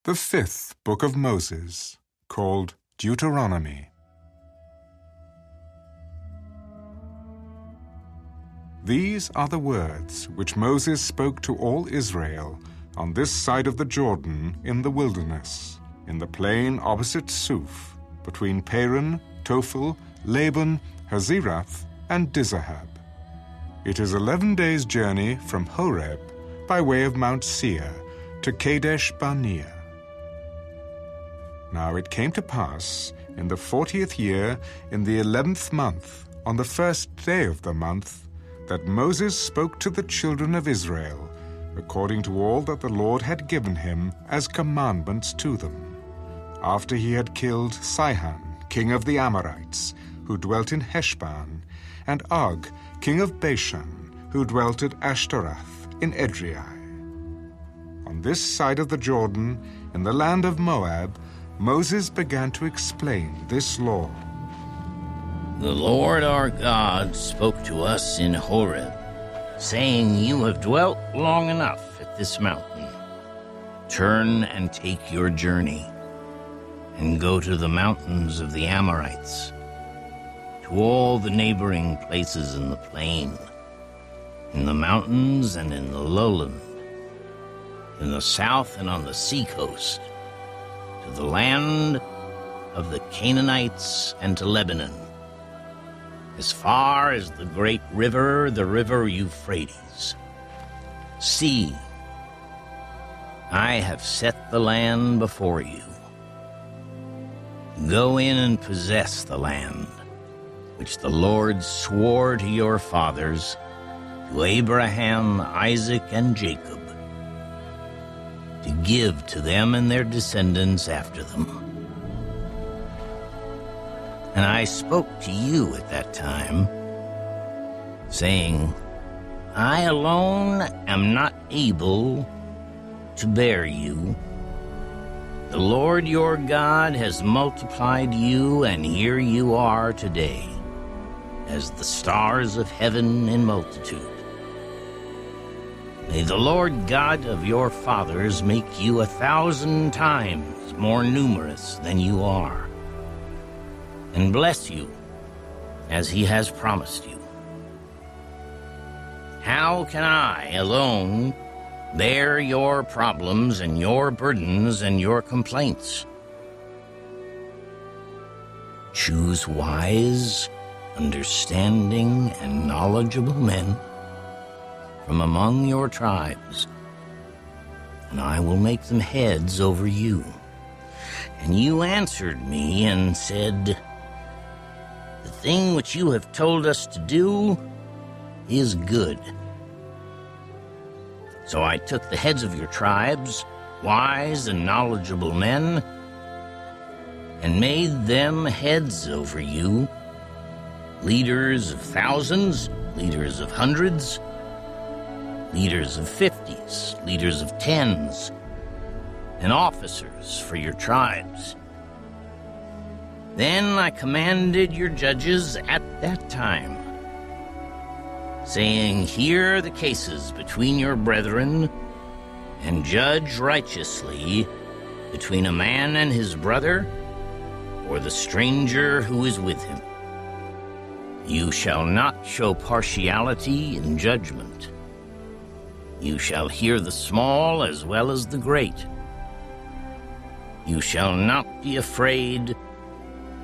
the fifth book of Moses, called Deuteronomy. These are the words which Moses spoke to all Israel on this side of the Jordan in the wilderness, in the plain opposite Suph, between Paran, Tophel, Laban, Hazerath, and Dizahab. It is 11 days' journey from Horeb by way of Mount Seir to Kadesh Barnea. Now it came to pass in the 40th year, in the 11th month, on the first day of the month, that Moses spoke to the children of Israel, according to all that the Lord had given him as commandments to them, after he had killed Sihon, king of the Amorites, who dwelt in Heshbon, and Og, king of Bashan, who dwelt at Ashtaroth in Edrei. On this side of the Jordan, in the land of Moab, Moses began to explain this law. The Lord our God spoke to us in Horeb, saying, "You have dwelt long enough at this mountain. Turn and take your journey, and go to the mountains of the Amorites, to all the neighboring places in the plain, in the mountains and in the lowland, in the south and on the seacoast, to the land of the Canaanites and to Lebanon, as far as the great river, the river Euphrates. See, I have set the land before you. Go in and possess the land, which the Lord swore to your fathers, to Abraham, Isaac, and Jacob, to give to them and their descendants after them. And I spoke to you at that time, saying, I alone am not able to bear you. The Lord your God has multiplied you, and here you are today, as the stars of heaven in multitude. May the Lord God of your fathers make you 1,000 times more numerous than you are, and bless you as he has promised you. How can I alone bear your problems and your burdens and your complaints? Choose wise, understanding, and knowledgeable men from among your tribes, and I will make them heads over you. And you answered me and said, the thing which you have told us to do is good. So I took the heads of your tribes, wise and knowledgeable men, and made them heads over you, leaders of thousands, leaders of hundreds, leaders of 50s, leaders of 10s, and officers for your tribes. Then I commanded your judges at that time, saying, hear the cases between your brethren, and judge righteously between a man and his brother, or the stranger who is with him. You shall not show partiality in judgment. You shall hear the small as well as the great. You shall not be afraid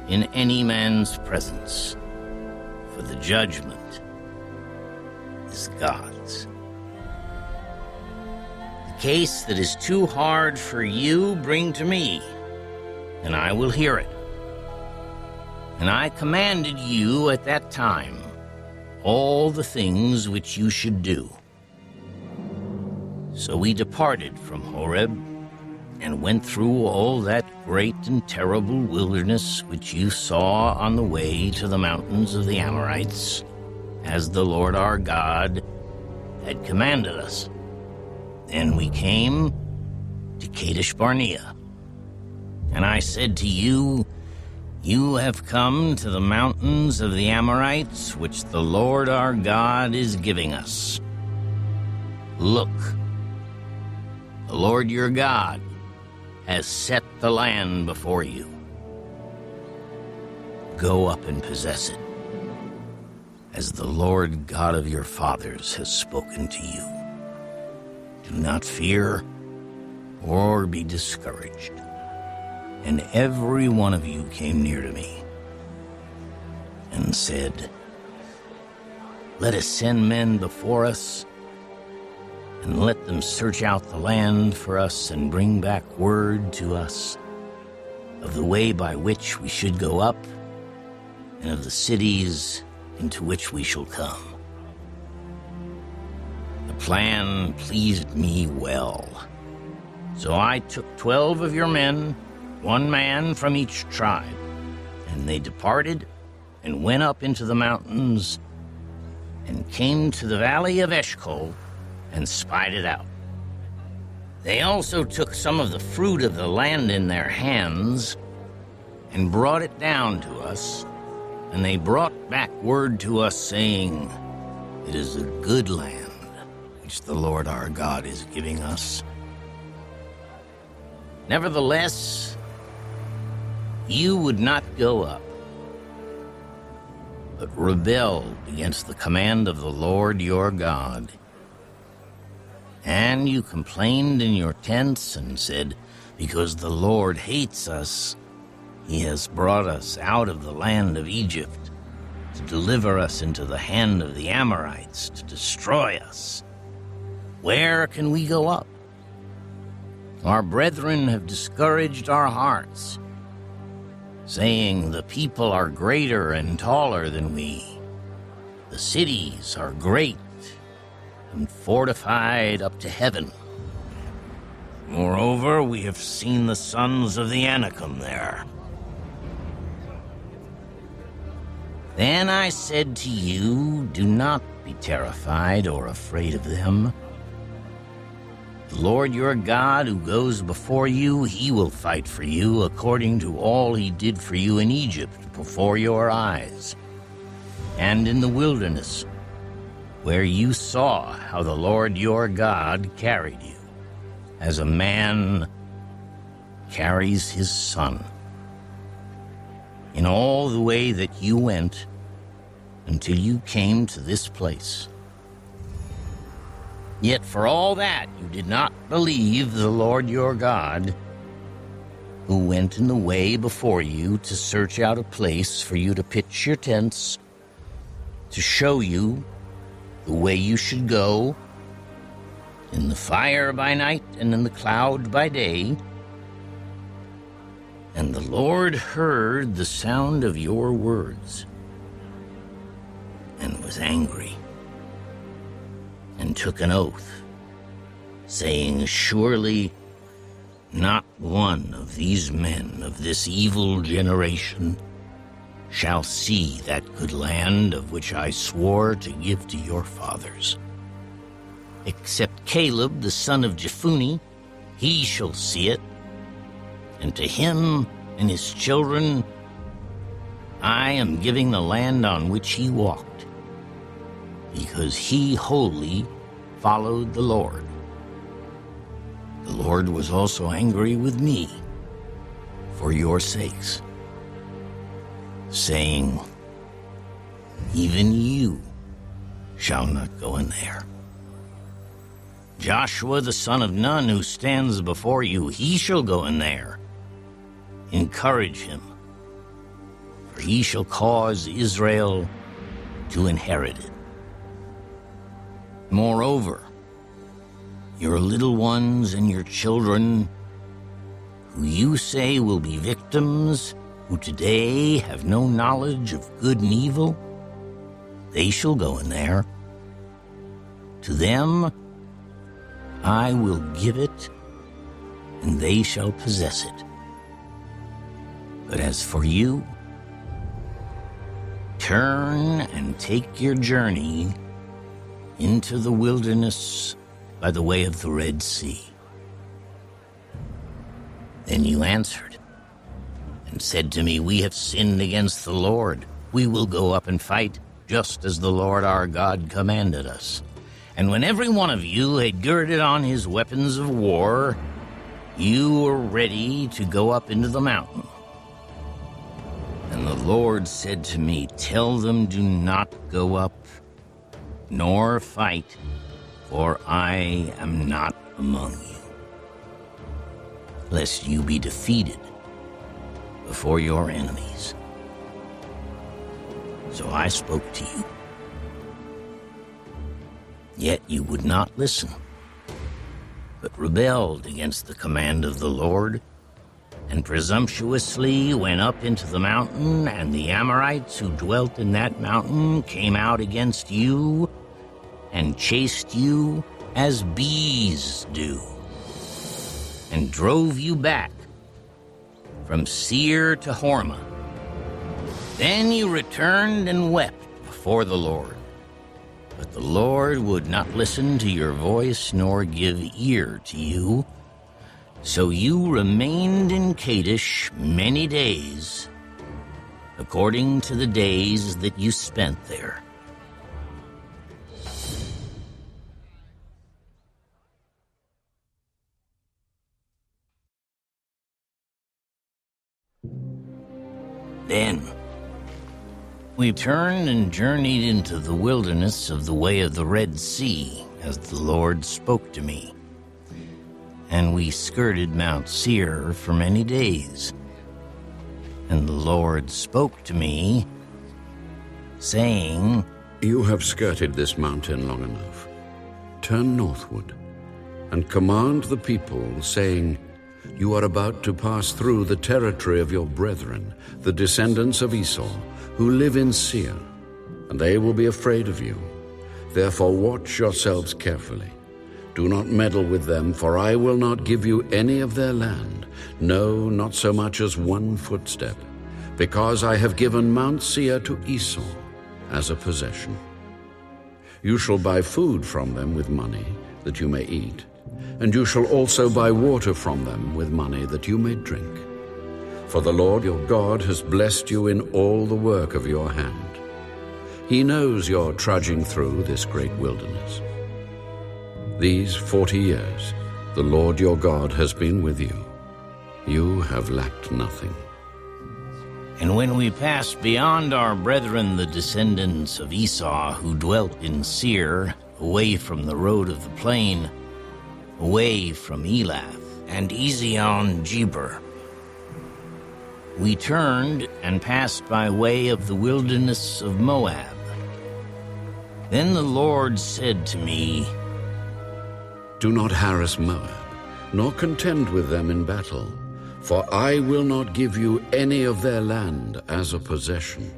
in any man's presence, for the judgment is God's. The case that is too hard for you, bring to me, and I will hear it. And I commanded you at that time all the things which you should do. So we departed from Horeb and went through all that great and terrible wilderness which you saw on the way to the mountains of the Amorites, as the Lord our God had commanded us. Then we came to Kadesh Barnea, and I said to you, you have come to the mountains of the Amorites, which the Lord our God is giving us. Look, the Lord your God has set the land before you. Go up and possess it, as the Lord God of your fathers has spoken to you. Do not fear or be discouraged. And every one of you came near to me and said, let us send men before us, and let them search out the land for us and bring back word to us of the way by which we should go up and of the cities into which we shall come. The plan pleased me well. So I took 12 of your men, 1 man from each tribe, and they departed and went up into the mountains and came to the valley of Eshcol and spied it out. They also took some of the fruit of the land in their hands and brought it down to us, and they brought back word to us, saying, it is a good land which the Lord our God is giving us. Nevertheless, you would not go up, but rebelled against the command of the Lord your God. And you complained in your tents and said, because the Lord hates us, he has brought us out of the land of Egypt to deliver us into the hand of the Amorites to destroy us. Where can we go up? Our brethren have discouraged our hearts, saying, the people are greater and taller than we. The cities are great and fortified up to heaven. Moreover, we have seen the sons of the Anakim there. Then I said to you, do not be terrified or afraid of them. The Lord your God who goes before you, he will fight for you according to all he did for you in Egypt before your eyes, and in the wilderness, where you saw how the Lord your God carried you, as a man carries his son, in all the way that you went until you came to this place. Yet for all that you did not believe the Lord your God, who went in the way before you to search out a place for you to pitch your tents, to show you the way you should go, in the fire by night and in the cloud by day. And the Lord heard the sound of your words and was angry, and took an oath, saying, surely not one of these men of this evil generation shall see that good land of which I swore to give to your fathers. Except Caleb, the son of Jephunneh, he shall see it, and to him and his children I am giving the land on which he walked, because he wholly followed the Lord. The Lord was also angry with me for your sakes, saying, even you shall not go in there. Joshua the son of Nun, who stands before you, he shall go in there. Encourage him, for he shall cause Israel to inherit it. Moreover, your little ones and your children, who you say will be victims, who today have no knowledge of good and evil, they shall go in there. To them I will give it, and they shall possess it. But as for you, turn and take your journey into the wilderness by the way of the Red Sea. Then you answered and said to me, we have sinned against the Lord. We will go up and fight, just as the Lord our God commanded us. And when every one of you had girded on his weapons of war, you were ready to go up into the mountain. And the Lord said to me, tell them, do not go up, nor fight, for I am not among you, lest you be defeated before your enemies. So I spoke to you, yet you would not listen, but rebelled against the command of the Lord, and presumptuously went up into the mountain, and the Amorites who dwelt in that mountain came out against you and chased you as bees do, and drove you back from Seir to Hormah. Then you returned and wept before the Lord. But the Lord would not listen to your voice nor give ear to you. So you remained in Kadesh many days, according to the days that you spent there. Then we turned and journeyed into the wilderness of the way of the Red Sea, as the Lord spoke to me. And we skirted Mount Seir for many days. And the Lord spoke to me, saying, You have skirted this mountain long enough. Turn northward, and command the people, saying, You are about to pass through the territory of your brethren, the descendants of Esau, who live in Seir, and they will be afraid of you. Therefore watch yourselves carefully. Do not meddle with them, for I will not give you any of their land, no, not so much as one footstep, because I have given Mount Seir to Esau as a possession. You shall buy food from them with money, that you may eat, and you shall also buy water from them with money, that you may drink. For the Lord your God has blessed you in all the work of your hand. He knows you're trudging through this great wilderness. These 40 years, the Lord your God has been with you. You have lacked nothing. And when we passed beyond our brethren, the descendants of Esau, who dwelt in Seir, away from the road of the plain, away from Elath and Ezion-Geber, we turned and passed by way of the wilderness of Moab. Then the Lord said to me, Do not harass Moab, nor contend with them in battle, for I will not give you any of their land as a possession,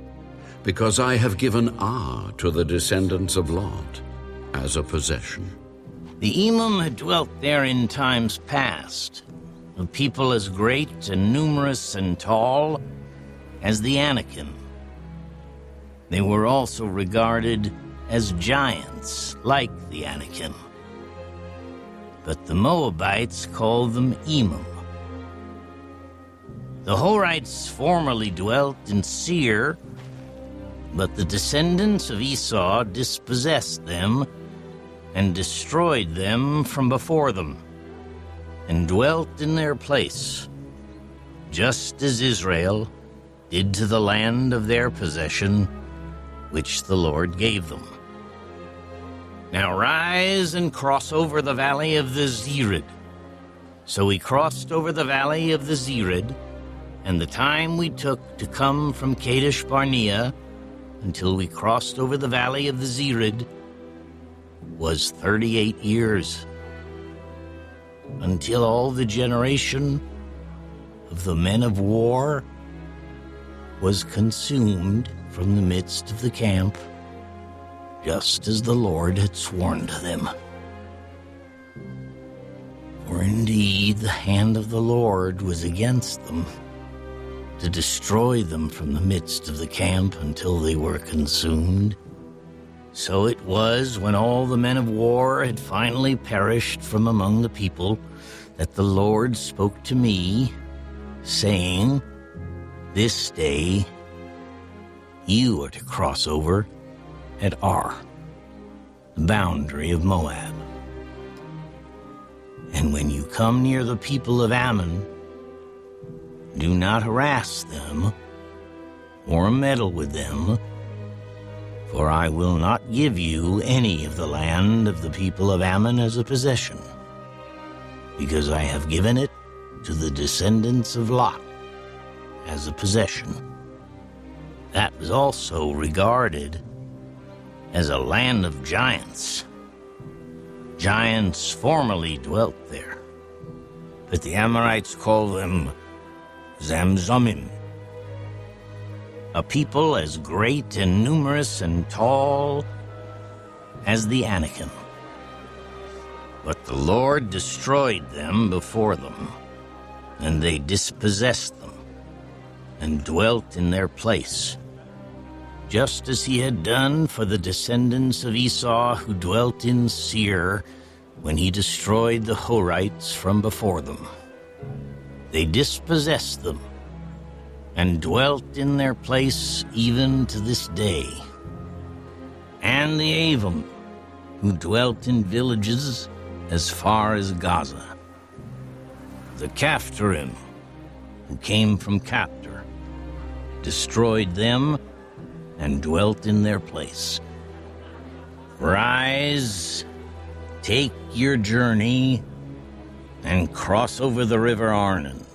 because I have given Ar to the descendants of Lot as a possession. The Emim had dwelt there in times past, a people as great and numerous and tall as the Anakim. They were also regarded as giants like the Anakim. But the Moabites called them Emim. The Horites formerly dwelt in Seir, but the descendants of Esau dispossessed them and destroyed them from before them, and dwelt in their place, just as Israel did to the land of their possession, which the Lord gave them. Now rise and cross over the valley of the Zered. So we crossed over the valley of the Zered, and the time we took to come from Kadesh Barnea until we crossed over the valley of the Zered was 38 years, until all the generation of the men of war was consumed from the midst of the camp, just as the Lord had sworn to them. For indeed the hand of the Lord was against them, to destroy them from the midst of the camp until they were consumed. So it was, when all the men of war had finally perished from among the people, that the Lord spoke to me, saying, This day you are to cross over at Ar, the boundary of Moab. And when you come near the people of Ammon, do not harass them or meddle with them, for I will not give you any of the land of the people of Ammon as a possession, because I have given it to the descendants of Lot as a possession. That was also regarded as a land of giants. Giants formerly dwelt there, but the Amorites call them Zamzummim, a people as great and numerous and tall as the Anakim. But the Lord destroyed them before them, and they dispossessed them and dwelt in their place, just as he had done for the descendants of Esau who dwelt in Seir when he destroyed the Horites from before them. They dispossessed them and dwelt in their place even to this day. And the Avim, who dwelt in villages as far as Gaza. The Caphtorim, who came from Captor, destroyed them and dwelt in their place. Rise, take your journey, and cross over the river Arnon.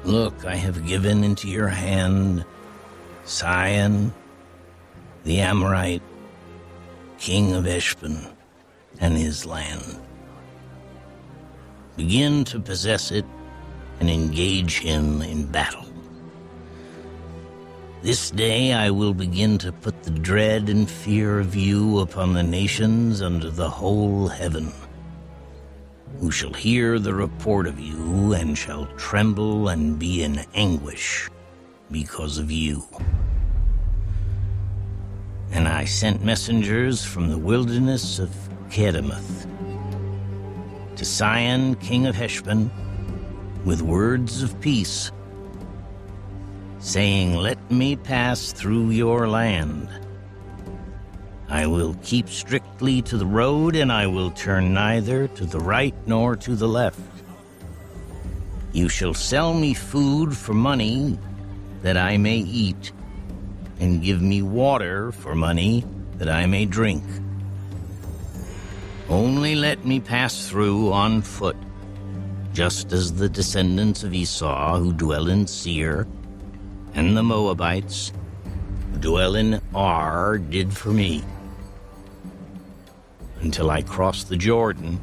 Look, I have given into your hand Sihon, the Amorite, king of Heshbon, and his land. Begin to possess it and engage him in battle. This day I will begin to put the dread and fear of you upon the nations under the whole heaven, who shall hear the report of you and shall tremble and be in anguish because of you. And I sent messengers from the wilderness of Kedemoth to Sihon, king of Heshbon, with words of peace, saying, "Let me pass through your land. I will keep strictly to the road, and I will turn neither to the right nor to the left. You shall sell me food for money that I may eat, and give me water for money that I may drink. Only let me pass through on foot, just as the descendants of Esau who dwell in Seir, and the Moabites who dwell in Ar did for me, until I cross the Jordan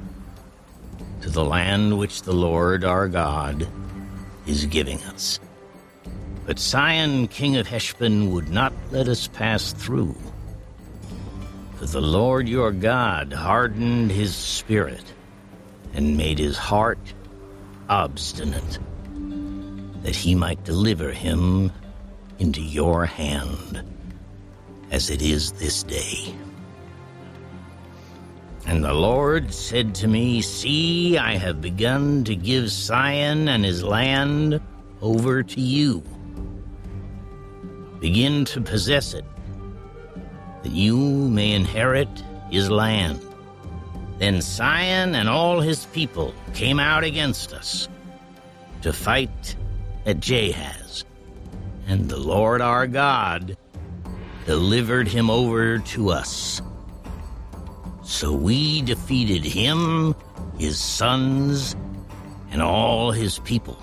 to the land which the Lord our God is giving us." But Sihon, king of Heshbon, would not let us pass through, for the Lord your God hardened his spirit and made his heart obstinate, that he might deliver him into your hand, as it is this day. And the Lord said to me, "See, I have begun to give Sihon and his land over to you. Begin to possess it, that you may inherit his land." Then Sihon and all his people came out against us to fight at Jahaz, and the Lord our God delivered him over to us. So we defeated him, his sons, and all his people.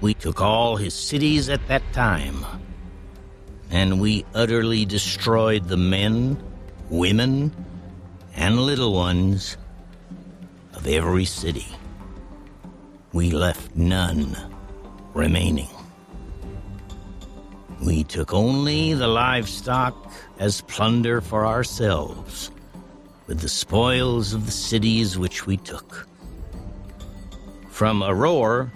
We took all his cities at that time, and we utterly destroyed the men, women, and little ones of every city. We left none remaining. We took only the livestock as plunder for ourselves, with the spoils of the cities which we took. From Aroer,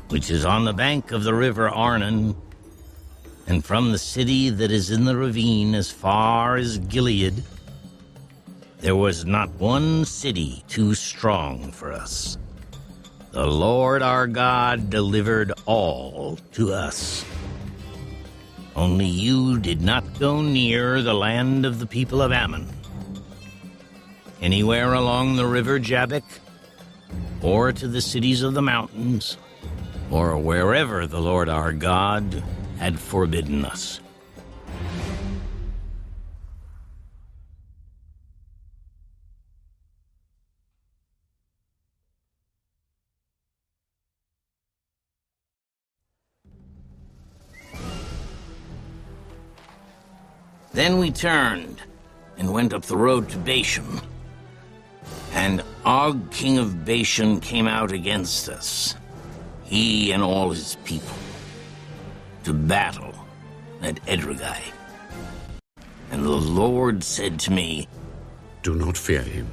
which is on the bank of the river Arnon, and from the city that is in the ravine as far as Gilead, there was not one city too strong for us. The Lord our God delivered all to us. Only you did not go near the land of the people of Ammon, anywhere along the river Jabbok, or to the cities of the mountains, or wherever the Lord our God had forbidden us. Then we turned and went up the road to Bashan. And Og, king of Bashan, came out against us, he and all his people, to battle at Edrei. And the Lord said to me, Do not fear him,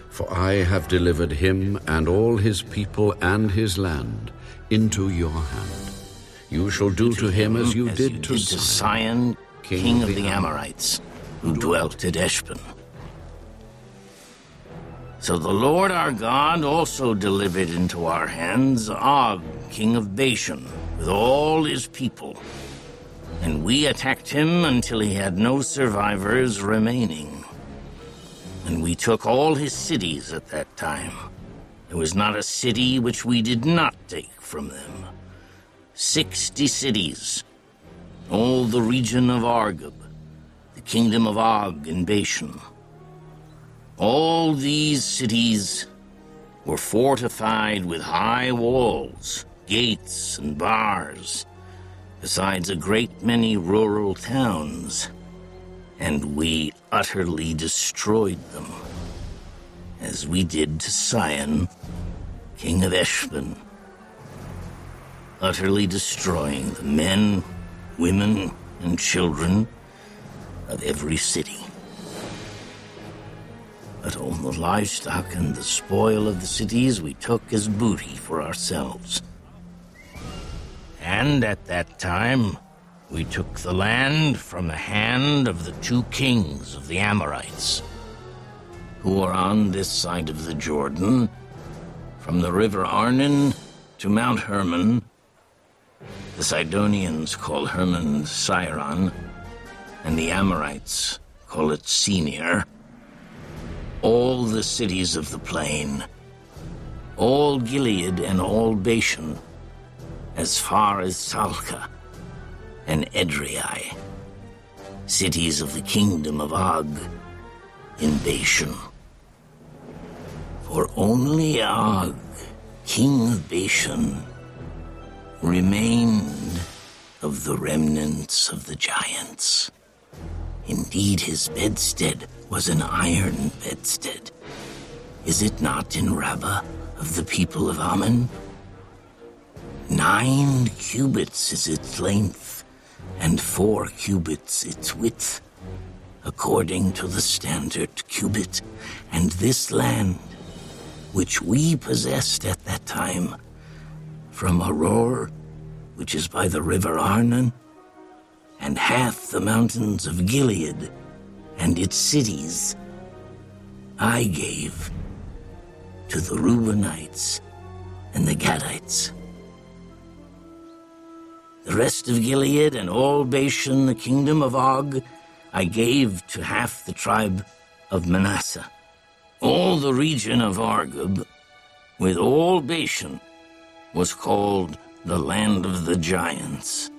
for I have delivered him and all his people and his land into your hand. You shall do to him as you did to Sihon, king of the Amorites, who dwelt at Heshbon. So the Lord our God also delivered into our hands Og, king of Bashan, with all his people. And we attacked him until he had no survivors remaining. And we took all his cities at that time. There was not a city which we did not take from them. 60 cities, all the region of Argob, the kingdom of Og in Bashan. All these cities were fortified with high walls, gates, and bars, besides a great many rural towns, and we utterly destroyed them, as we did to Sihon, king of Heshbon, utterly destroying the men, women, and children of every city. But all the livestock and the spoil of the cities we took as booty for ourselves. And at that time, we took the land from the hand of the 2 kings of the Amorites, who are on this side of the Jordan, from the river Arnon to Mount Hermon. The Sidonians call Hermon Siron, and the Amorites call it Senir. All the cities of the plain, all Gilead and all Bashan, as far as Salcah and Edrei, cities of the kingdom of Og in Bashan. For only Og, king of Bashan, remained of the remnants of the giants. Indeed, his bedstead was an iron bedstead. Is it not in Rabbah of the people of Ammon? 9 cubits is its length, and 4 cubits its width, according to the standard cubit. And this land, which we possessed at that time, from Aror, which is by the river Arnon, and half the mountains of Gilead, and its cities, I gave to the Reubenites and the Gadites. The rest of Gilead and all Bashan, the kingdom of Og, I gave to half the tribe of Manasseh. All the region of Argob, with all Bashan, was called the land of the giants.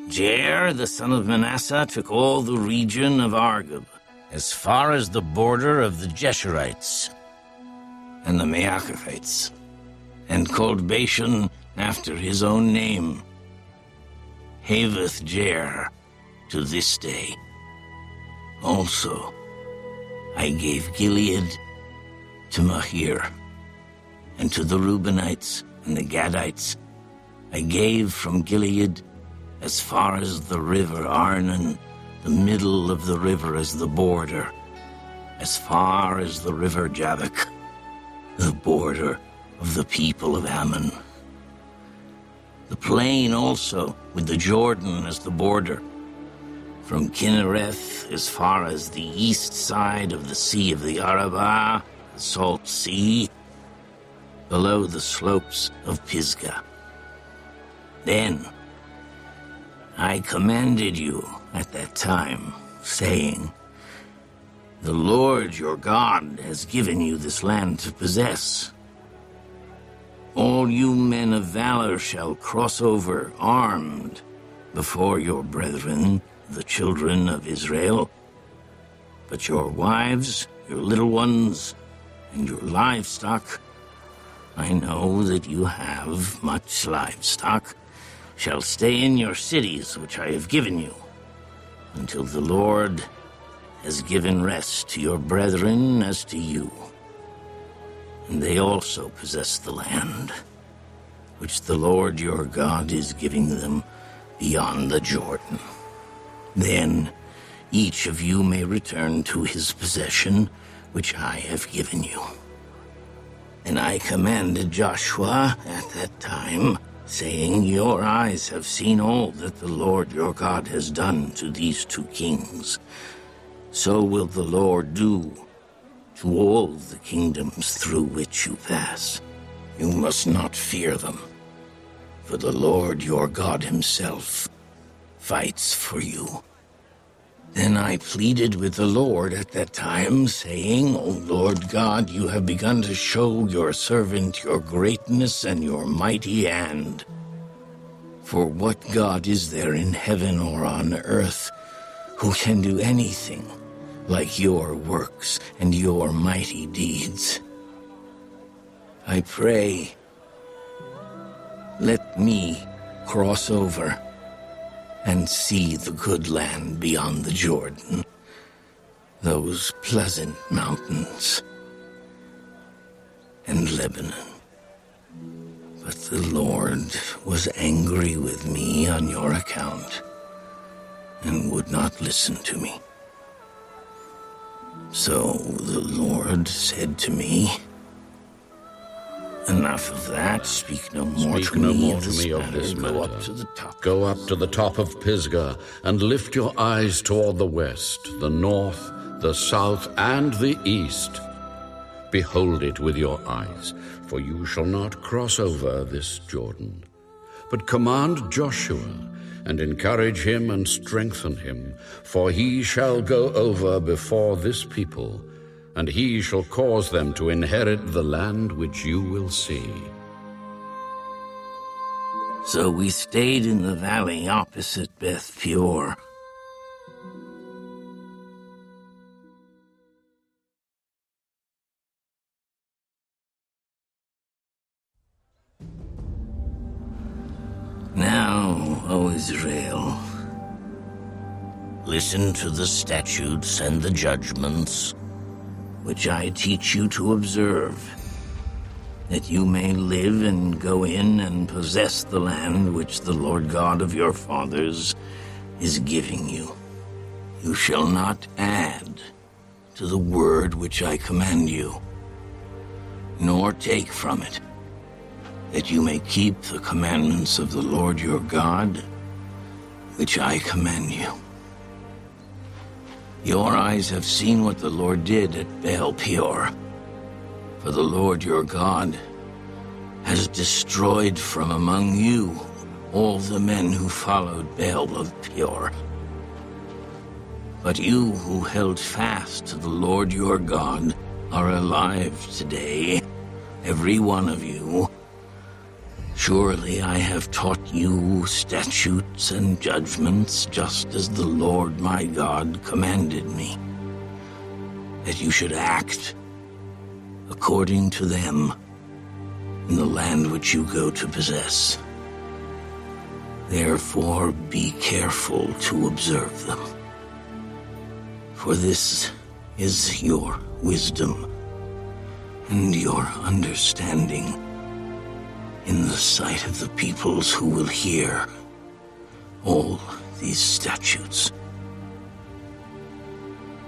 Jair, the son of Manasseh, took all the region of Argob, as far as the border of the Geshurites and the Maacahites, and called Bashan after his own name, Haveth Jair, to this day. Also, I gave Gilead to Mahir, and to the Reubenites and the Gadites I gave from Gilead as far as the river Arnon, the middle of the river as the border, as far as the river Jabbok, the border of the people of Ammon. The plain also, with the Jordan as the border, from Kinnereth as far as the east side of the Sea of the Arabah, the Salt Sea, below the slopes of Pisgah. Then I commanded you at that time, saying, The Lord your God has given you this land to possess. All you men of valor shall cross over armed before your brethren, the children of Israel. But your wives, your little ones, and your livestock, I know that you have much livestock, shall stay in your cities which I have given you, until the Lord has given rest to your brethren as to you. And they also possess the land, which the Lord your God is giving them beyond the Jordan. Then each of you may return to his possession, which I have given you. And I commanded Joshua at that time, saying, your eyes have seen all that the Lord your God has done to these two kings. So will the Lord do to all the kingdoms through which you pass. You must not fear them, for the Lord your God himself fights for you. Then I pleaded with the Lord at that time, saying, O Lord God, you have begun to show your servant your greatness and your mighty hand. For what God is there in heaven or on earth who can do anything like your works and your mighty deeds? I pray, let me cross over and see the good land beyond the Jordan, those pleasant mountains, and Lebanon. But the Lord was angry with me on your account and would not listen to me. So the Lord said to me, enough of that. Speak no more to me of this matter. Go up to the top. Go up to the top of Pisgah, and lift your eyes toward the west, the north, the south, and the east. Behold it with your eyes, for you shall not cross over this Jordan. But command Joshua, and encourage him and strengthen him, for he shall go over before this people, and he shall cause them to inherit the land which you will see. So we stayed in the valley opposite Beth Peor. Now, O Israel, listen to the statutes and the judgments which I teach you to observe, that you may live and go in and possess the land which the Lord God of your fathers is giving you. You shall not add to the word which I command you, nor take from it, that you may keep the commandments of the Lord your God, which I command you. Your eyes have seen what the Lord did at Baal Peor, for the Lord your God has destroyed from among you all the men who followed Baal of Peor. But you who held fast to the Lord your God are alive today, every one of you. Surely I have taught you statutes and judgments, just as the Lord my God commanded me, that you should act according to them in the land which you go to possess. Therefore be careful to observe them, for this is your wisdom and your understanding in the sight of the peoples who will hear all these statutes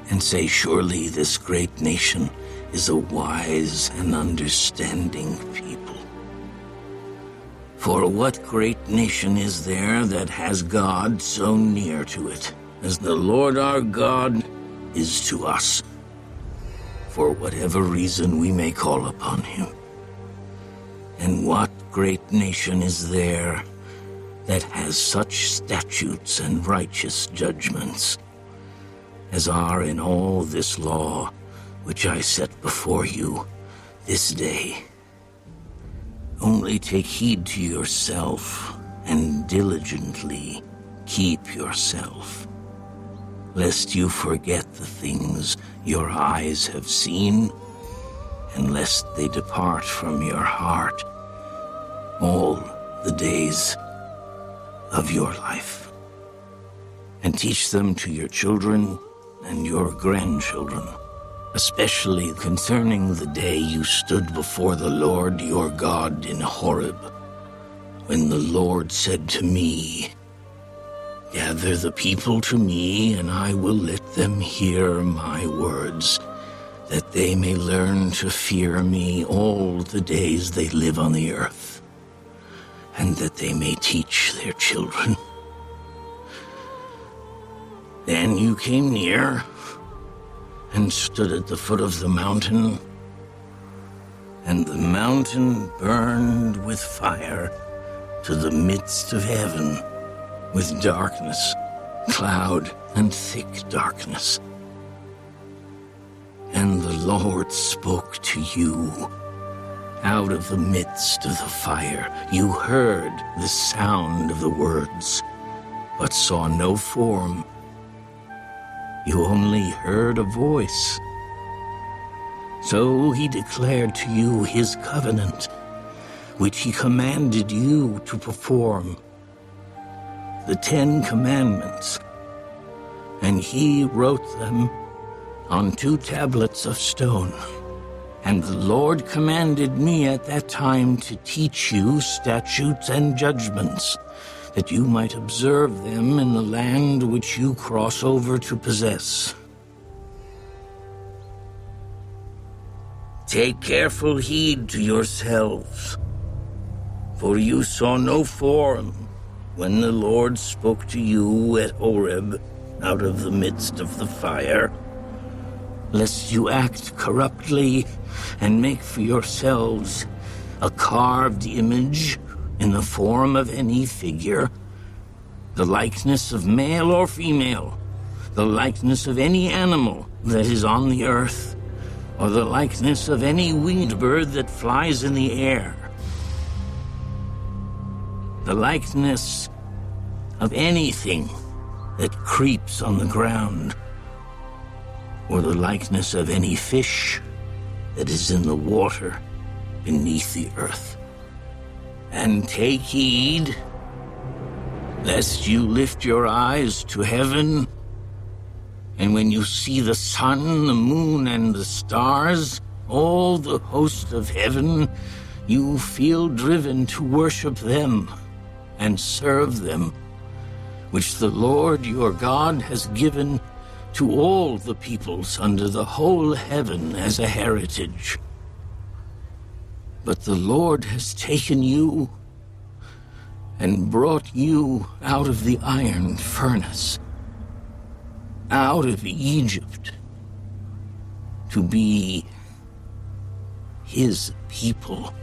and say, surely this great nation is a wise and understanding people. For what great nation is there that has God so near to it as the Lord our God is to us, for whatever reason we may call upon him? And what great nation is there that has such statutes and righteous judgments as are in all this law which I set before you this day. Only take heed to yourself and diligently keep yourself, lest you forget the things your eyes have seen, and lest they depart from your heart all the days of your life. And teach them to your children and your grandchildren, especially concerning the day you stood before the Lord your God in Horeb, when the Lord said to me, "Gather the people to me, and I will let them hear my words, that they may learn to fear me all the days they live on the earth, and that they may teach their children." Then you came near and stood at the foot of the mountain, and the mountain burned with fire to the midst of heaven, with darkness, cloud, and thick darkness. And the Lord spoke to you out of the midst of the fire. You heard the sound of the words, but saw no form. You only heard a voice. So he declared to you his covenant, which he commanded you to perform, the 10 Commandments, and he wrote them on 2 tablets of stone. And the Lord commanded me at that time to teach you statutes and judgments, that you might observe them in the land which you cross over to possess. Take careful heed to yourselves, for you saw no form when the Lord spoke to you at Horeb out of the midst of the fire, lest you act corruptly and make for yourselves a carved image in the form of any figure, the likeness of male or female, the likeness of any animal that is on the earth, or the likeness of any winged bird that flies in the air, the likeness of anything that creeps on the ground, or the likeness of any fish that is in the water beneath the earth. And take heed, lest you lift your eyes to heaven, and when you see the sun, the moon, and the stars, all the host of heaven, you feel driven to worship them and serve them, which the Lord your God has given to all the peoples under the whole heaven as a heritage. But the Lord has taken you and brought you out of the iron furnace, out of Egypt, to be his people,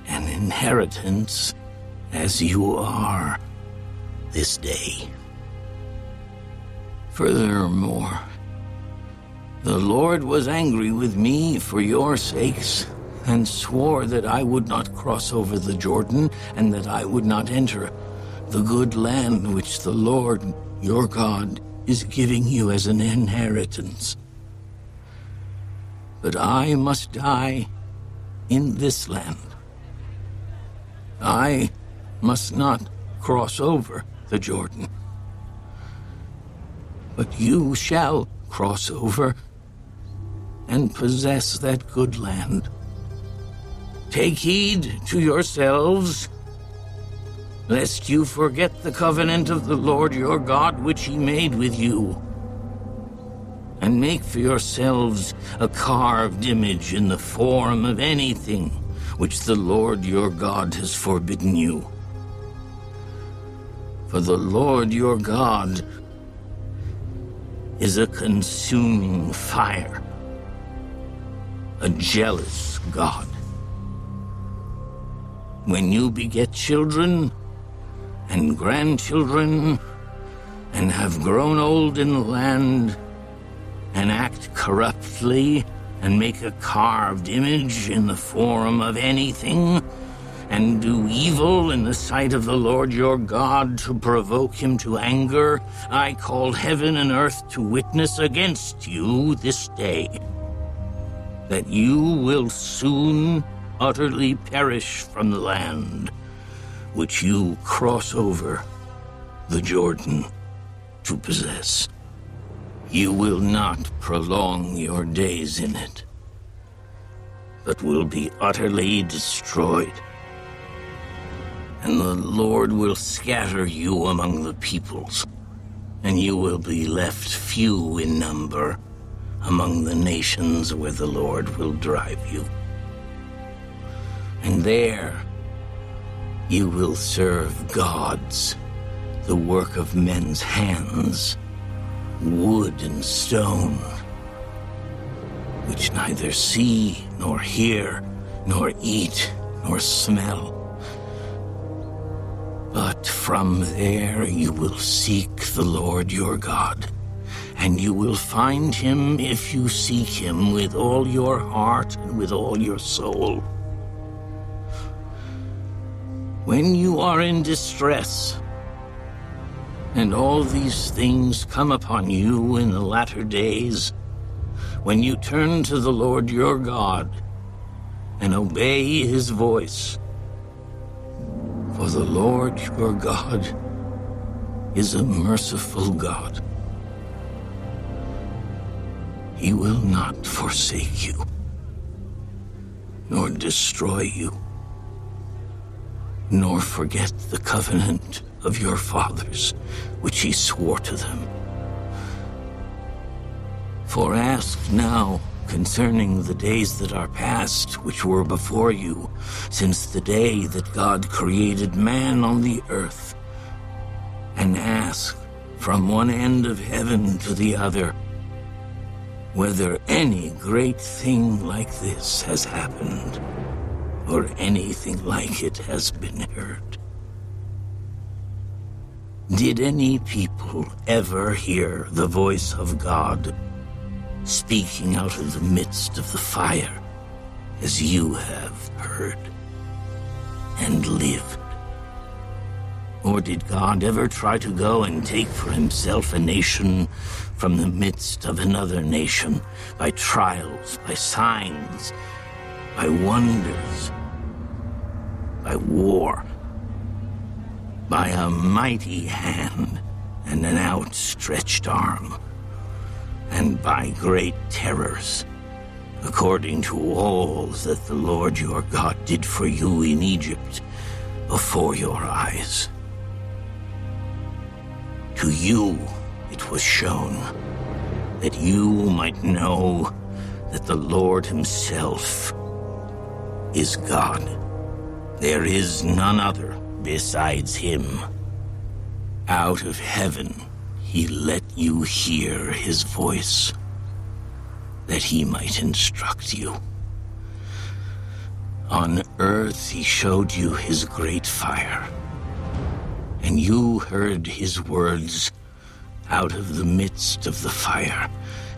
an inheritance as you are this day. Furthermore, the Lord was angry with me for your sakes, and swore that I would not cross over the Jordan, and that I would not enter the good land which the Lord your God is giving you as an inheritance. But I must die in this land. I must not cross over the Jordan. But you shall cross over and possess that good land. Take heed to yourselves, lest you forget the covenant of the Lord your God which he made with you, and make for yourselves a carved image in the form of anything which the Lord your God has forbidden you. For the Lord your God is a consuming fire, a jealous God. When you beget children and grandchildren, and have grown old in the land, and act corruptly, and make a carved image in the form of anything, and do evil in the sight of the Lord your God to provoke him to anger, I call heaven and earth to witness against you this day, that you will soon utterly perish from the land which you cross over the Jordan to possess. You will not prolong your days in it, but will be utterly destroyed. And the Lord will scatter you among the peoples, and you will be left few in number among the nations where the Lord will drive you. And there you will serve gods, the work of men's hands, wood and stone, which neither see, nor hear, nor eat, nor smell. But from there you will seek the Lord your God, and you will find him if you seek him with all your heart and with all your soul. When you are in distress, and all these things come upon you in the latter days, when you turn to the Lord your God and obey his voice, for the Lord your God is a merciful God. He will not forsake you, nor destroy you, nor forget the covenant of your fathers, which he swore to them. For ask now concerning the days that are past, which were before you, since the day that God created man on the earth, and ask from one end of heaven to the other, whether any great thing like this has happened, or anything like it has been heard. Did any people ever hear the voice of God speaking out of the midst of the fire, as you have heard and lived? Or did God ever try to go and take for himself a nation from the midst of another nation, by trials, by signs, by wonders, by war, by a mighty hand and an outstretched arm, and by great terrors, according to all that the Lord your God did for you in Egypt before your eyes? To you it was shown, that you might know that the Lord himself is God. There is none other besides him. Out of heaven he let you hear his voice, that he might instruct you. On earth he showed you his great fire, and you heard his words out of the midst of the fire,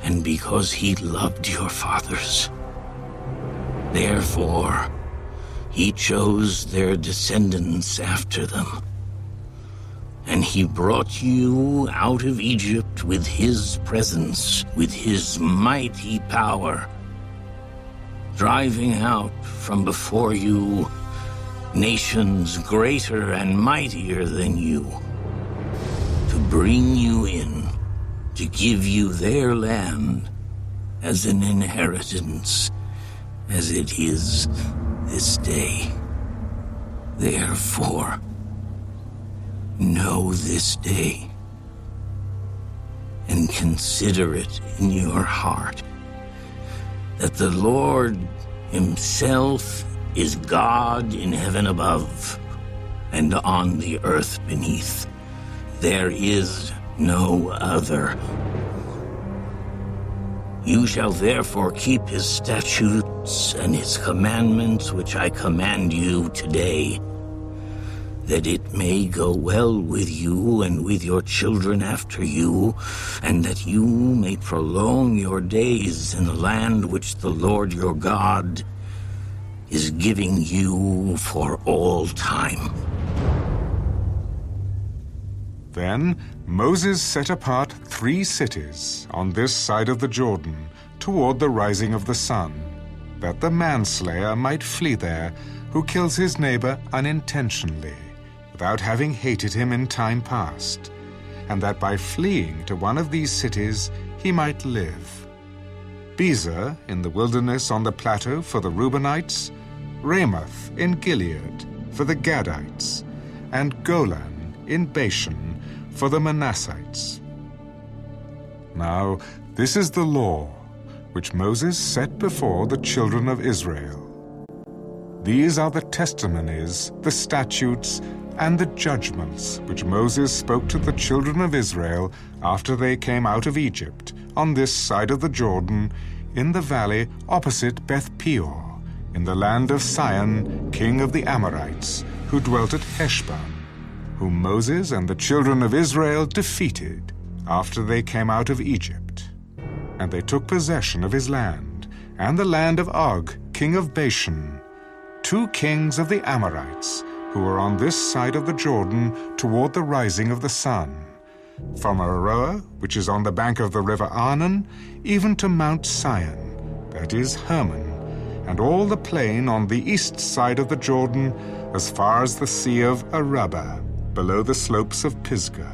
and because he loved your fathers, therefore he chose their descendants after them. And he brought you out of Egypt with his presence, with his mighty power, driving out from before you nations greater and mightier than you, to bring you in, to give you their land as an inheritance, as it is this day. Therefore, know this day, and consider it in your heart, that the Lord himself is God in heaven above and on the earth beneath. There is no other. You shall therefore keep his statutes and his commandments, which I command you today, that it may go well with you and with your children after you, and that you may prolong your days in the land which the Lord your God is giving you for all time." Then Moses set apart 3 cities on this side of the Jordan toward the rising of the sun, that the manslayer might flee there who kills his neighbor unintentionally, without having hated him in time past, and that by fleeing to one of these cities he might live. Bezer in the wilderness on the plateau for the Reubenites, Ramoth in Gilead for the Gadites, and Golan in Bashan for the Manassites. Now this is the law which Moses set before the children of Israel. These are the testimonies, the statutes, and the judgments which Moses spoke to the children of Israel after they came out of Egypt, on this side of the Jordan, in the valley opposite Beth Peor, in the land of Sihon, king of the Amorites, who dwelt at Heshbon, whom Moses and the children of Israel defeated after they came out of Egypt. And they took possession of his land, and the land of Og, king of Bashan, 2 kings of the Amorites, who were on this side of the Jordan toward the rising of the sun, from Aroer, which is on the bank of the river Arnon, even to Mount Sion, that is Hermon, and all the plain on the east side of the Jordan, as far as the sea of Arabah, below the slopes of Pisgah.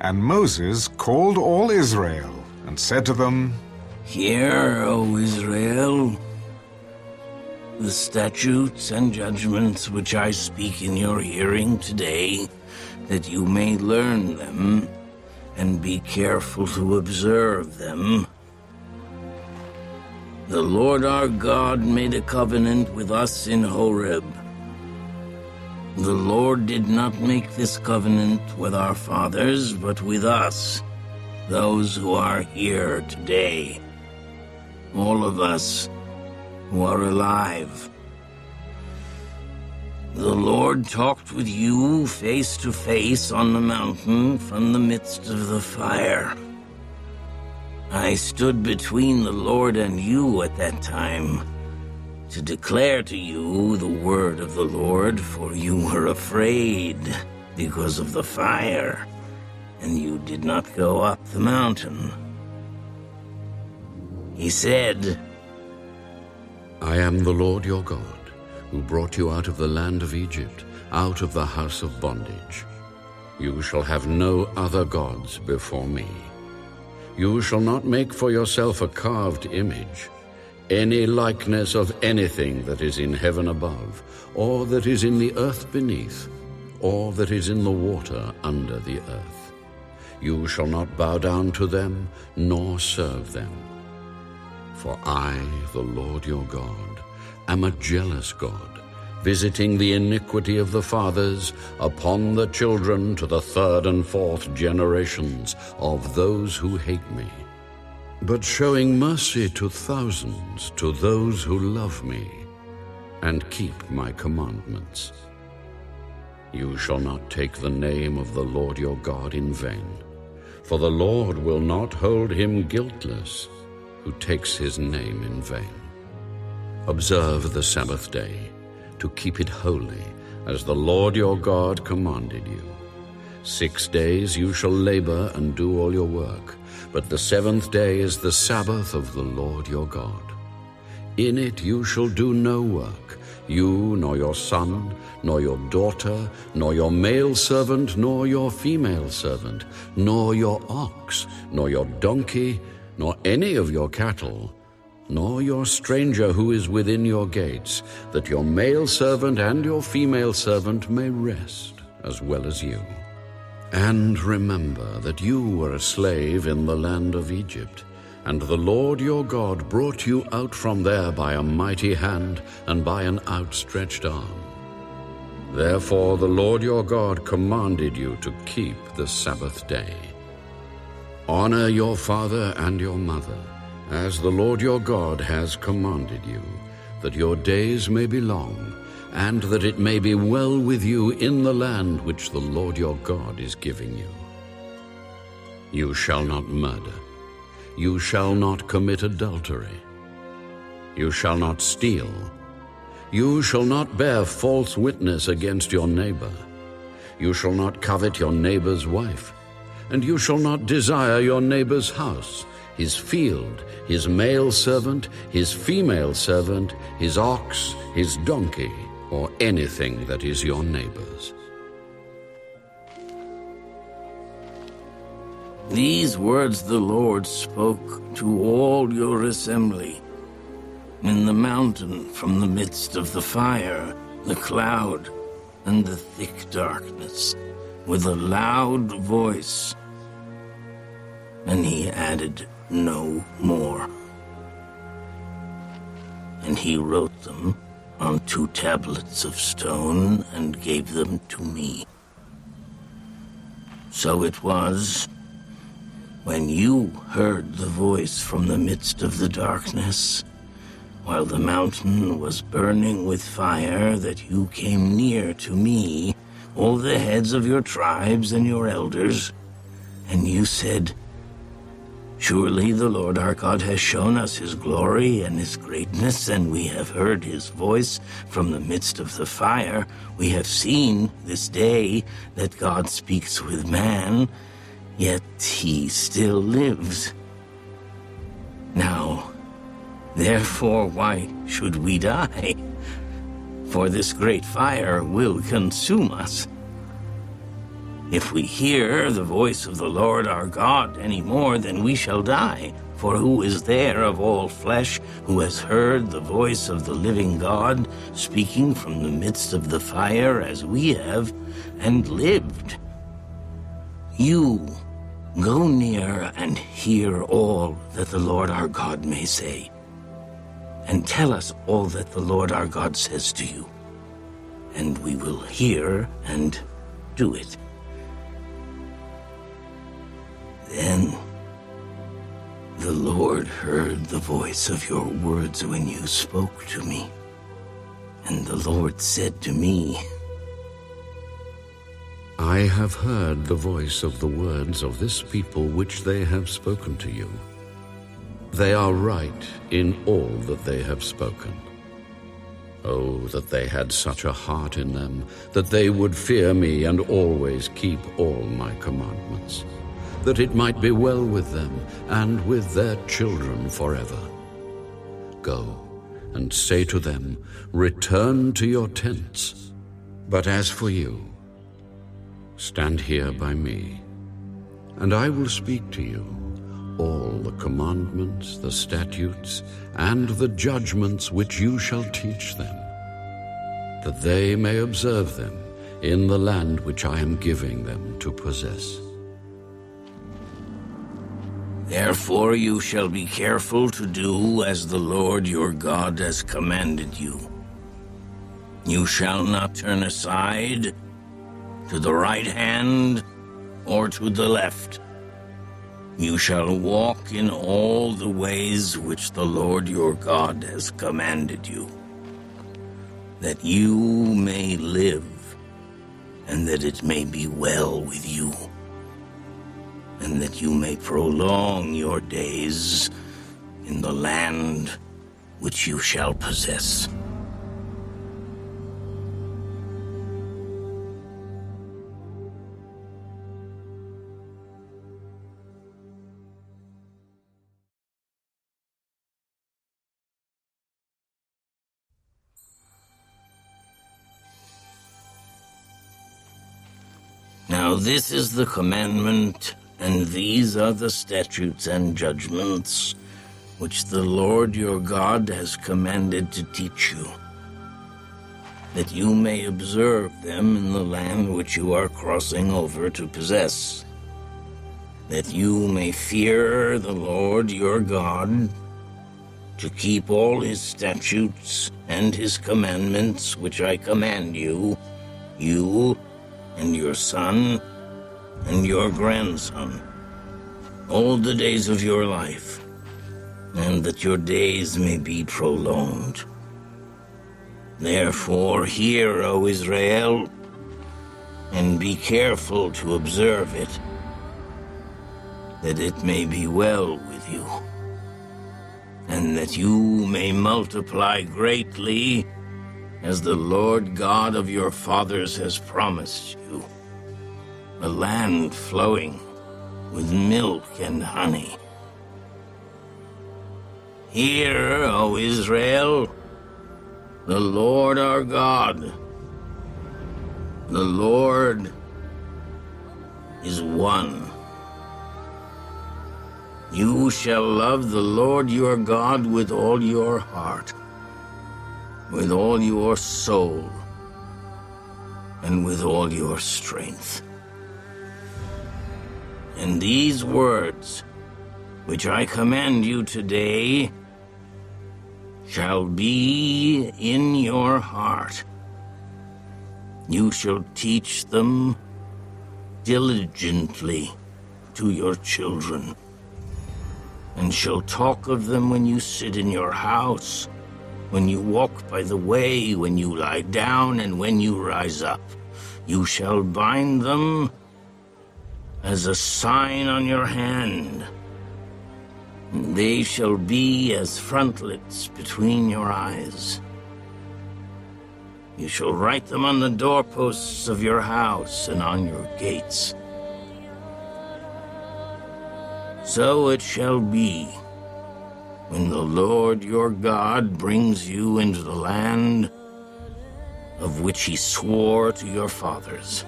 And Moses called all Israel, and said to them, "Hear, O Israel, the statutes and judgments which I speak in your hearing today, that you may learn them, and be careful to observe them. The Lord our God made a covenant with us in Horeb. The Lord did not make this covenant with our fathers, but with us, those who are here today, all of us who are alive. The Lord talked with you face to face on the mountain from the midst of the fire. I stood between the Lord and you at that time, to declare to you the word of the Lord, for you were afraid because of the fire, and you did not go up the mountain." He said, I am the Lord your God, who brought you out of the land of Egypt, out of the house of bondage. You shall have no other gods before me. You shall not make for yourself a carved image, any likeness of anything that is in heaven above, or that is in the earth beneath, or that is in the water under the earth. You shall not bow down to them, nor serve them. For I, the Lord your God, am a jealous God, visiting the iniquity of the fathers upon the children to the 3rd and 4th generations of those who hate me, but showing mercy to thousands, to those who love me and keep my commandments. You shall not take the name of the Lord your God in vain, for the Lord will not hold him guiltless who takes his name in vain. Observe the Sabbath day, to keep it holy, as the Lord your God commanded you. 6 days you shall labor and do all your work, but the 7th day is the Sabbath of the Lord your God. In it you shall do no work, you, nor your son, nor your daughter, nor your male servant, nor your female servant, nor your ox, nor your donkey, nor any of your cattle, nor your stranger who is within your gates, that your male servant and your female servant may rest as well as you. And remember that you were a slave in the land of Egypt, and the Lord your God brought you out from there by a mighty hand and by an outstretched arm. Therefore the Lord your God commanded you to keep the Sabbath day. Honor your father and your mother, as the Lord your God has commanded you, that your days may be long, and that it may be well with you in the land which the Lord your God is giving you. You shall not murder. You shall not commit adultery. You shall not steal. You shall not bear false witness against your neighbor. You shall not covet your neighbor's wife. And you shall not desire your neighbor's house, his field, his male servant, his female servant, his ox, his donkey, or anything that is your neighbor's. These words the Lord spoke to all your assembly in the mountain from the midst of the fire, the cloud, and the thick darkness, with a loud voice. And he added no more. And he wrote them on 2 tablets of stone and gave them to me. So it was, when you heard the voice from the midst of the darkness, while the mountain was burning with fire, that you came near to me, all the heads of your tribes and your elders, and you said, Surely the Lord our God has shown us his glory and his greatness, and we have heard his voice from the midst of the fire. We have seen this day that God speaks with man, yet he still lives. Now, therefore, why should we die? For this great fire will consume us. If we hear the voice of the Lord our God any more, then we shall die. For who is there of all flesh who has heard the voice of the living God speaking from the midst of the fire as we have, and lived? You go near and hear all that the Lord our God may say, and tell us all that the Lord our God says to you, and we will hear and do it. Then the Lord heard the voice of your words when you spoke to me, and the Lord said to me, I have heard the voice of the words of this people which they have spoken to you. They are right in all that they have spoken. Oh, that they had such a heart in them, that they would fear me and always keep all my commandments, that it might be well with them and with their children forever. Go and say to them, Return to your tents. But as for you, stand here by me, and I will speak to you all the commandments, the statutes, and the judgments which you shall teach them, that they may observe them in the land which I am giving them to possess. Therefore you shall be careful to do as the Lord your God has commanded you. You shall not turn aside to the right hand or to the left. You shall walk in all the ways which the Lord your God has commanded you, that you may live, and that it may be well with you, and that you may prolong your days in the land which you shall possess. Now this is the commandment, and these are the statutes and judgments which the Lord your God has commanded to teach you, that you may observe them in the land which you are crossing over to possess, that you may fear the Lord your God, to keep all his statutes and his commandments which I command you, you and your son and your grandson, all the days of your life, and that your days may be prolonged. Therefore, hear, O Israel, and be careful to observe it, that it may be well with you, and that you may multiply greatly, as the Lord God of your fathers has promised you, a land flowing with milk and honey. Hear, O Israel, the Lord our God, the Lord is one. You shall love the Lord your God with all your heart, with all your soul, and with all your strength. And these words, which I command you today, shall be in your heart. You shall teach them diligently to your children, and shall talk of them when you sit in your house, when you walk by the way, when you lie down, and when you rise up. You shall bind them as a sign on your hand. They shall be as frontlets between your eyes. You shall write them on the doorposts of your house and on your gates. So it shall be, when the Lord your God brings you into the land of which he swore to your fathers,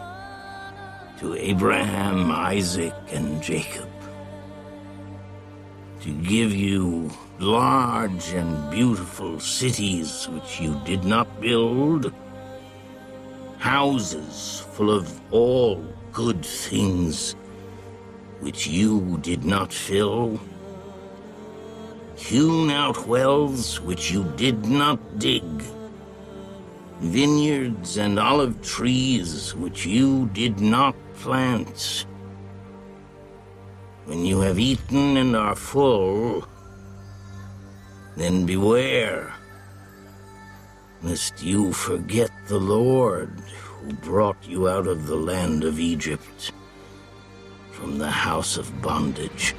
to Abraham, Isaac, and Jacob, to give you large and beautiful cities which you did not build, houses full of all good things which you did not fill, hewn out wells which you did not dig, vineyards and olive trees which you did not plant. When you have eaten and are full, then beware, lest you forget the Lord who brought you out of the land of Egypt, from the house of bondage.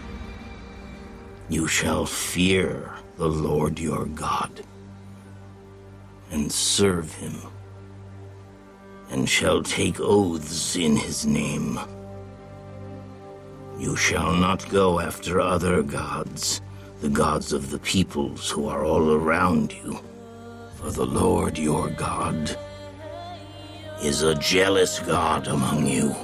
You shall fear the Lord your God, and serve him, and shall take oaths in his name. You shall not go after other gods, the gods of the peoples who are all around you, for the Lord your God is a jealous God among you.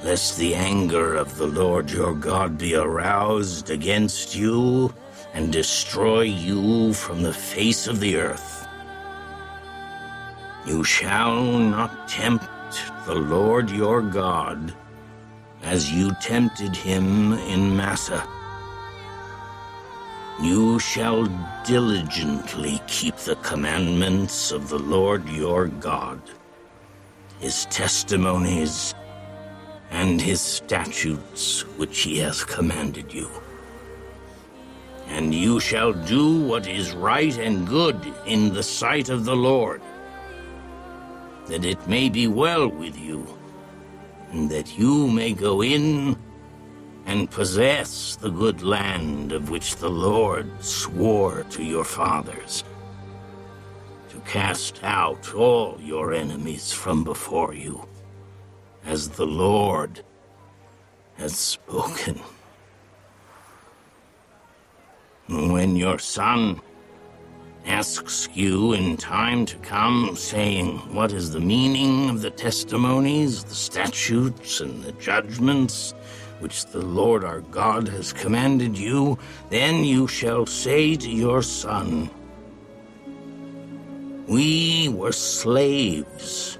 Lest the anger of the Lord your God be aroused against you and destroy you from the face of the earth. You shall not tempt the Lord your God as you tempted him in Massah. You shall diligently keep the commandments of the Lord your God, his testimonies, and his statutes which he has commanded you. And you shall do what is right and good in the sight of the Lord, that it may be well with you, and that you may go in and possess the good land of which the Lord swore to your fathers, to cast out all your enemies from before you, as the Lord has spoken. When your son asks you in time to come, saying, "What is the meaning of the testimonies, the statutes, and the judgments which the Lord our God has commanded you?" then you shall say to your son, "We were slaves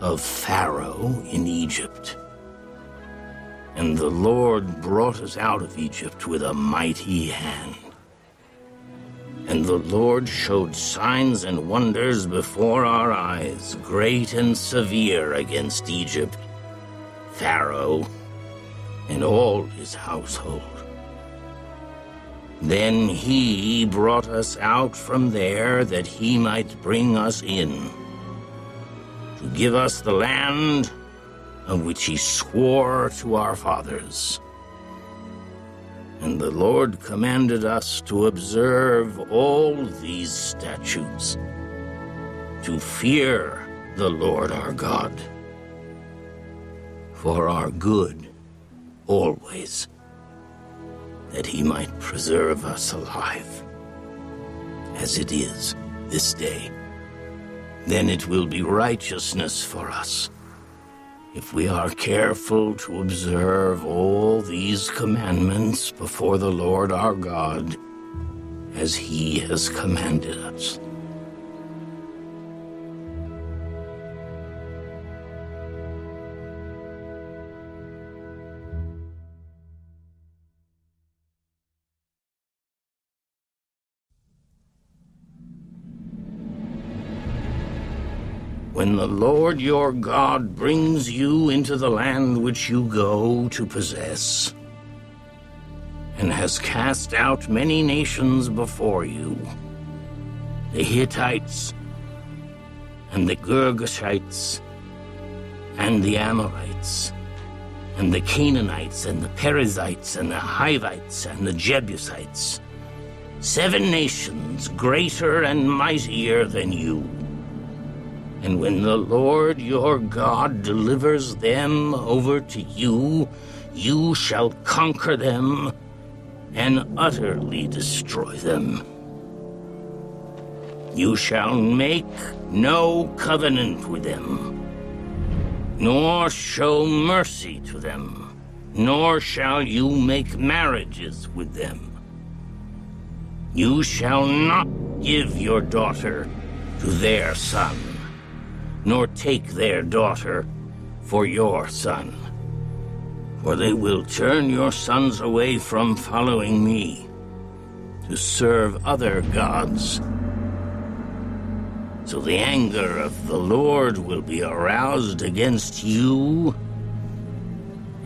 of Pharaoh in Egypt, and the Lord brought us out of Egypt with a mighty hand. And the Lord showed signs and wonders before our eyes, great and severe, against Egypt, Pharaoh, and all his household. Then he brought us out from there that he might bring us in, to give us the land of which he swore to our fathers. And the Lord commanded us to observe all these statutes, to fear the Lord our God, for our good always, that he might preserve us alive, as it is this day. Then it will be righteousness for us, if we are careful to observe all these commandments before the Lord our God, as he has commanded us. When the Lord your God brings you into the land which you go to possess, and has cast out many nations before you, the Hittites, and the Girgashites, and the Amorites, and the Canaanites, and the Perizzites, and the Hivites, and the Jebusites, 7 nations greater and mightier than you. And when the Lord your God delivers them over to you, you shall conquer them and utterly destroy them. You shall make no covenant with them, nor show mercy to them, nor shall you make marriages with them. You shall not give your daughter to their son, nor take their daughter for your son. For they will turn your sons away from following me, to serve other gods. So the anger of the Lord will be aroused against you,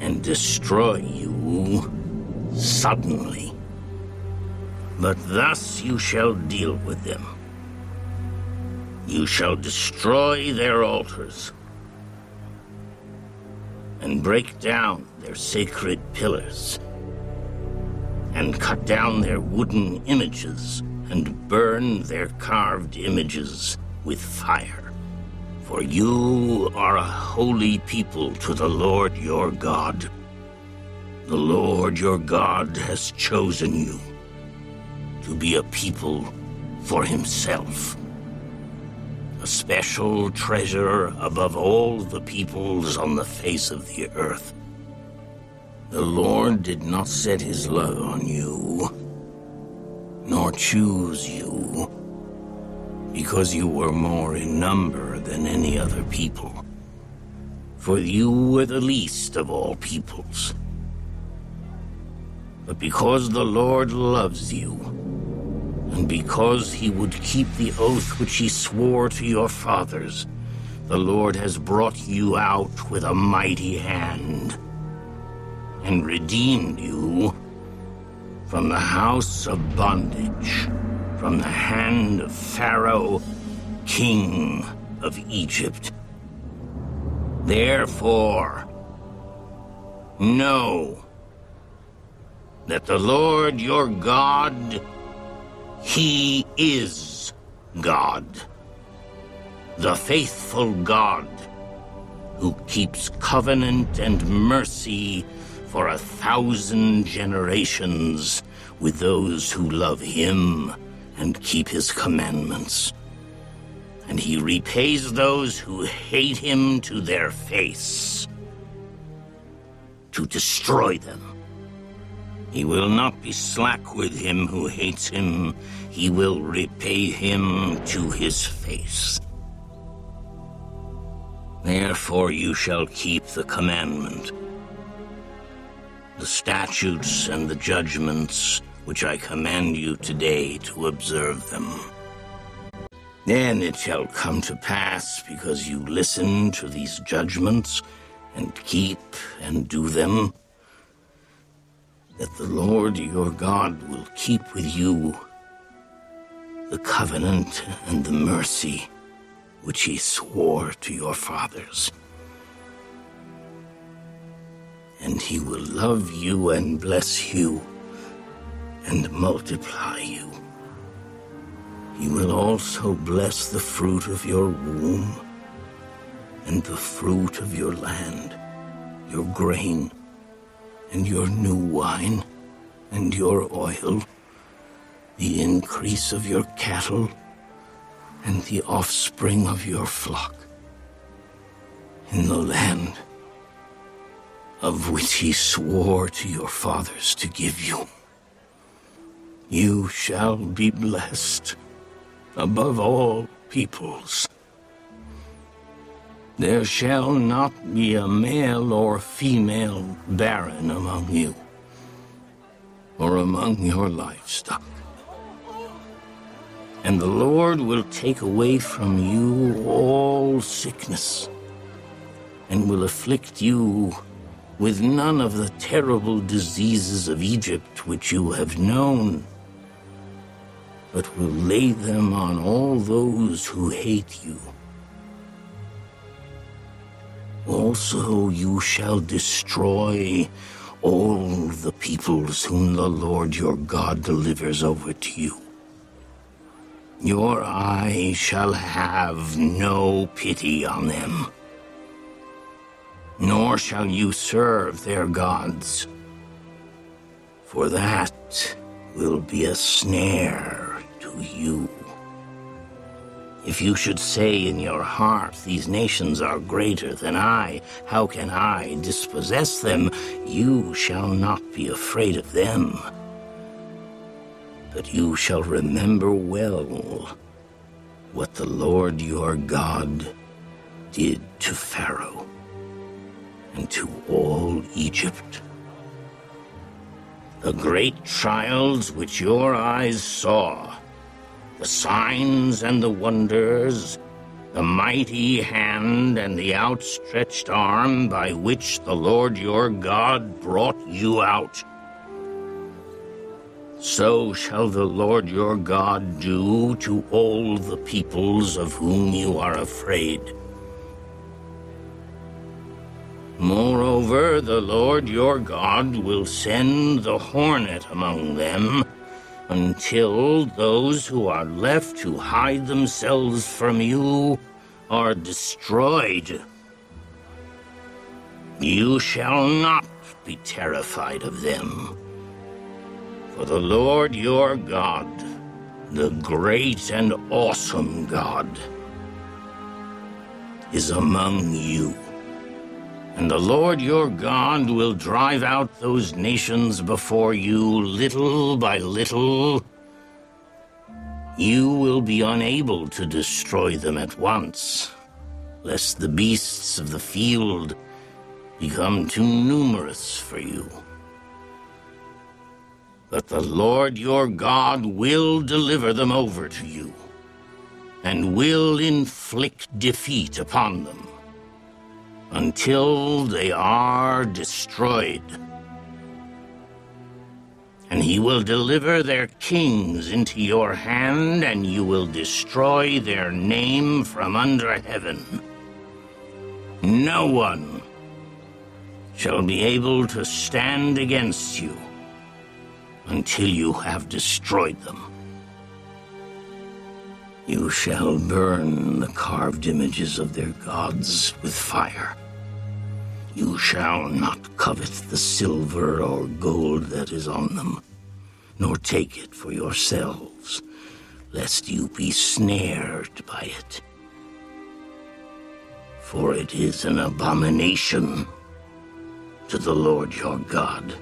and destroy you suddenly. But thus you shall deal with them. You shall destroy their altars, and break down their sacred pillars, and cut down their wooden images, and burn their carved images with fire. For you are a holy people to the Lord your God. The Lord your God has chosen you to be a people for himself, a special treasure above all the peoples on the face of the earth. The Lord did not set his love on you, nor choose you, because you were more in number than any other people. For you were the least of all peoples. But because the Lord loves you, and because he would keep the oath which he swore to your fathers, the Lord has brought you out with a mighty hand, and redeemed you from the house of bondage, from the hand of Pharaoh, king of Egypt. Therefore, know that the Lord your God, he is God, the faithful God, who keeps covenant and mercy for 1,000 generations with those who love him and keep his commandments. And he repays those who hate him to their face, to destroy them. He will not be slack with him who hates him. He will repay him to his face. Therefore you shall keep the commandment, the statutes and the judgments which I command you today to observe them. Then it shall come to pass, because you listen to these judgments and keep and do them, that the Lord your God will keep with you the covenant and the mercy which he swore to your fathers. And he will love you and bless you and multiply you. He will also bless the fruit of your womb and the fruit of your land, your grain and your new wine and your oil, the increase of your cattle and the offspring of your flock, in the land of which he swore to your fathers to give you. You shall be blessed above all peoples. There shall not be a male or female barren among you, or among your livestock. And the Lord will take away from you all sickness, and will afflict you with none of the terrible diseases of Egypt which you have known, but will lay them on all those who hate you. Also you shall destroy all the peoples whom the Lord your God delivers over to you. Your eye shall have no pity on them, nor shall you serve their gods, for that will be a snare to you. If you should say in your heart, these nations are greater than I, how can I dispossess them? You shall not be afraid of them, but you shall remember well what the Lord your God did to Pharaoh and to all Egypt. The great trials which your eyes saw, the signs and the wonders, the mighty hand and the outstretched arm by which the Lord your God brought you out. So shall the Lord your God do to all the peoples of whom you are afraid. Moreover, the Lord your God will send the hornet among them, until those who are left to hide themselves from you are destroyed. You shall not be terrified of them, for the Lord your God, the great and awesome God, is among you. And the Lord your God will drive out those nations before you little by little. You will be unable to destroy them at once, lest the beasts of the field become too numerous for you. But the Lord your God will deliver them over to you, and will inflict defeat upon them, until they are destroyed. And he will deliver their kings into your hand, and you will destroy their name from under heaven. No one shall be able to stand against you until you have destroyed them. You shall burn the carved images of their gods with fire. You shall not covet the silver or gold that is on them, nor take it for yourselves, lest you be snared by it. For it is an abomination to the Lord your God.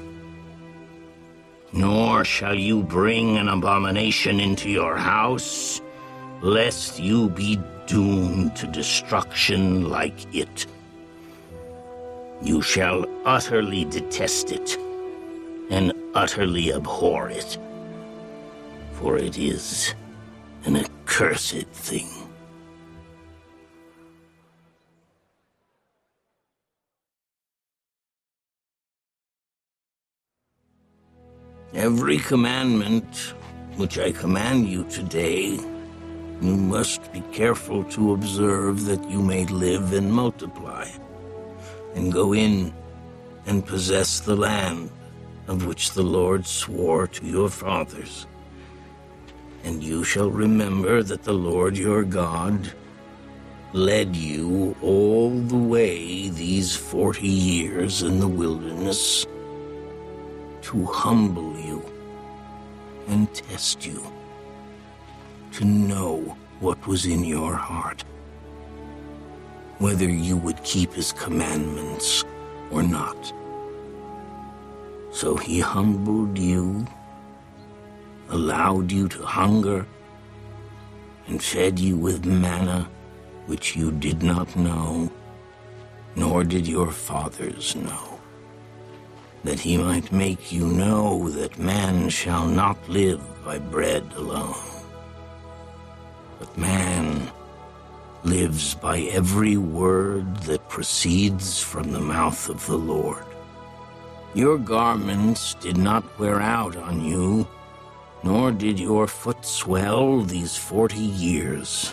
Nor shall you bring an abomination into your house, lest you be doomed to destruction like it. You shall utterly detest it, and utterly abhor it. for it is an accursed thing. Every commandment which I command you today, you must be careful to observe, that you may live and multiply, and go in and possess the land of which the Lord swore to your fathers. And you shall remember that the Lord your God led you all the way these 40 years in the wilderness to humble you and test you, to know what was in your heart, whether you would keep his commandments or not. So he humbled you, allowed you to hunger, and fed you with manna which you did not know, nor did your fathers know, that he might make you know that man shall not live by bread alone, but man lives by every word that proceeds from the mouth of the Lord. Your garments did not wear out on you, nor did your foot swell these 40 years.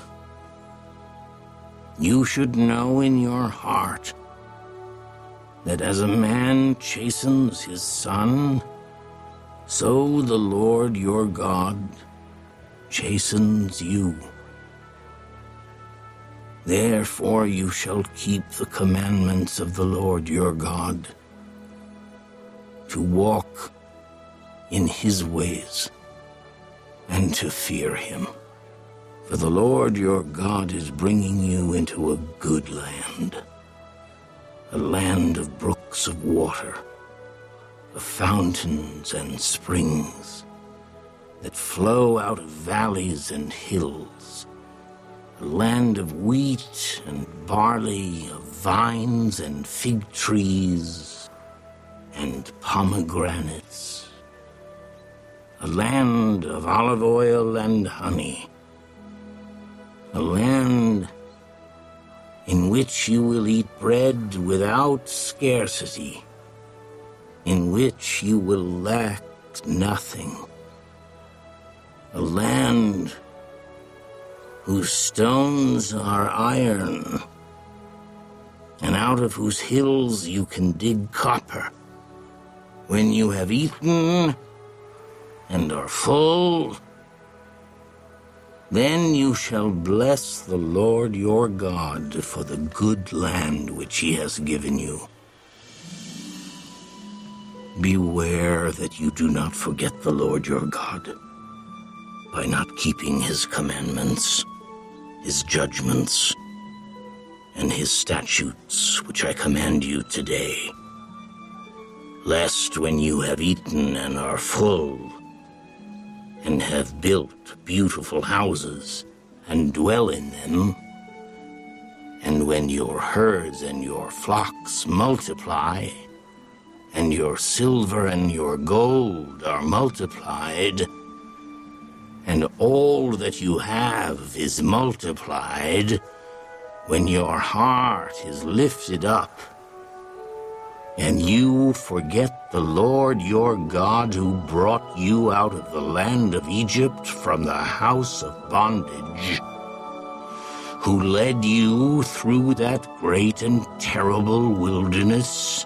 You should know in your heart that as a man chastens his son, so the Lord your God chastens you. Therefore you shall keep the commandments of the Lord your God, to walk in his ways and to fear him. For the Lord your God is bringing you into a good land, a land of brooks of water, of fountains and springs that flow out of valleys and hills, a land of wheat and barley, of vines and fig trees and pomegranates, a land of olive oil and honey, a land in which you will eat bread without scarcity, in which you will lack nothing, a land whose stones are iron, and out of whose hills you can dig copper. When you have eaten and are full, then you shall bless the Lord your God for the good land which he has given you. Beware that you do not forget the Lord your God by not keeping his commandments, his judgments, and his statutes which I command you today, lest when you have eaten and are full, and have built beautiful houses, and dwell in them, and when your herds and your flocks multiply, and your silver and your gold are multiplied, and all that you have is multiplied, when your heart is lifted up, and you forget the Lord your God, who brought you out of the land of Egypt from the house of bondage, who led you through that great and terrible wilderness,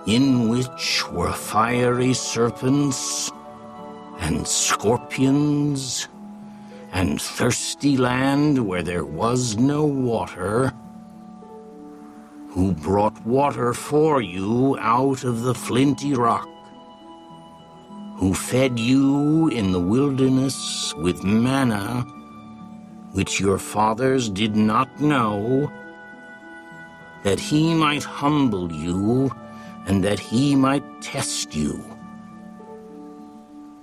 in which were fiery serpents and scorpions, and thirsty land where there was no water, who brought water for you out of the flinty rock, who fed you in the wilderness with manna, which your fathers did not know, that he might humble you, and that he might test you,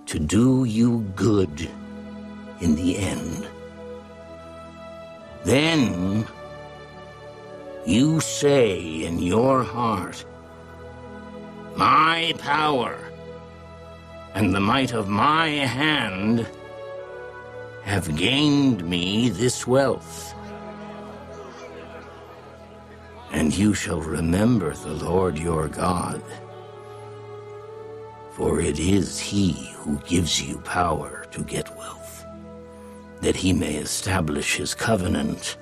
to do you good in the end. Then you say in your heart, my power and the might of my hand have gained me this wealth. And you shall remember the Lord your God, for it is he who gives you power to get wealth, that he may establish his covenant,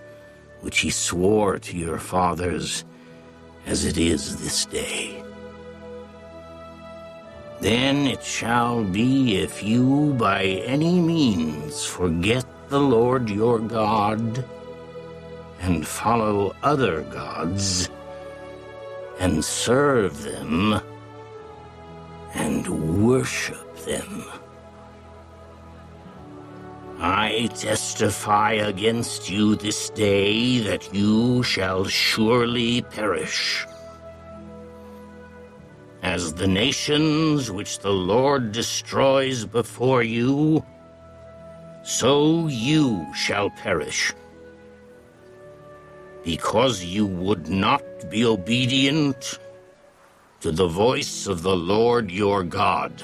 which he swore to your fathers, as it is this day. Then it shall be, if you by any means forget the Lord your God, and follow other gods, and serve them, and worship them, I testify against you this day that you shall surely perish. As the nations which the Lord destroys before you, so you shall perish, because you would not be obedient to the voice of the Lord your God.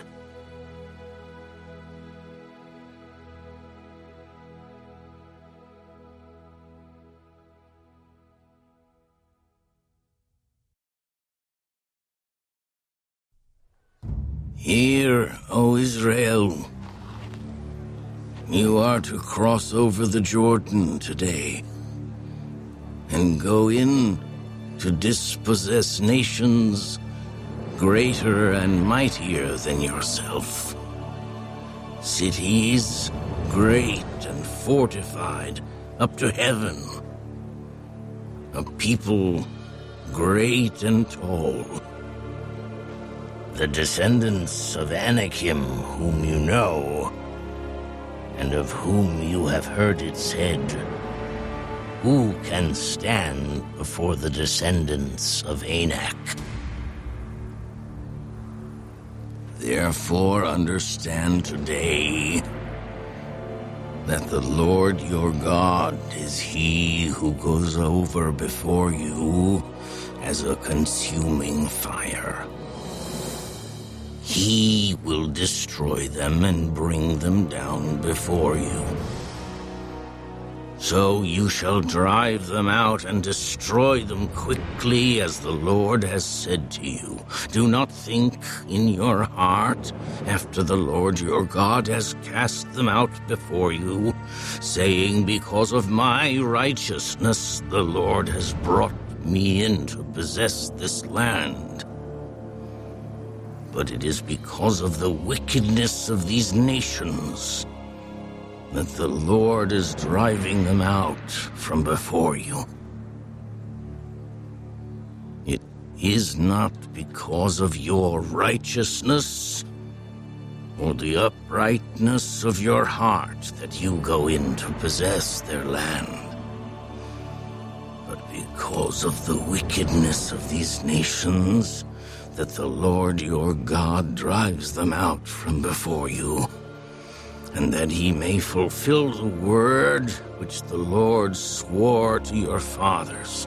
Hear, O Israel, you are to cross over the Jordan today and go in to dispossess nations greater and mightier than yourself, cities great and fortified up to heaven, a people great and tall. The descendants of Njkv, whom you know, and of whom you have heard it said, who can stand before the descendants of Anak? Therefore understand today that the Lord your God is he who goes over before you as a consuming fire. He will destroy them and bring them down before you. So you shall drive them out and destroy them quickly, as the Lord has said to you. Do not think in your heart, after the Lord your God has cast them out before you, saying, because of my righteousness the Lord has brought me in to possess this land. But it is because of the wickedness of these nations that the Lord is driving them out from before you. It is not because of your righteousness or the uprightness of your heart that you go in to possess their land, but because of the wickedness of these nations that the Lord your God drives them out from before you, and that he may fulfill the word which the Lord swore to your fathers,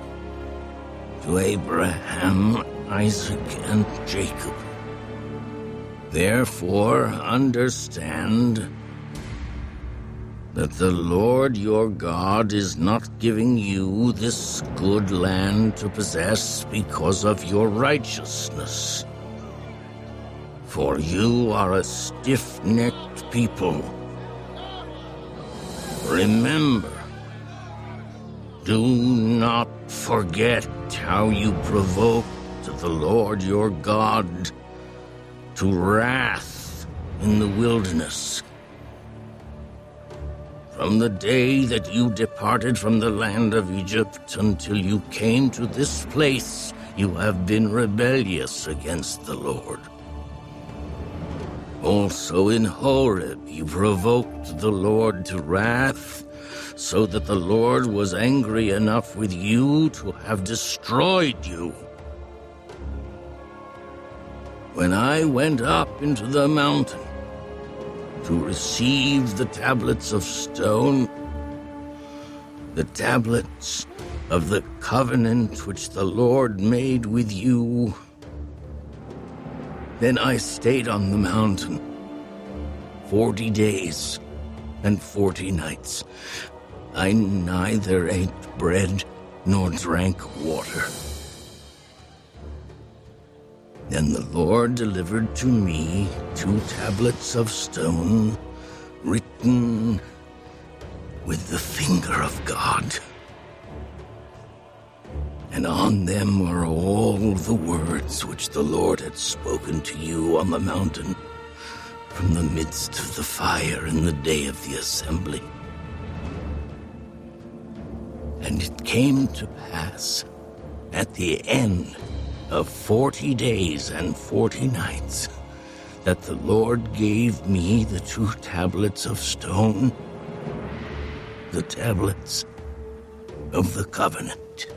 to Abraham, Isaac, and Jacob. Therefore understand that the Lord your God is not giving you this good land to possess because of your righteousness. For you are a stiff-necked people. Remember, do not forget how you provoked the Lord your God to wrath in the wilderness. From the day that you departed from the land of Egypt until you came to this place, you have been rebellious against the Lord. Also in Horeb you provoked the Lord to wrath, so that the Lord was angry enough with you to have destroyed you. When I went up into the mountain to receive the tablets of stone, the tablets of the covenant which the Lord made with you, then I stayed on the mountain 40 days and 40 nights. I neither ate bread nor drank water. Then the Lord delivered to me 2 tablets of stone, written with the finger of God. And on them were all the words which the Lord had spoken to you on the mountain from the midst of the fire in the day of the assembly. And it came to pass at the end of 40 days and 40 nights that the Lord gave me the 2 tablets of stone, the tablets of the covenant.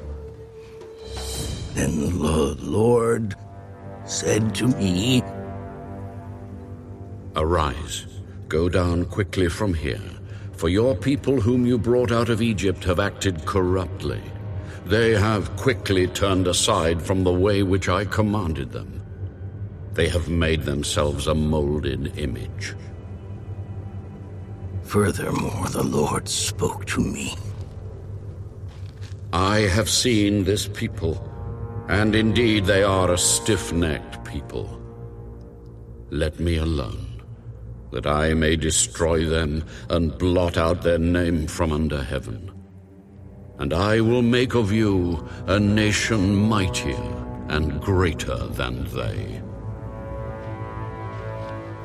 Then the Lord said to me, Arise, go down quickly from here, for your people whom you brought out of Egypt have acted corruptly. They have quickly turned aside from the way which I commanded them. They have made themselves a molded image. Furthermore, the Lord spoke to me. I have seen this people, and indeed they are a stiff-necked people. Let me alone, that I may destroy them and blot out their name from under heaven. And I will make of you a nation mightier and greater than they.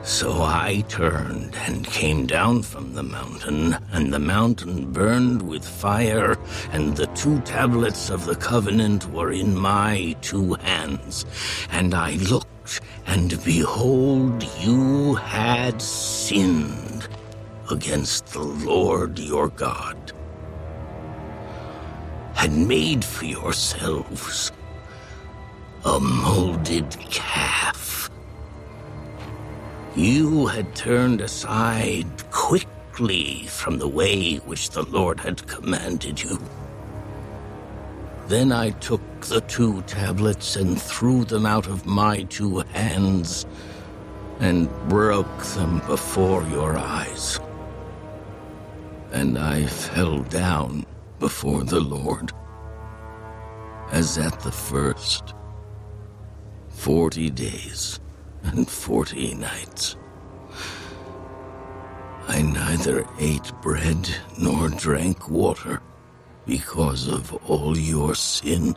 So I turned and came down from the mountain, and the mountain burned with fire, and the 2 tablets of the covenant were in my 2 hands. And I looked, and behold, you had sinned against the Lord your God, had made for yourselves a molded calf. You had turned aside quickly from the way which the Lord had commanded you. Then I took the 2 tablets and threw them out of my 2 hands and broke them before your eyes. And I fell down before the Lord, as at the first 40 days and 40 nights. I neither ate bread nor drank water because of all your sin,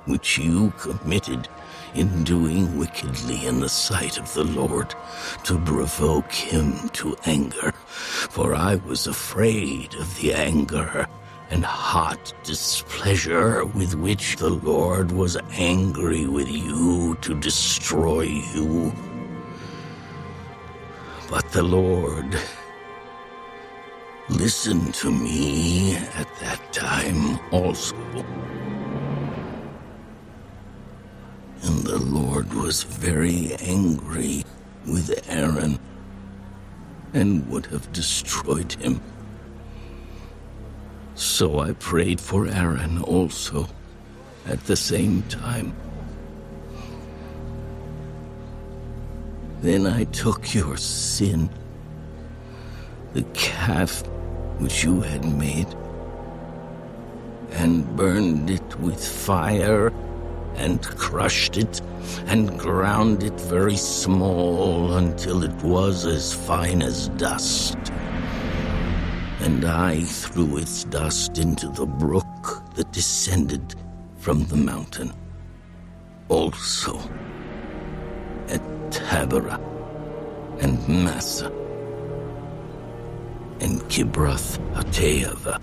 which you committed in doing wickedly in the sight of the Lord, to provoke him to anger. For I was afraid of the anger and hot displeasure with which the Lord was angry with you to destroy you. But the Lord listened to me at that time also. And the Lord was very angry with Aaron and would have destroyed him. So I prayed for Aaron also at the same time. Then I took your sin, the calf which you had made, and burned it with fire, and crushed it, and ground it very small until it was as fine as dust. And I threw its dust into the brook that descended from the mountain. Also at Taberah and Massa and Kibroth Hattaavah,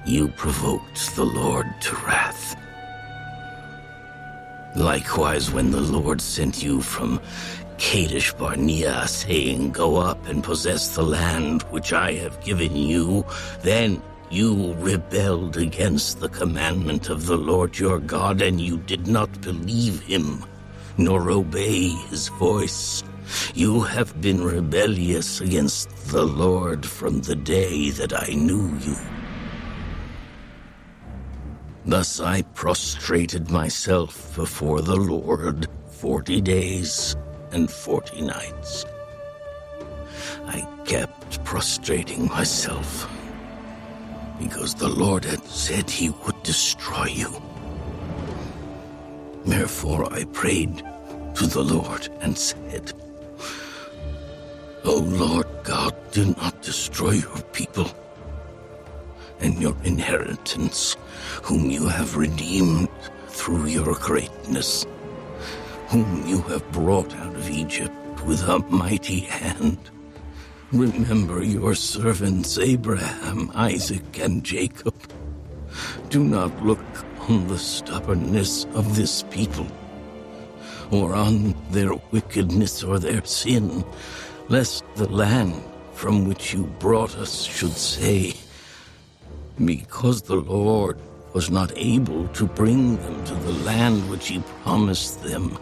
you provoked the Lord to wrath. Likewise, when the Lord sent you from Kadesh Barnea, saying, "Go up and possess the land which I have given you," then you rebelled against the commandment of the Lord your God, and you did not believe him, nor obey his voice. You have been rebellious against the Lord from the day that I knew you. Thus I prostrated myself before the Lord 40 days and 40 nights. I kept prostrating myself, because the Lord had said he would destroy you. Therefore I prayed to the Lord and said, O Lord God, do not destroy your people and your inheritance, whom you have redeemed through your greatness, whom you have brought out of Egypt with a mighty hand. Remember your servants Abraham, Isaac, and Jacob. Do not look on the stubbornness of this people, or on their wickedness or their sin, lest the land from which you brought us should say, because the Lord was not able to bring them to the land which he promised them,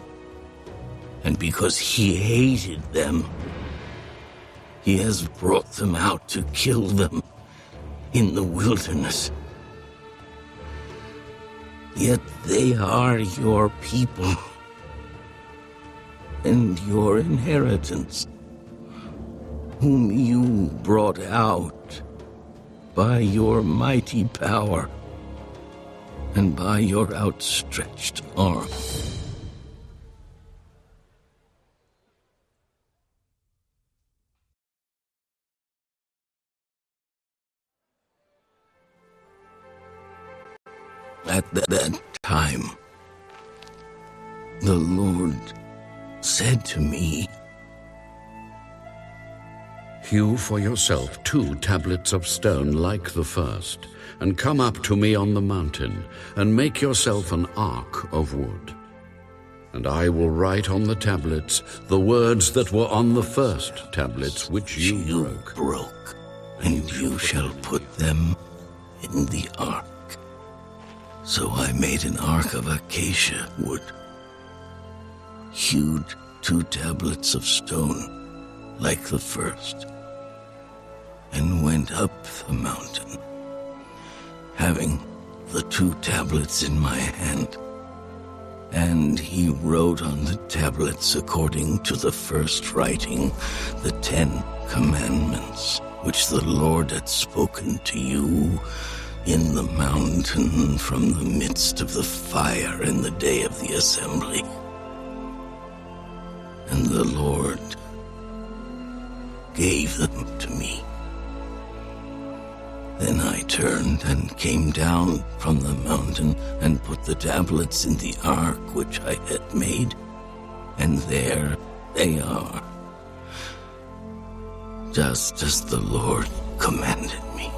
and because he hated them, he has brought them out to kill them in the wilderness. Yet they are your people and your inheritance, whom you brought out by your mighty power and by your outstretched arm. At that time, the Lord said to me, Hew for yourself 2 tablets of stone like the first, and come up to me on the mountain, and make yourself an ark of wood. And I will write on the tablets the words that were on the first tablets which you broke. And you shall put them in the ark. So I made an ark of acacia wood, hewed 2 tablets of stone like the first, and went up the mountain, having the 2 tablets in my hand. And he wrote on the tablets, according to the first writing, the 10 commandments, which the Lord had spoken to you in the mountain from the midst of the fire in the day of the assembly. And the Lord gave them to me. Then I turned and came down from the mountain and put the tablets in the ark which I had made, and there they are, just as the Lord commanded me.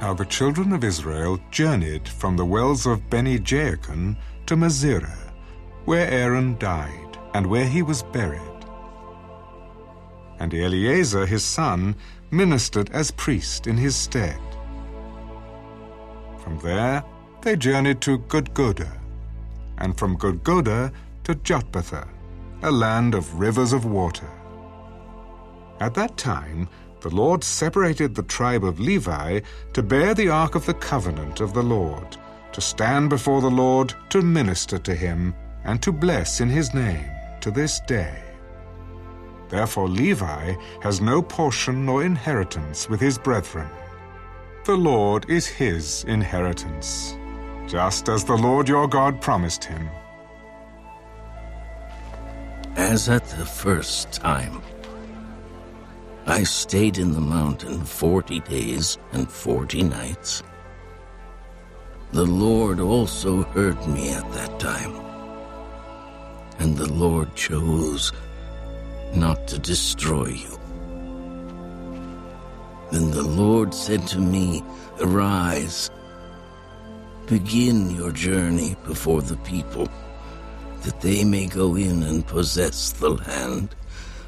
Now the children of Israel journeyed from the wells of Beni-Jaakon to Masirah, where Aaron died, and where he was buried. And Eleazar his son ministered as priest in his stead. From there they journeyed to Gudgodah, and from Gudgodah to Jotbathah, a land of rivers of water. At that time the Lord separated the tribe of Levi to bear the ark of the covenant of the Lord, to stand before the Lord to minister to him, and to bless in his name to this day. Therefore Levi has no portion nor inheritance with his brethren. The Lord is his inheritance, just as the Lord your God promised him. As at the first time, I stayed in the mountain 40 days and 40 nights. The Lord also heard me at that time, and the Lord chose not to destroy you. Then the Lord said to me, Arise, begin your journey before the people, that they may go in and possess the land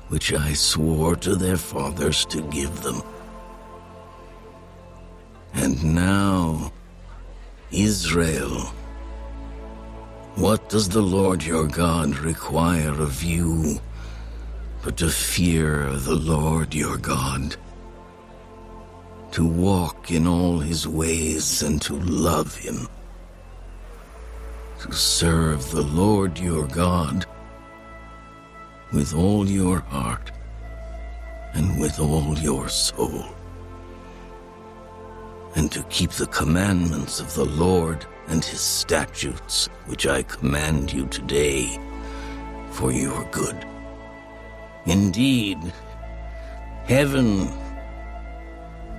which I swore to their fathers to give them. And now, Israel, what does the Lord your God require of you but to fear the Lord your God, to walk in all his ways and to love him, to serve the Lord your God with all your heart and with all your soul, and to keep the commandments of the Lord and his statutes, which I command you today, for your good. Indeed, heaven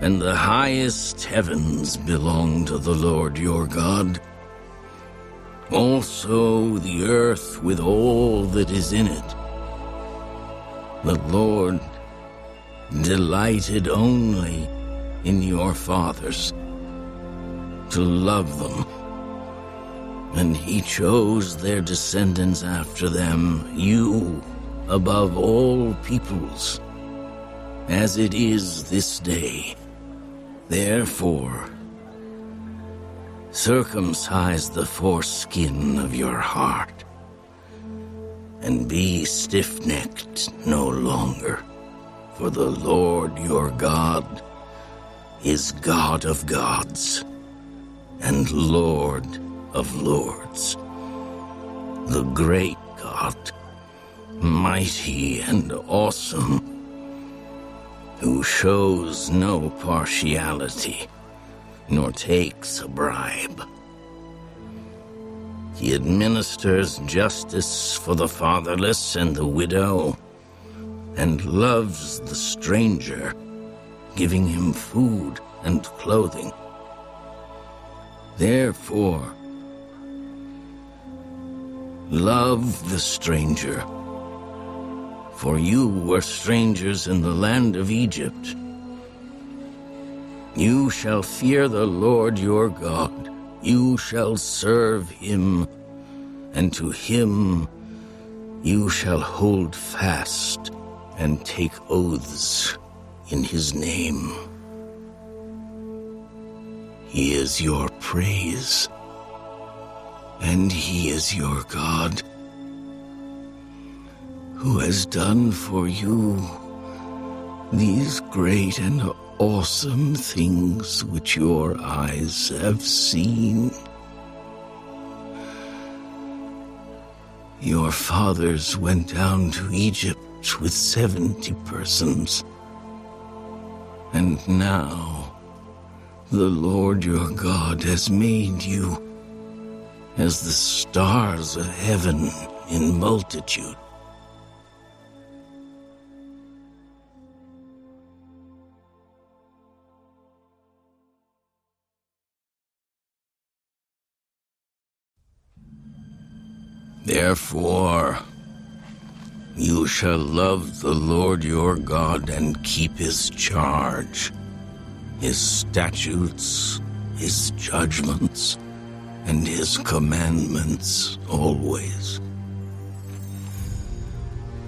and the highest heavens belong to the Lord your God. Also the earth with all that is in it. The Lord delighted only in your fathers, to love them, and he chose their descendants after them, you above all peoples, as it is this day. Therefore, circumcise the foreskin of your heart, and be stiff-necked no longer, for the Lord your God is God of gods and Lord of lords, the great God, mighty and awesome, who shows no partiality nor takes a bribe. He administers justice for the fatherless and the widow, and loves the stranger, giving him food and clothing. Therefore, love the stranger, for you were strangers in the land of Egypt. You shall fear the Lord your God. You shall serve him, and to him you shall hold fast and take oaths in his name. He is your praise, and he is your God, who has done for you these great and awesome things which your eyes have seen. Your fathers went down to Egypt with 70 persons, and now the Lord your God has made you as the stars of heaven in multitude. Therefore, you shall love the Lord your God and keep his charge, his statutes, his judgments, and his commandments always.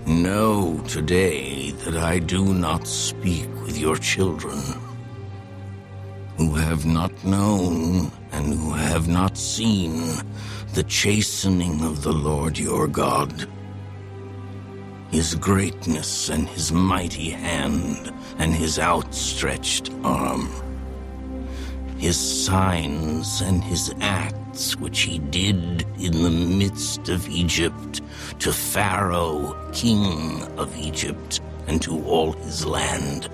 Know today that I do not speak with your children, who have not known and who have not seen the chastening of the Lord your God, his greatness and his mighty hand and his outstretched arm, his signs and his acts which he did in the midst of Egypt, to Pharaoh, king of Egypt, and to all his land.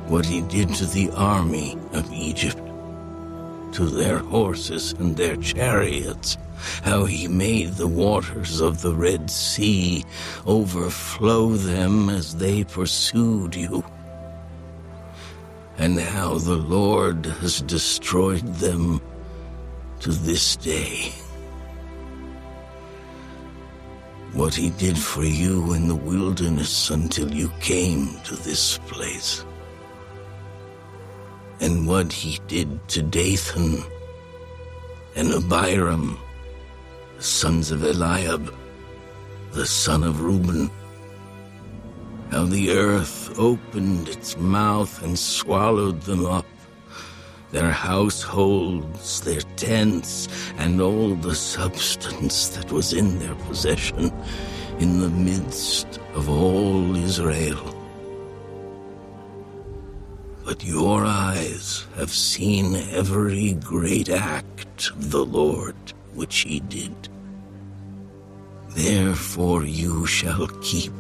What he did to the army of Egypt, to their horses and their chariots, how he made the waters of the Red Sea overflow them as they pursued you, and how the Lord has destroyed them to this day. What he did for you in the wilderness until you came to this place, and what he did to Dathan and Abiram, the sons of Eliab, the son of Reuben, how the earth opened its mouth and swallowed them up, their households, their tents, and all the substance that was in their possession, in the midst of all Israel. But your eyes have seen every great act of the Lord which he did. Therefore you shall keep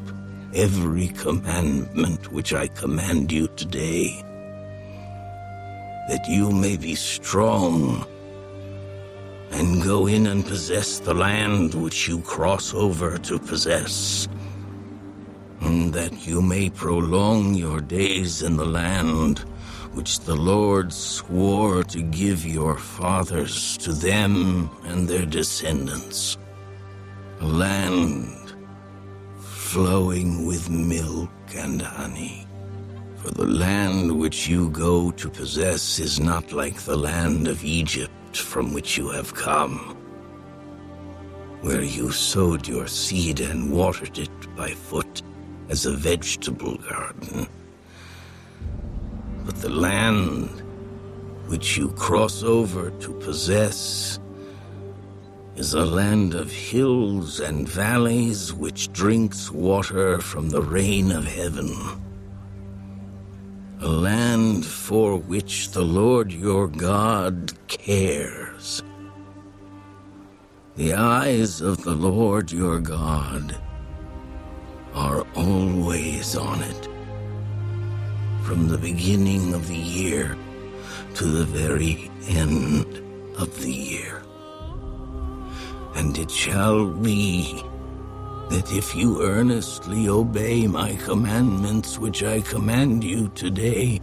every commandment which I command you today, that you may be strong and go in and possess the land which you cross over to possess, and that you may prolong your days in the land which the Lord swore to give your fathers to them and their descendants, a land flowing with milk and honey. For the land which you go to possess is not like the land of Egypt from which you have come, where you sowed your seed and watered it by foot as a vegetable garden. But the land which you cross over to possess is a land of hills and valleys which drinks water from the rain of heaven, a land for which the Lord your God cares. The eyes of the Lord your God are always on it, from the beginning of the year to the very end of the year. And it shall be that if you earnestly obey my commandments which I command you today,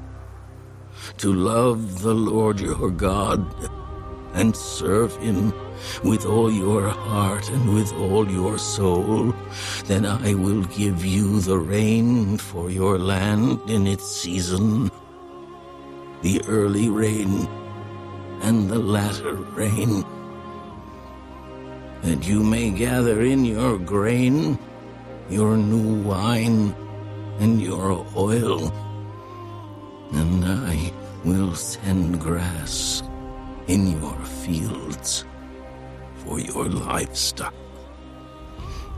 to love the Lord your God and serve him with all your heart and with all your soul, then I will give you the rain for your land in its season, the early rain and the latter rain, that you may gather in your grain, your new wine, and your oil, and I will send grass in your fields for your livestock,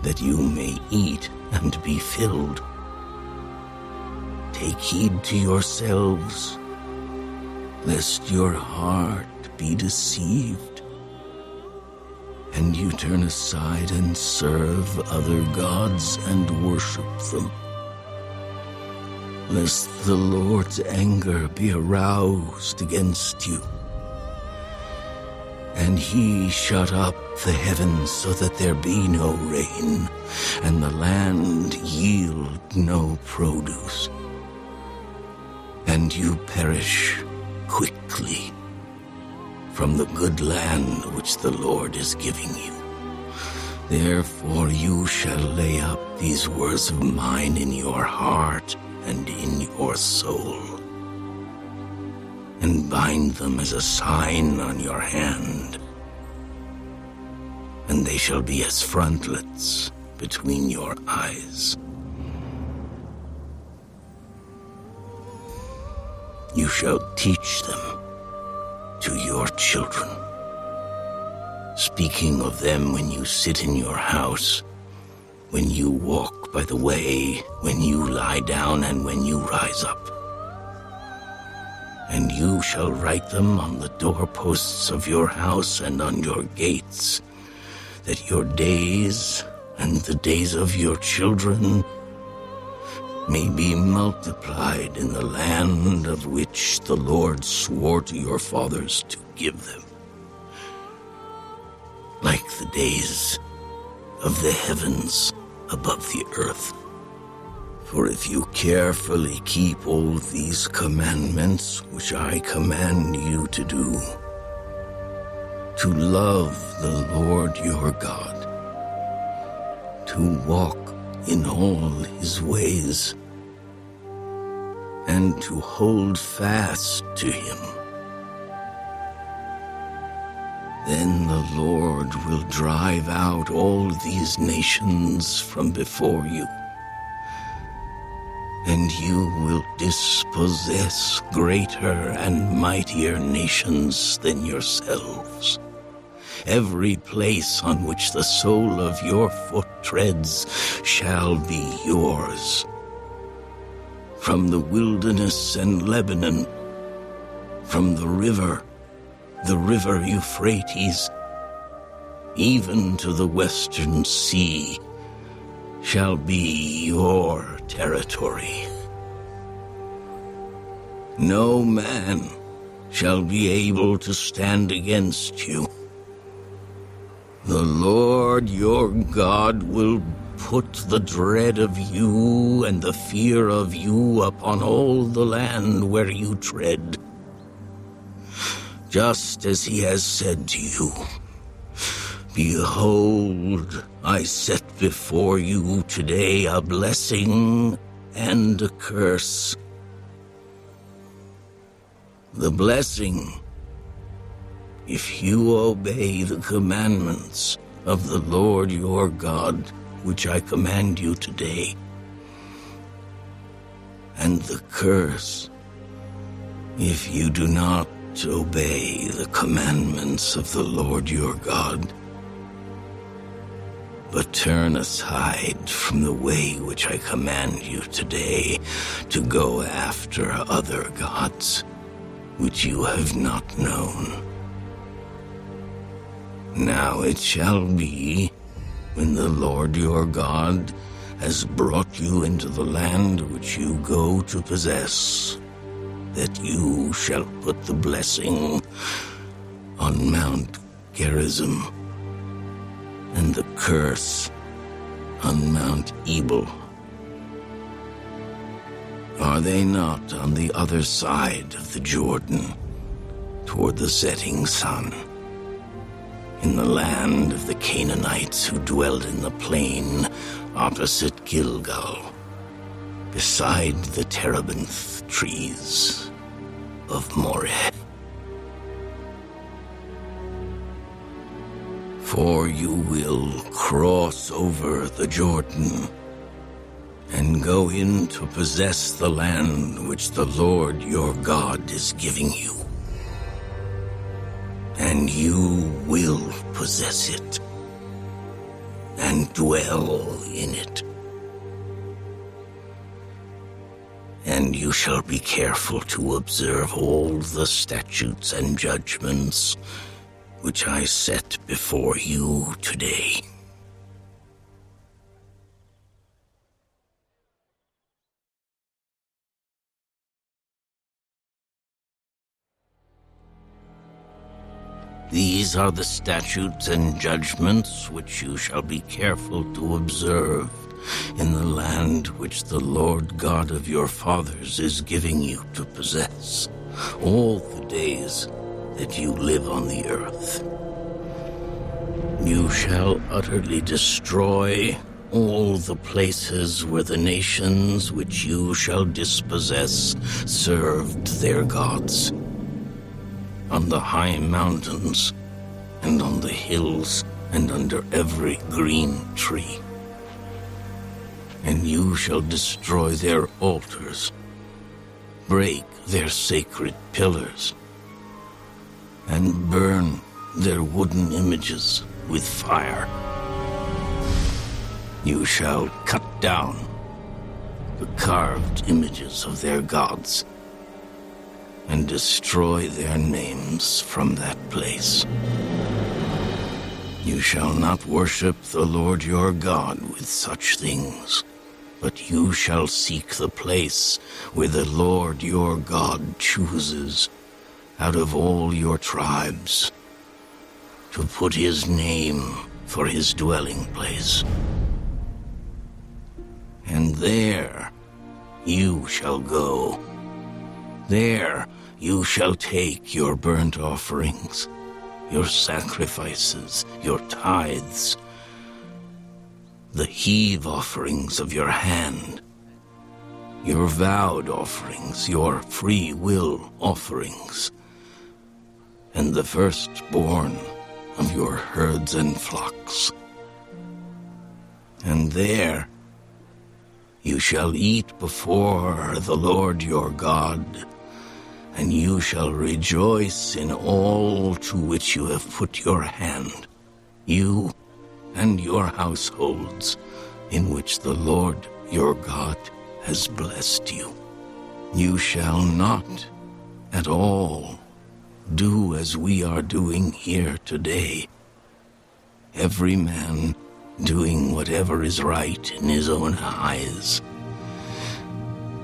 that you may eat and be filled. Take heed to yourselves, lest your heart be deceived, and you turn aside and serve other gods and worship them, lest the Lord's anger be aroused against you, and he shut up the heavens so that there be no rain, and the land yield no produce, and you perish quickly from the good land which the Lord is giving you. Therefore you shall lay up these words of mine in your heart and in your soul, and bind them as a sign on your hand, and they shall be as frontlets between your eyes. You shall teach them to your children, speaking of them when you sit in your house, when you walk by the way, when you lie down, and when you rise up. And you shall write them on the doorposts of your house and on your gates, that your days and the days of your children may be multiplied in the land of which the Lord swore to your fathers to give them, like the days of the heavens above the earth. For if you carefully keep all these commandments which I command you to do, to love the Lord your God, to walk in all his ways, and to hold fast to him, then the Lord will drive out all these nations from before you, and you will dispossess greater and mightier nations than yourselves. Every place on which the sole of your foot treads shall be yours. From the wilderness and Lebanon, from the river Euphrates, even to the western sea, shall be your territory. No man shall be able to stand against you. The Lord your God will put the dread of you and the fear of you upon all the land where you tread, just as he has said to you. Behold, I set before you today a blessing and a curse. The blessing, if you obey the commandments of the Lord your God, which I command you today. And the curse, if you do not obey the commandments of the Lord your God, but turn aside from the way which I command you today to go after other gods, which you have not known. Now it shall be, when the Lord your God has brought you into the land which you go to possess, that you shall put the blessing on Mount Gerizim, and the curse on Mount Ebal. Are they not on the other side of the Jordan, toward the setting sun, in the land of the Canaanites who dwelled in the plain opposite Gilgal, beside the terebinth trees of Moreh? For you will cross over the Jordan and go in to possess the land which the Lord your God is giving you. And you will possess it and dwell in it. And you shall be careful to observe all the statutes and judgments which I set before you today. These are the statutes and judgments which you shall be careful to observe in the land which the Lord God of your fathers is giving you to possess all the days that you live on the earth. You shall utterly destroy all the places where the nations which you shall dispossess served their gods, on the high mountains, and on the hills, and under every green tree. And you shall destroy their altars, break their sacred pillars, and burn their wooden images with fire. You shall cut down the carved images of their gods, and destroy their names from that place. You shall not worship the Lord your God with such things, but you shall seek the place where the Lord your God chooses out of all your tribes to put his name for his dwelling place. And there you shall go. There you shall take your burnt offerings, your sacrifices, your tithes, the heave offerings of your hand, your vowed offerings, your free will offerings, and the firstborn of your herds and flocks. And there you shall eat before the Lord your God, and you shall rejoice in all to which you have put your hand, you and your households, in which the Lord your God has blessed you. You shall not at all do as we are doing here today, every man doing whatever is right in his own eyes.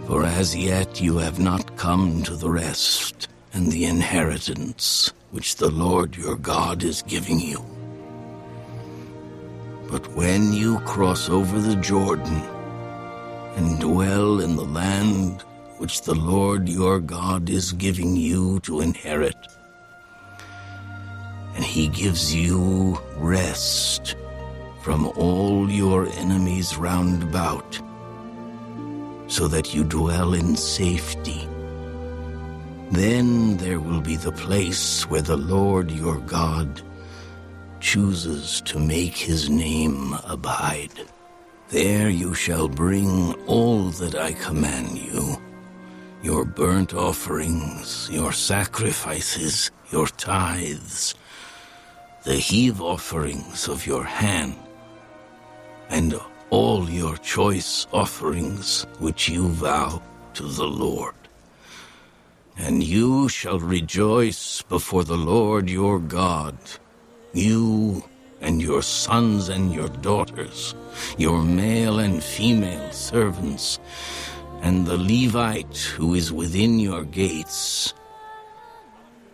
For as yet you have not come to the rest and the inheritance which the Lord your God is giving you. But when you cross over the Jordan and dwell in the land which the Lord your God is giving you to inherit, and he gives you rest from all your enemies round about, so that you dwell in safety, then there will be the place where the Lord your God chooses to make his name abide. There you shall bring all that I command you, your burnt offerings, your sacrifices, your tithes, the heave offerings of your hand, and all your choice offerings which you vow to the Lord. And you shall rejoice before the Lord your God, you and your sons and your daughters, your male and female servants, and the Levite who is within your gates,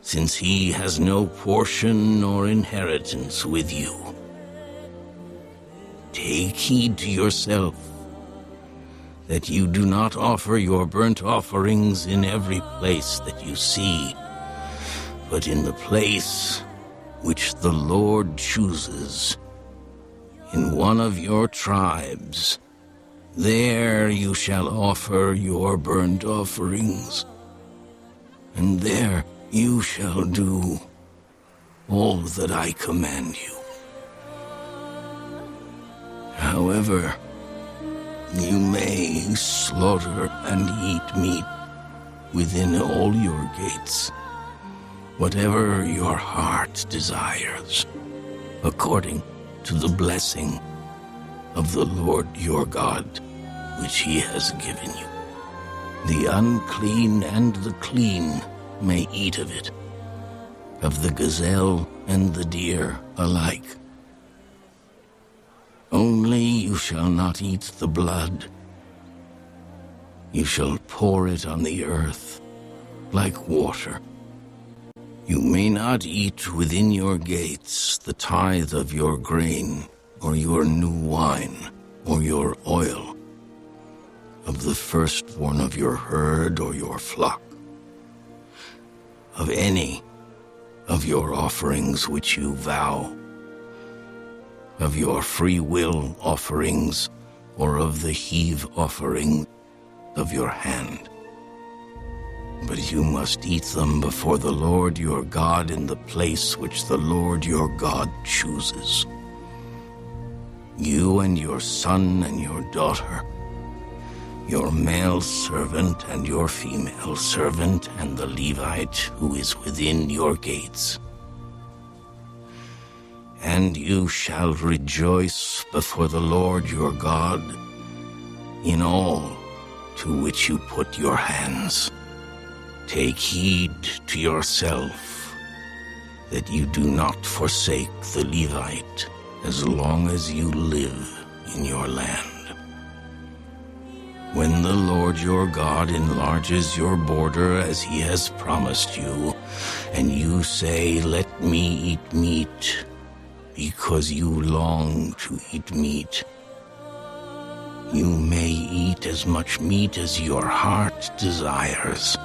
since he has no portion nor inheritance with you. Take heed to yourself that you do not offer your burnt offerings in every place that you see, but in the place which the Lord chooses, in one of your tribes. There you shall offer your burnt offerings, and there you shall do all that I command you. However, you may slaughter and eat meat within all your gates, whatever your heart desires, according to the blessing of the Lord your God, which he has given you. The unclean and the clean may eat of it, of the gazelle and the deer alike. Only you shall not eat the blood. You shall pour it on the earth like water. You may not eat within your gates the tithe of your grain, or your new wine, or your oil, of the firstborn of your herd or your flock, of any of your offerings which you vow, of your free will offerings, or of the heave offering of your hand. But you must eat them before the Lord your God in the place which the Lord your God chooses. You and your son and your daughter, your male servant and your female servant, and the Levite who is within your gates. And you shall rejoice before the Lord your God in all to which you put your hands. Take heed to yourself that you do not forsake the Levite as long as you live in your land. When the Lord your God enlarges your border as he has promised you, and you say, "Let me eat meat," because you long to eat meat, you may eat as much meat as your heart desires.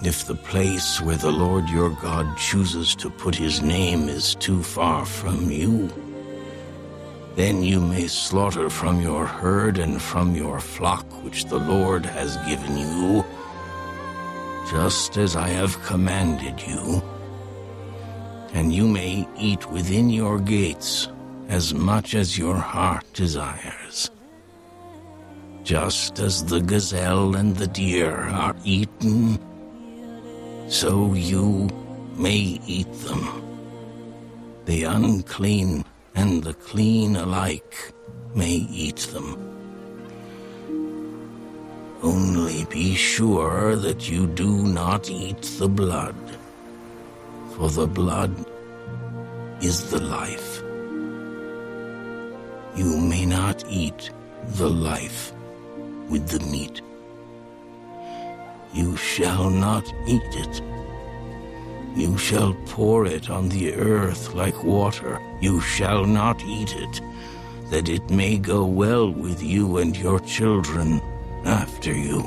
If the place where the Lord your God chooses to put his name is too far from you, then you may slaughter from your herd and from your flock which the Lord has given you, just as I have commanded you. And you may eat within your gates as much as your heart desires. Just as the gazelle and the deer are eaten, so you may eat them. The unclean and the clean alike may eat them. Only be sure that you do not eat the blood, for the blood is the life, You may not eat the life with the meat. You shall not eat it. You shall pour it on the earth like water. You shall not eat it, that it may go well with you and your children after you,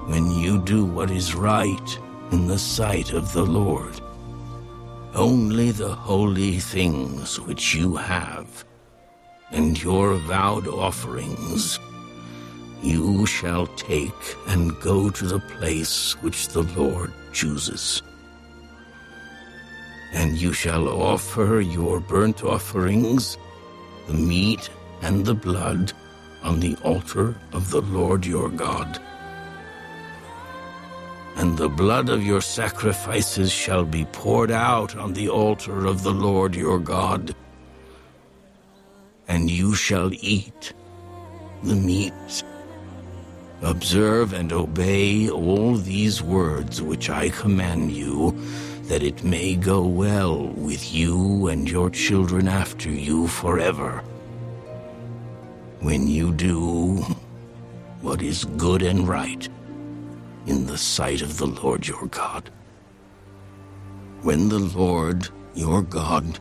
when you do what is right in the sight of the Lord. Only the holy things which you have, and your vowed offerings, you shall take and go to the place which the Lord chooses. And you shall offer your burnt offerings, the meat and the blood, on the altar of the Lord your God. And the blood of your sacrifices shall be poured out on the altar of the Lord your God. And you shall eat the meat. Observe and obey all these words which I command you, that it may go well with you and your children after you forever, when you do what is good and right in the sight of the Lord your God. When the Lord your God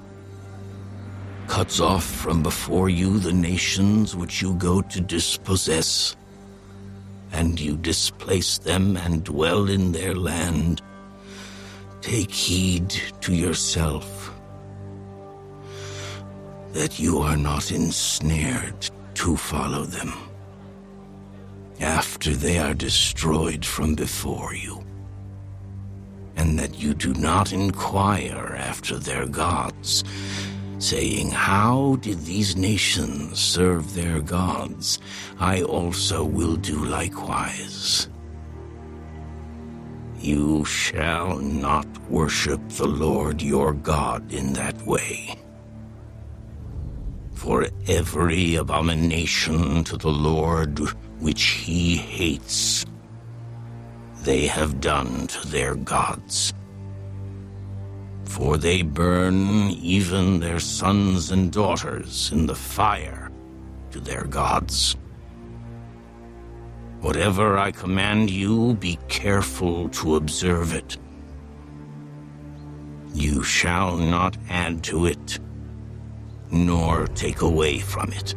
cuts off from before you the nations which you go to dispossess, and you displace them and dwell in their land, take heed to yourself that you are not ensnared to follow them after they are destroyed from before you, and that you do not inquire after their gods, saying, how did these nations serve their gods? I also will do likewise. You shall not worship the Lord your God in that way. For every abomination to the Lord which he hates, they have done to their gods. For they burn even their sons and daughters in the fire to their gods. Whatever I command you, be careful to observe it. You shall not add to it, nor take away from it.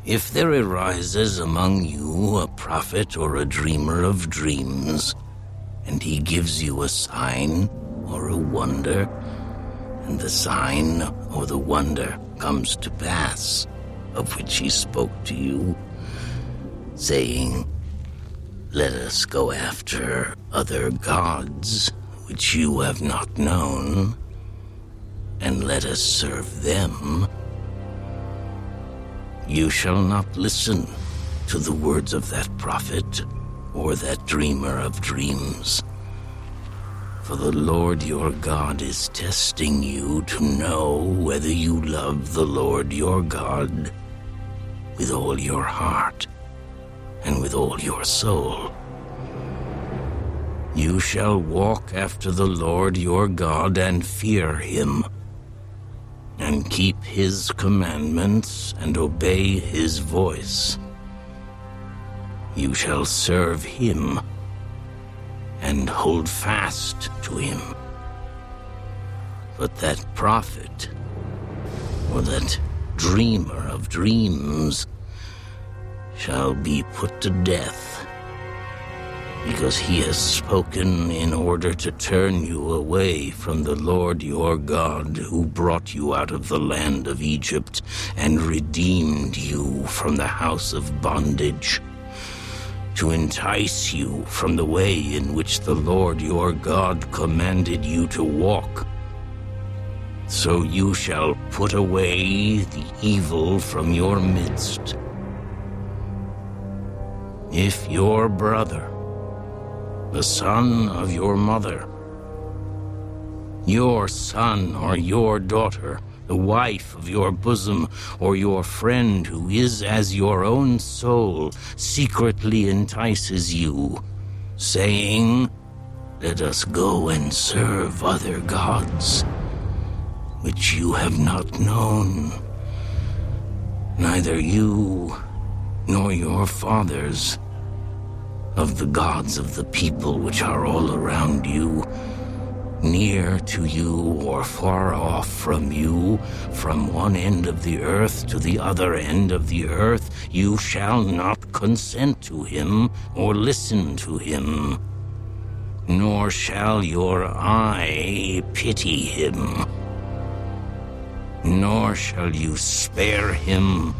If there arises among you a prophet or a dreamer of dreams, and he gives you a sign or a wonder, and the sign or the wonder comes to pass, of which he spoke to you, saying, let us go after other gods which you have not known, and let us serve them, you shall not listen to the words of that prophet or that dreamer of dreams. For the Lord your God is testing you to know whether you love the Lord your God with all your heart and with all your soul. You shall walk after the Lord your God and fear him, and keep his commandments and obey his voice. You shall serve him and hold fast to him. But that prophet or that dreamer of dreams shall be put to death, because he has spoken in order to turn you away from the Lord your God, who brought you out of the land of Egypt and redeemed you from the house of bondage, to entice you from the way in which the Lord your God commanded you to walk. So you shall put away the evil from your midst. If your brother, the son of your mother, your son or your daughter, the wife of your bosom, or your friend who is as your own soul, secretly entices you, saying, "Let us go and serve other gods," which you have not known, neither you nor your fathers, of the gods of the people which are all around you, near to you or far off from you, from one end of the earth to the other end of the earth, you shall not consent to him or listen to him, nor shall your eye pity him, nor shall you spare him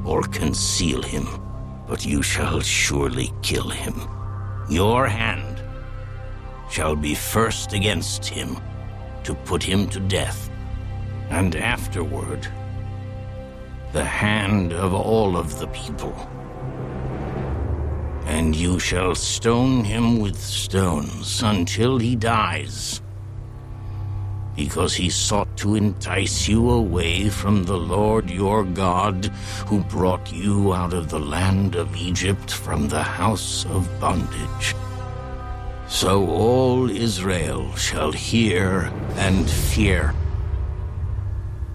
or conceal him, but you shall surely kill him. Your hand shall be first against him, to put him to death, and afterward the hand of all of the people. And you shall stone him with stones until he dies, because he sought to entice you away from the Lord your God, who brought you out of the land of Egypt from the house of bondage. So all Israel shall hear and fear,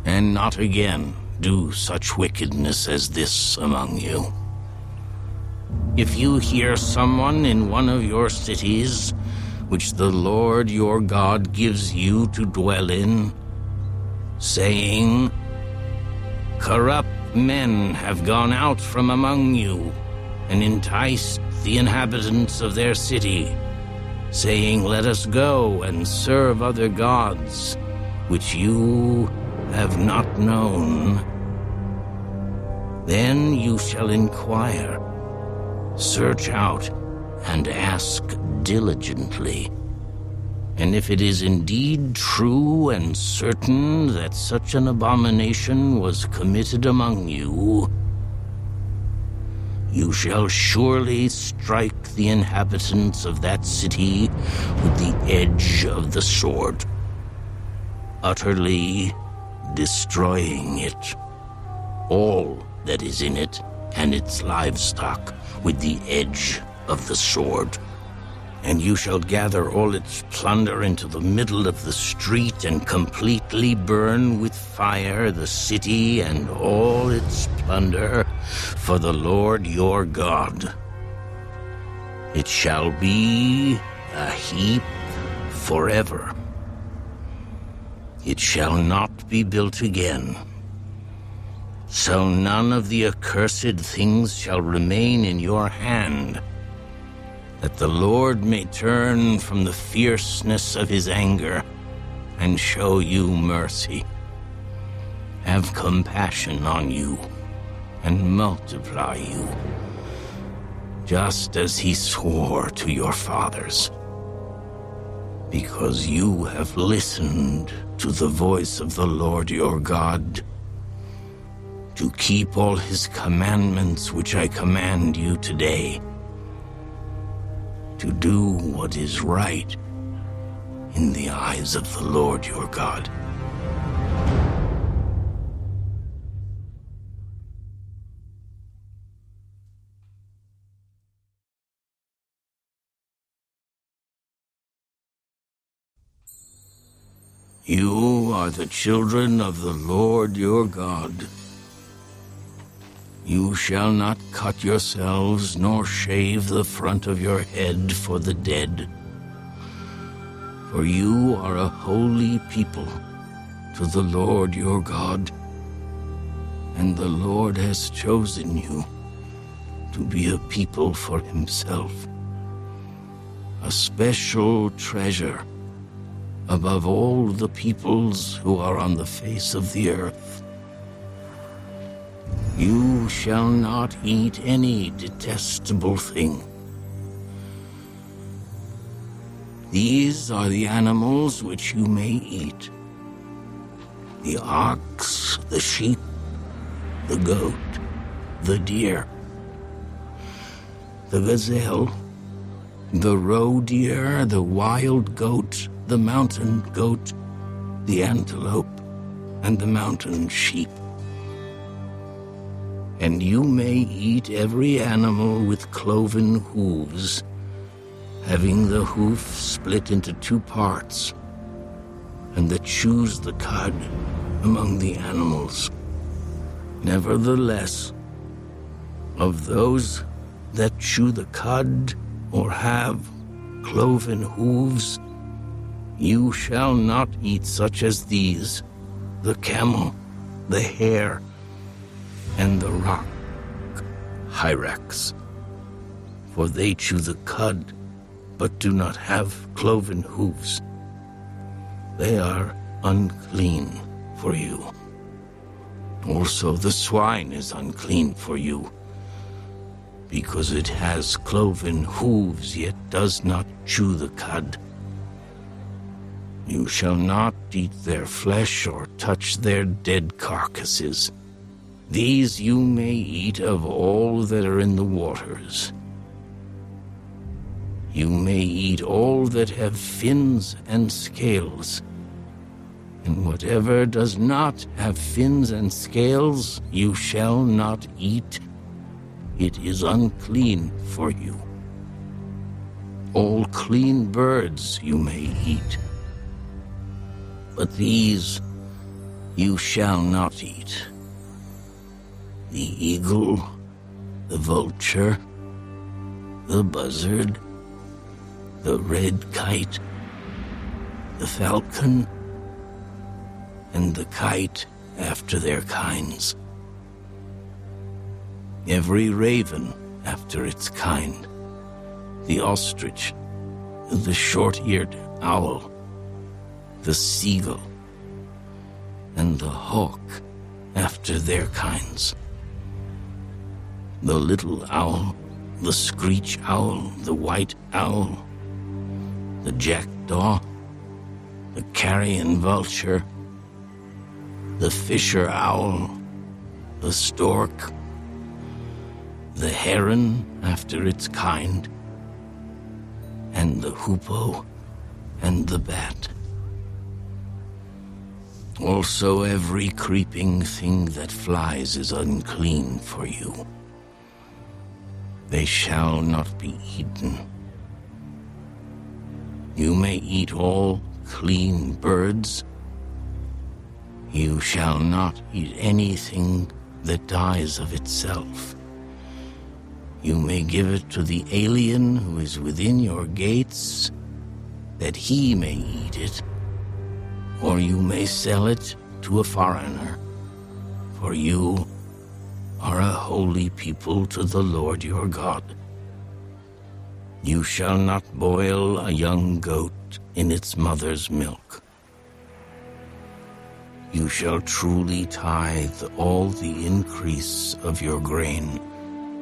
and not again do such wickedness as this among you. If you hear someone in one of your cities, which the Lord your God gives you to dwell in, saying, "Corrupt men have gone out from among you and enticed the inhabitants of their city, saying, 'Let us go and serve other gods,' which you have not known, then you shall inquire, search out, and ask diligently. And if it is indeed true and certain that such an abomination was committed among you, you shall surely strike the inhabitants of that city with the edge of the sword, utterly destroying it, all that is in it and its livestock, with the edge of the sword. And you shall gather all its plunder into the middle of the street and completely burn with fire the city and all its plunder for the Lord your God. It shall be a heap forever. It shall not be built again. So none of the accursed things shall remain in your hand, that the Lord may turn from the fierceness of his anger and show you mercy, have compassion on you, and multiply you, just as he swore to your fathers, because you have listened to the voice of the Lord your God, to keep all his commandments which I command you today, to do what is right in the eyes of the Lord your God. You are the children of the Lord your God. You shall not cut yourselves, nor shave the front of your head for the dead. For you are a holy people to the Lord your God, and the Lord has chosen you to be a people for himself, a special treasure above all the peoples who are on the face of the earth. You shall not eat any detestable thing. These are the animals which you may eat: the ox, the sheep, the goat, the deer, the gazelle, the roe deer, the wild goat, the mountain goat, the antelope, and the mountain sheep. And you may eat every animal with cloven hooves, having the hoof split into 2 parts, and that chews the cud among the animals. Nevertheless, of those that chew the cud or have cloven hooves, you shall not eat such as these: the camel, the hare, and the rock hyrax. For they chew the cud, but do not have cloven hooves. They are unclean for you. Also the swine is unclean for you, because it has cloven hooves, yet does not chew the cud. You shall not eat their flesh or touch their dead carcasses. These you may eat of all that are in the waters. You may eat all that have fins and scales, and whatever does not have fins and scales you shall not eat. It is unclean for you. All clean birds you may eat, but these you shall not eat: the eagle, the vulture, the buzzard, the red kite, the falcon, and the kite after their kinds. Every raven after its kind, the ostrich, the short-eared owl, the seagull, and the hawk after their kinds. The little owl, the screech owl, the white owl, the jackdaw, the carrion vulture, the fisher owl, the stork, the heron after its kind, and the hoopoe and the bat. Also every creeping thing that flies is unclean for you. They shall not be eaten. You may eat all clean birds. You shall not eat anything that dies of itself. You may give it to the alien who is within your gates, that he may eat it, or you may sell it to a foreigner, for you are a holy people to the Lord your God. You shall not boil a young goat in its mother's milk. You shall truly tithe all the increase of your grain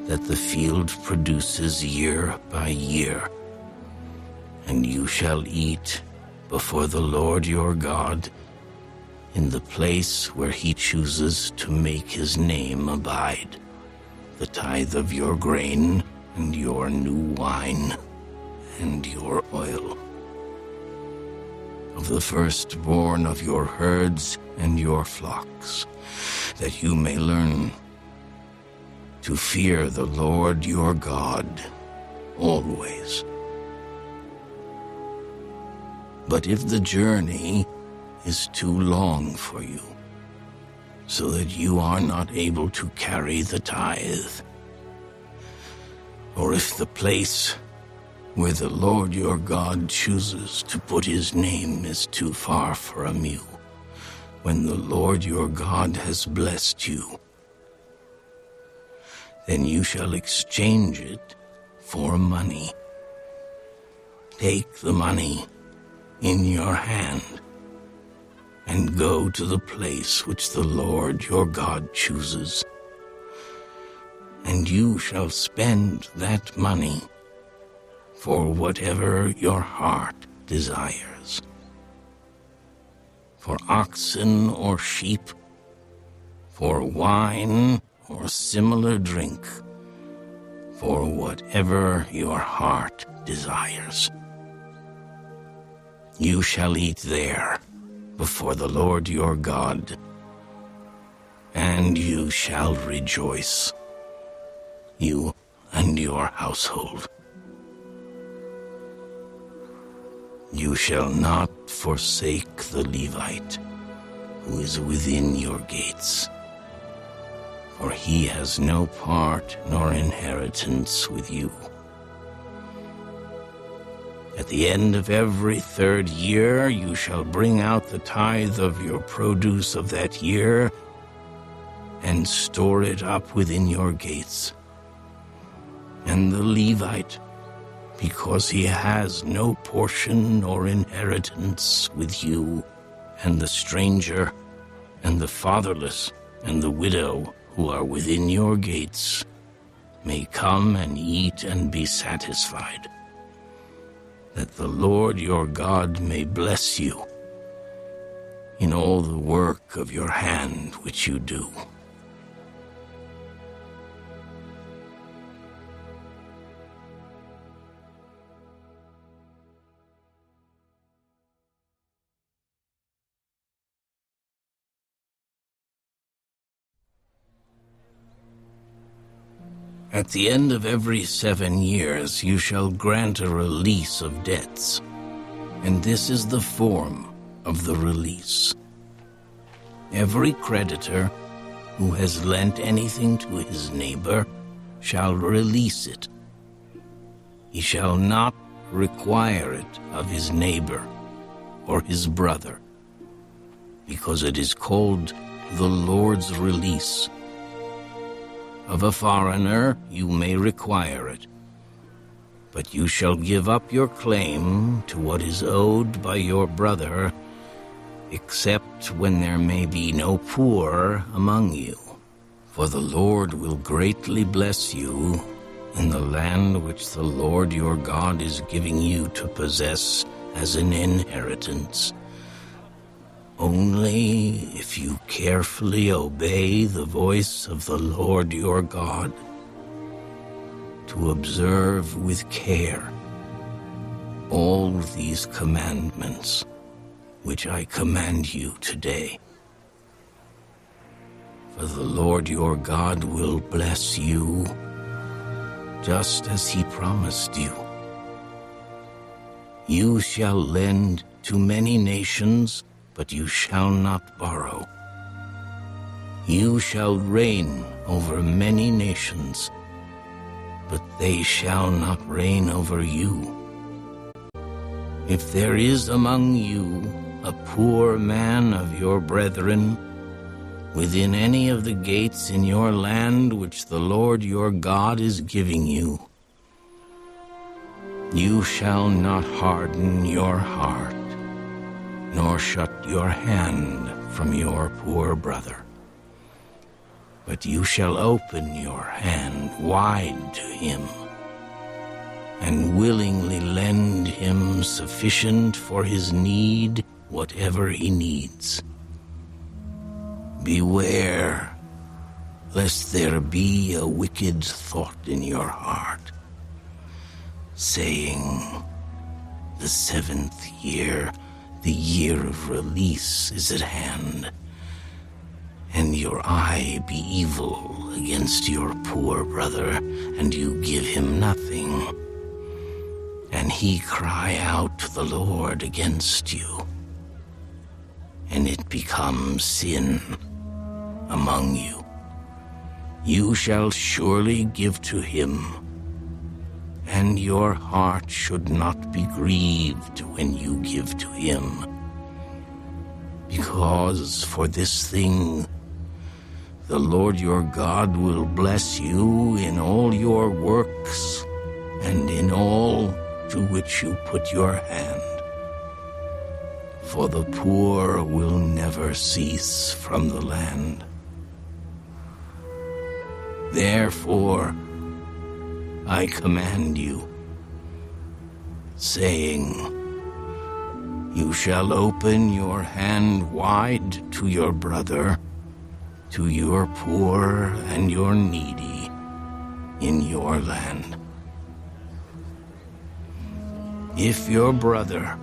that the field produces year by year, and you shall eat before the Lord your God in the place where he chooses to make his name abide, the tithe of your grain and your new wine and your oil, of the firstborn of your herds and your flocks, that you may learn to fear the Lord your God always. But if the journey is too long for you, so that you are not able to carry the tithe, or if the place where the Lord your God chooses to put his name is too far for a mule, when the Lord your God has blessed you, then you shall exchange it for money. Take the money in your hand and go to the place which the Lord your God chooses, and you shall spend that money for whatever your heart desires, for oxen or sheep, for wine or similar drink, for whatever your heart desires. You shall eat there before the Lord your God and you shall rejoice, you and your household. You shall not forsake the Levite who is within your gates, for he has no part nor inheritance with you. At the end of every 3rd year you shall bring out the tithe of your produce of that year and store it up within your gates. And the Levite, because he has no portion or inheritance with you, and the stranger, and the fatherless, and the widow who are within your gates, may come and eat and be satisfied, that the Lord your God may bless you in all the work of your hand which you do. At the end of every 7 years you shall grant a release of debts, and this is the form of the release. Every creditor who has lent anything to his neighbor shall release it. He shall not require it of his neighbor or his brother, because it is called the Lord's release. Of a foreigner you may require it, but you shall give up your claim to what is owed by your brother, except when there may be no poor among you. For the Lord will greatly bless you in the land which the Lord your God is giving you to possess as an inheritance. Only if you carefully obey the voice of the Lord your God, to observe with care all these commandments which I command you today. For the Lord your God will bless you, just as he promised you. You shall lend to many nations, but you shall not borrow. You shall reign over many nations, but they shall not reign over you. If there is among you a poor man of your brethren within any of the gates in your land which the Lord your God is giving you, you shall not harden your heart, nor shut your hand from your poor brother. But you shall open your hand wide to him, and willingly lend him sufficient for his need, whatever he needs. Beware, lest there be a wicked thought in your heart, saying, the 7th year, the year of release, is at hand, and your eye be evil against your poor brother, and you give him nothing, and he cry out to the Lord against you, and it becomes sin among you. You shall surely give to him, and your heart should not be grieved when you give to him, because for this thing the Lord your God will bless you in all your works and in all to which you put your hand. For the poor will never cease from the land. Therefore, I command you, saying, you shall open your hand wide to your brother, to your poor and your needy in your land. If your brother,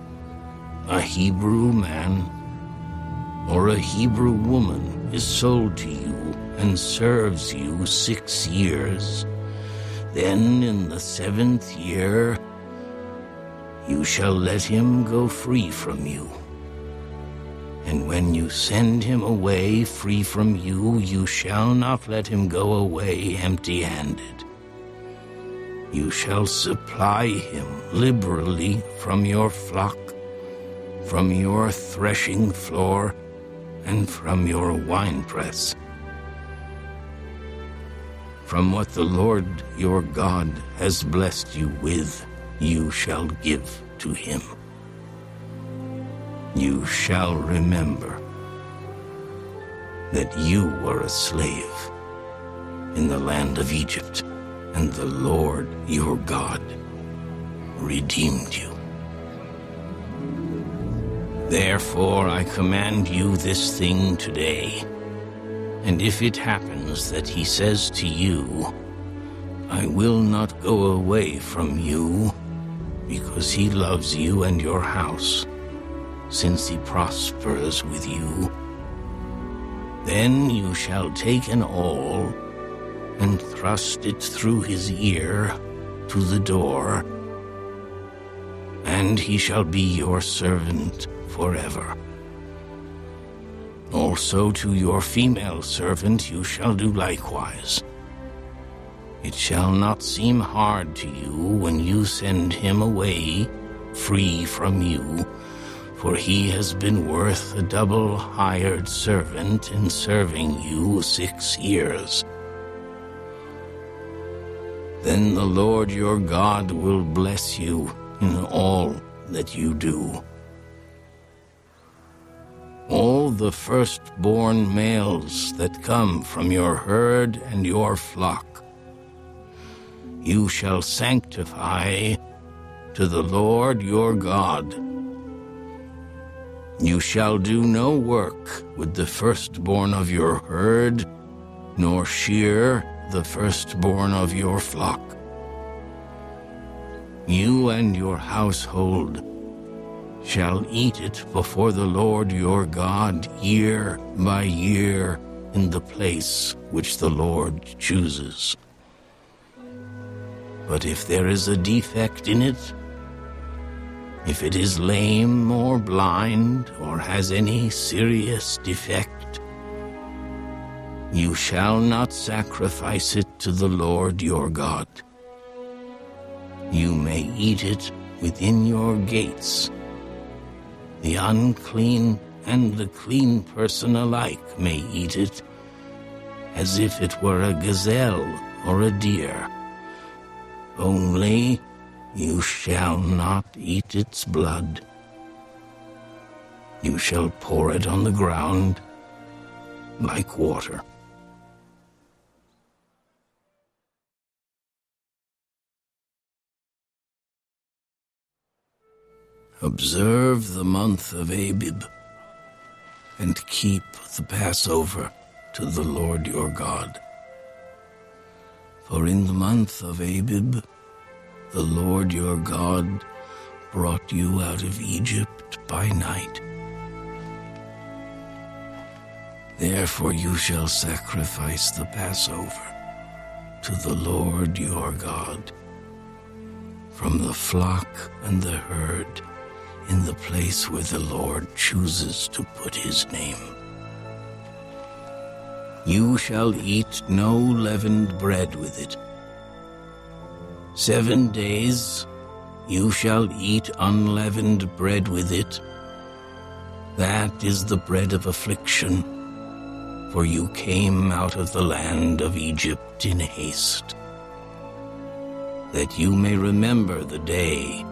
a Hebrew man, or a Hebrew woman is sold to you and serves you 6 years, then in the 7th year you shall let him go free from you. And when you send him away free from you, you shall not let him go away empty-handed. You shall supply him liberally from your flock, from your threshing floor, and from your winepress. From what the Lord your God has blessed you with, you shall give to him. You shall remember that you were a slave in the land of Egypt, and the Lord your God redeemed you. Therefore I command you this thing today, and if it happens that he says to you, I will not go away from you, because he loves you and your house, since he prospers with you, then you shall take an awl and thrust it through his ear to the door, and he shall be your servant forever. Also to your female servant you shall do likewise. It shall not seem hard to you when you send him away free from you, for he has been worth a double hired servant in serving you 6 years. Then the Lord your God will bless you in all that you do. All the firstborn males that come from your herd and your flock you shall sanctify to the Lord your God. You shall do no work with the firstborn of your herd, nor shear the firstborn of your flock. You and your household shall eat it before the Lord your God year by year in the place which the Lord chooses. But if there is a defect in it, if it is lame or blind or has any serious defect, you shall not sacrifice it to the Lord your God. You may eat it within your gates. The unclean and the clean person alike may eat it, as if it were a gazelle or a deer. Only you shall not eat its blood. You shall pour it on the ground like water. Observe the month of Abib, and keep the Passover to the Lord your God. For in the month of Abib, the Lord your God brought you out of Egypt by night. Therefore you shall sacrifice the Passover to the Lord your God from the flock and the herd in the place where the Lord chooses to put his name. You shall eat no leavened bread with it. 7 days you shall eat unleavened bread with it. That is the bread of affliction, for you came out of the land of Egypt in haste, that you may remember the day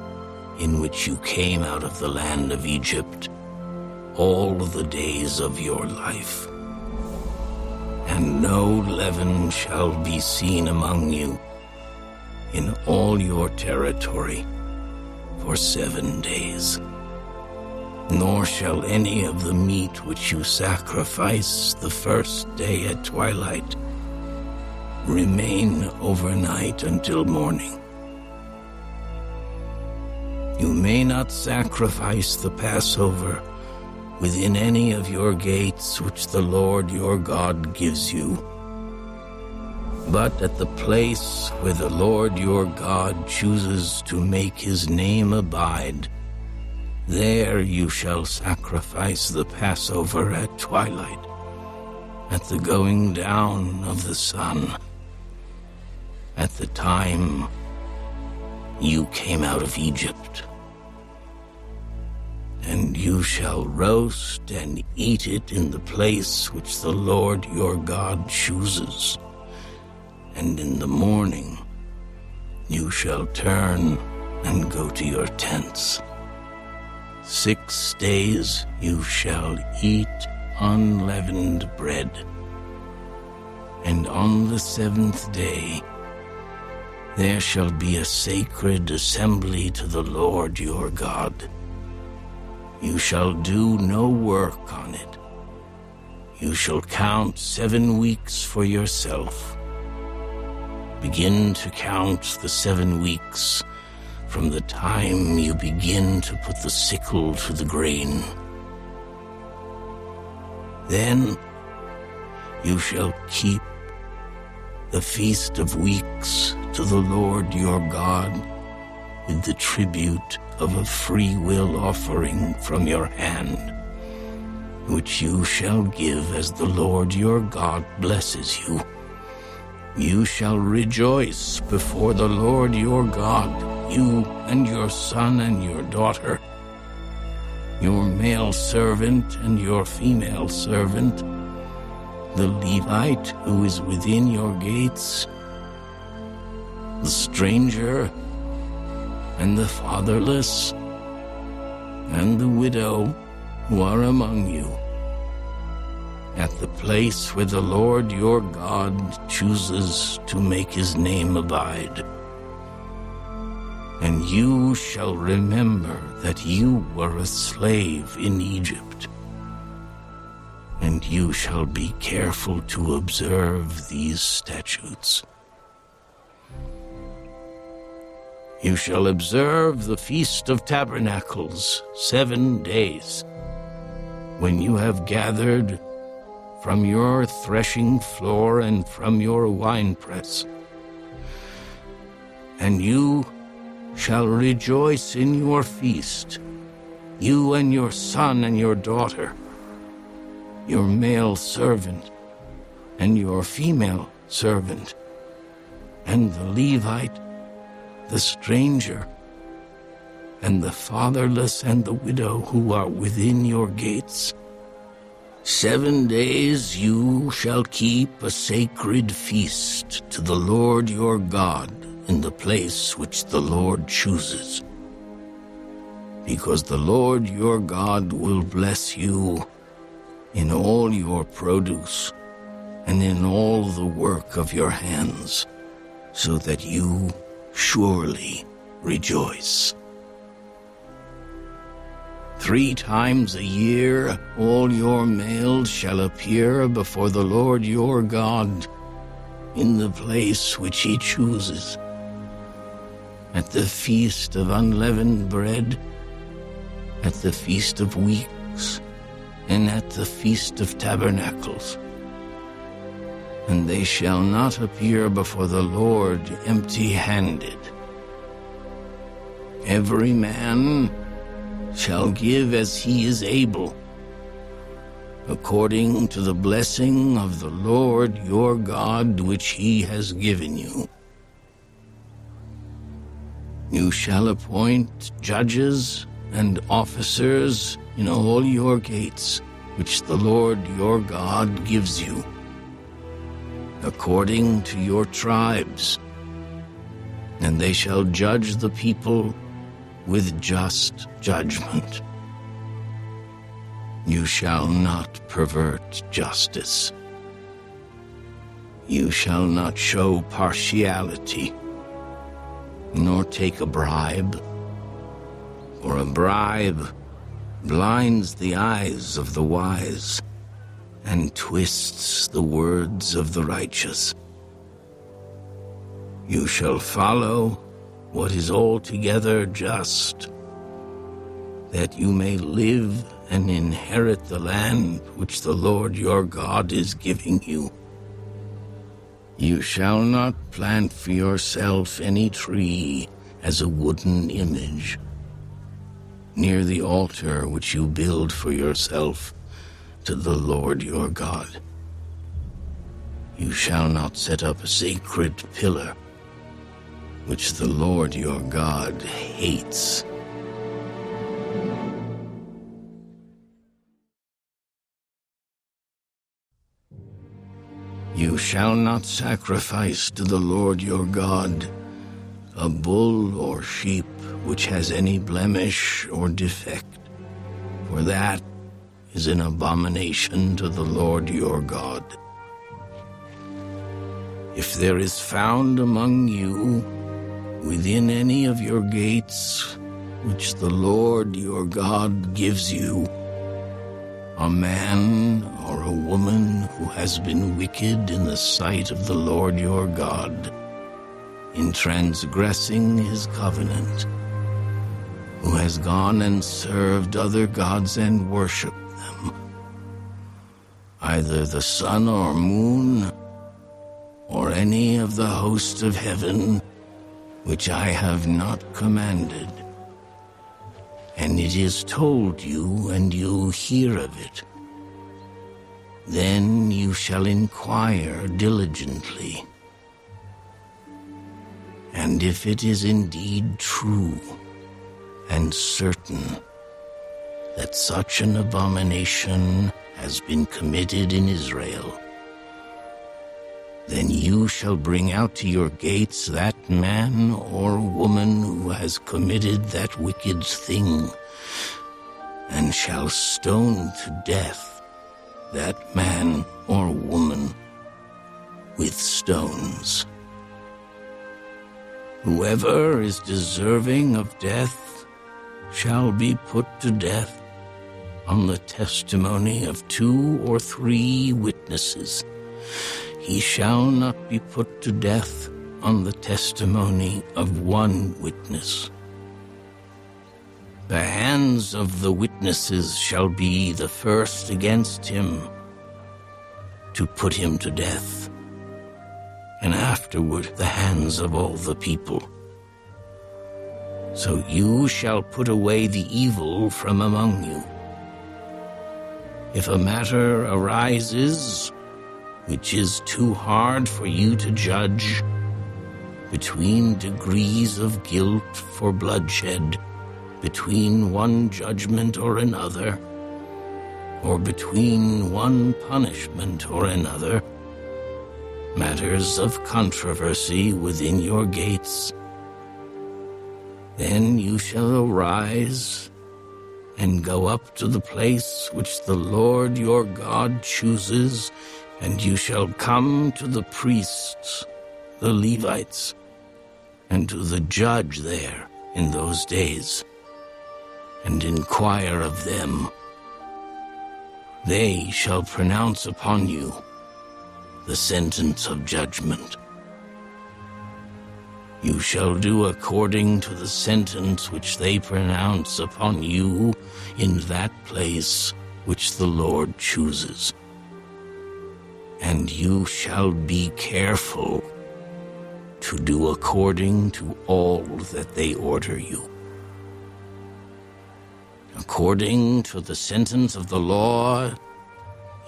in which you came out of the land of Egypt, all the days of your life. And no leaven shall be seen among you in all your territory for 7 days. Nor shall any of the meat which you sacrifice the first day at twilight remain overnight until morning. You may not sacrifice the Passover within any of your gates which the Lord your God gives you. But at the place where the Lord your God chooses to make his name abide, there you shall sacrifice the Passover at twilight, at the going down of the sun, at the time you came out of Egypt. And you shall roast and eat it in the place which the Lord your God chooses. And in the morning you shall turn and go to your tents. 6 days you shall eat unleavened bread. And on the 7th day there shall be a sacred assembly to the Lord your God. You shall do no work on it. You shall count 7 weeks for yourself. Begin to count the 7 weeks from the time you begin to put the sickle to the grain. Then you shall keep the Feast of Weeks to the Lord your God with the tribute of a free will offering from your hand, which you shall give as the Lord your God blesses you. You shall rejoice before the Lord your God, you and your son and your daughter, your male servant and your female servant, the Levite who is within your gates, the stranger and the fatherless, and the widow who are among you, at the place where the Lord your God chooses to make his name abide. And you shall remember that you were a slave in Egypt, and you shall be careful to observe these statutes. You shall observe the Feast of Tabernacles 7 days, when you have gathered from your threshing floor and from your winepress. And you shall rejoice in your feast, you and your son and your daughter, your male servant and your female servant, and the Levite, the stranger, and the fatherless and the widow who are within your gates. 7 days you shall keep a sacred feast to the Lord your God in the place which the Lord chooses, because the Lord your God will bless you in all your produce and in all the work of your hands, so that you surely rejoice. 3 times a year all your males shall appear before the Lord your God in the place which he chooses, at the Feast of Unleavened Bread, at the Feast of Weeks, and at the Feast of Tabernacles. And they shall not appear before the Lord empty-handed. Every man shall give as he is able, according to the blessing of the Lord your God which he has given you. You shall appoint judges and officers in all your gates, which the Lord your God gives you, according to your tribes, and they shall judge the people with just judgment. You shall not pervert justice. You shall not show partiality, nor take a bribe, for a bribe blinds the eyes of the wise and twists the words of the righteous. You shall follow what is altogether just, that you may live and inherit the land which the Lord your God is giving you. You shall not plant for yourself any tree as a wooden image near the altar which you build for yourself to the Lord your God. You shall not set up a sacred pillar, which the Lord your God hates. You shall not sacrifice to the Lord your God a bull or sheep which has any blemish or defect, for that is an abomination to the Lord your God. If there is found among you, within any of your gates, which the Lord your God gives you, a man or a woman who has been wicked in the sight of the Lord your God, in transgressing his covenant, who has gone and served other gods and worshipped them, either the sun or moon, or any of the host of heaven, which I have not commanded, and it is told you, and you hear of it, then you shall inquire diligently. And if it is indeed true and certain that such an abomination has been committed in Israel, then you shall bring out to your gates that man or woman who has committed that wicked thing, and shall stone to death that man or woman with stones. Whoever is deserving of death shall be put to death on the testimony of 2 or 3 witnesses. He shall not be put to death on the testimony of 1 witness. The hands of the witnesses shall be the first against him to put him to death, and afterward the hands of all the people. So you shall put away the evil from among you. If a matter arises which is too hard for you to judge, between degrees of guilt for bloodshed, between one judgment or another, or between one punishment or another, matters of controversy within your gates, then you shall arise and go up to the place which the Lord your God chooses, and you shall come to the priests, the Levites, and to the judge there in those days, and inquire of them. They shall pronounce upon you the sentence of judgment. You shall do according to the sentence which they pronounce upon you in that place which the Lord chooses. And you shall be careful to do according to all that they order you. According to the sentence of the law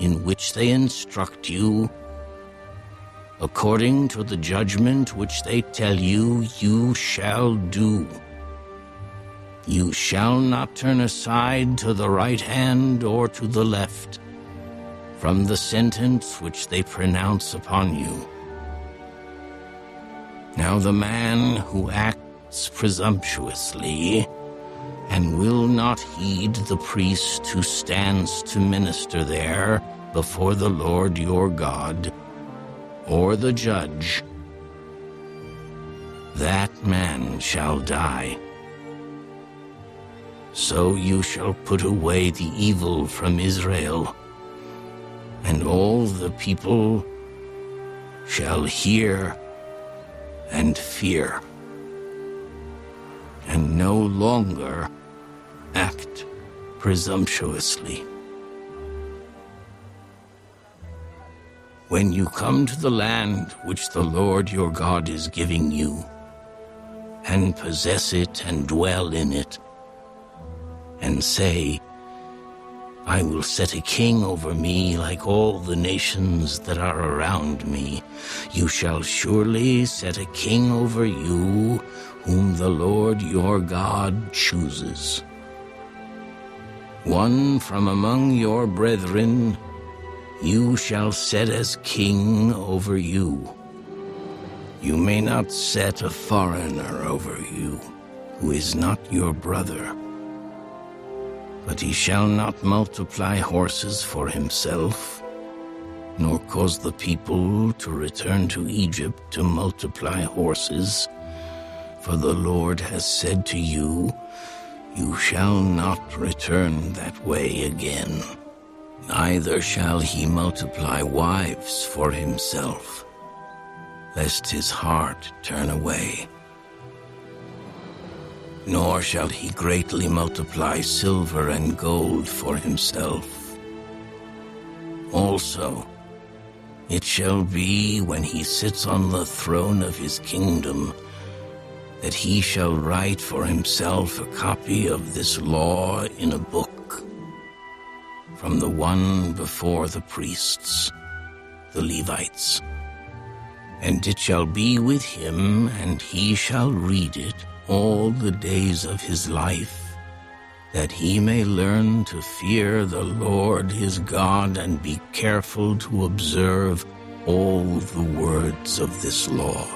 in which they instruct you, according to the judgment which they tell you, you shall do. You shall not turn aside to the right hand or to the left from the sentence which they pronounce upon you. Now the man who acts presumptuously and will not heed the priest who stands to minister there before the Lord your God, or the judge, that man shall die. So you shall put away the evil from Israel, and all the people shall hear and fear, and no longer act presumptuously. When you come to the land which the Lord your God is giving you, and possess it and dwell in it, and say, I will set a king over me like all the nations that are around me. You shall surely set a king over you, whom the Lord your God chooses. One from among your brethren you shall set as king over you. You may not set a foreigner over you, who is not your brother. But he shall not multiply horses for himself, nor cause the people to return to Egypt to multiply horses. For the Lord has said to you, you shall not return that way again. Neither shall he multiply wives for himself, lest his heart turn away. Nor shall he greatly multiply silver and gold for himself. Also, it shall be when he sits on the throne of his kingdom, that he shall write for himself a copy of this law in a book, from the one before the priests, the Levites. And it shall be with him, and he shall read it all the days of his life, that he may learn to fear the Lord his God and be careful to observe all the words of this law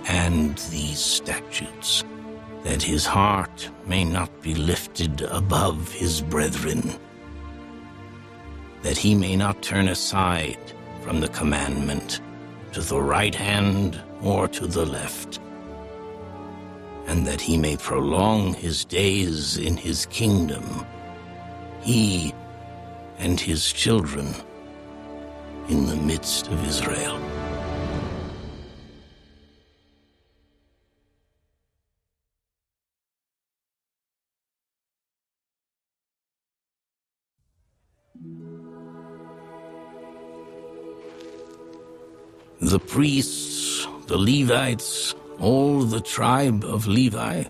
and these statutes, that his heart may not be lifted above his brethren, that he may not turn aside from the commandment to the right hand or to the left, and that he may prolong his days in his kingdom, he and his children in the midst of Israel. The priests, the Levites, all the tribe of Levi,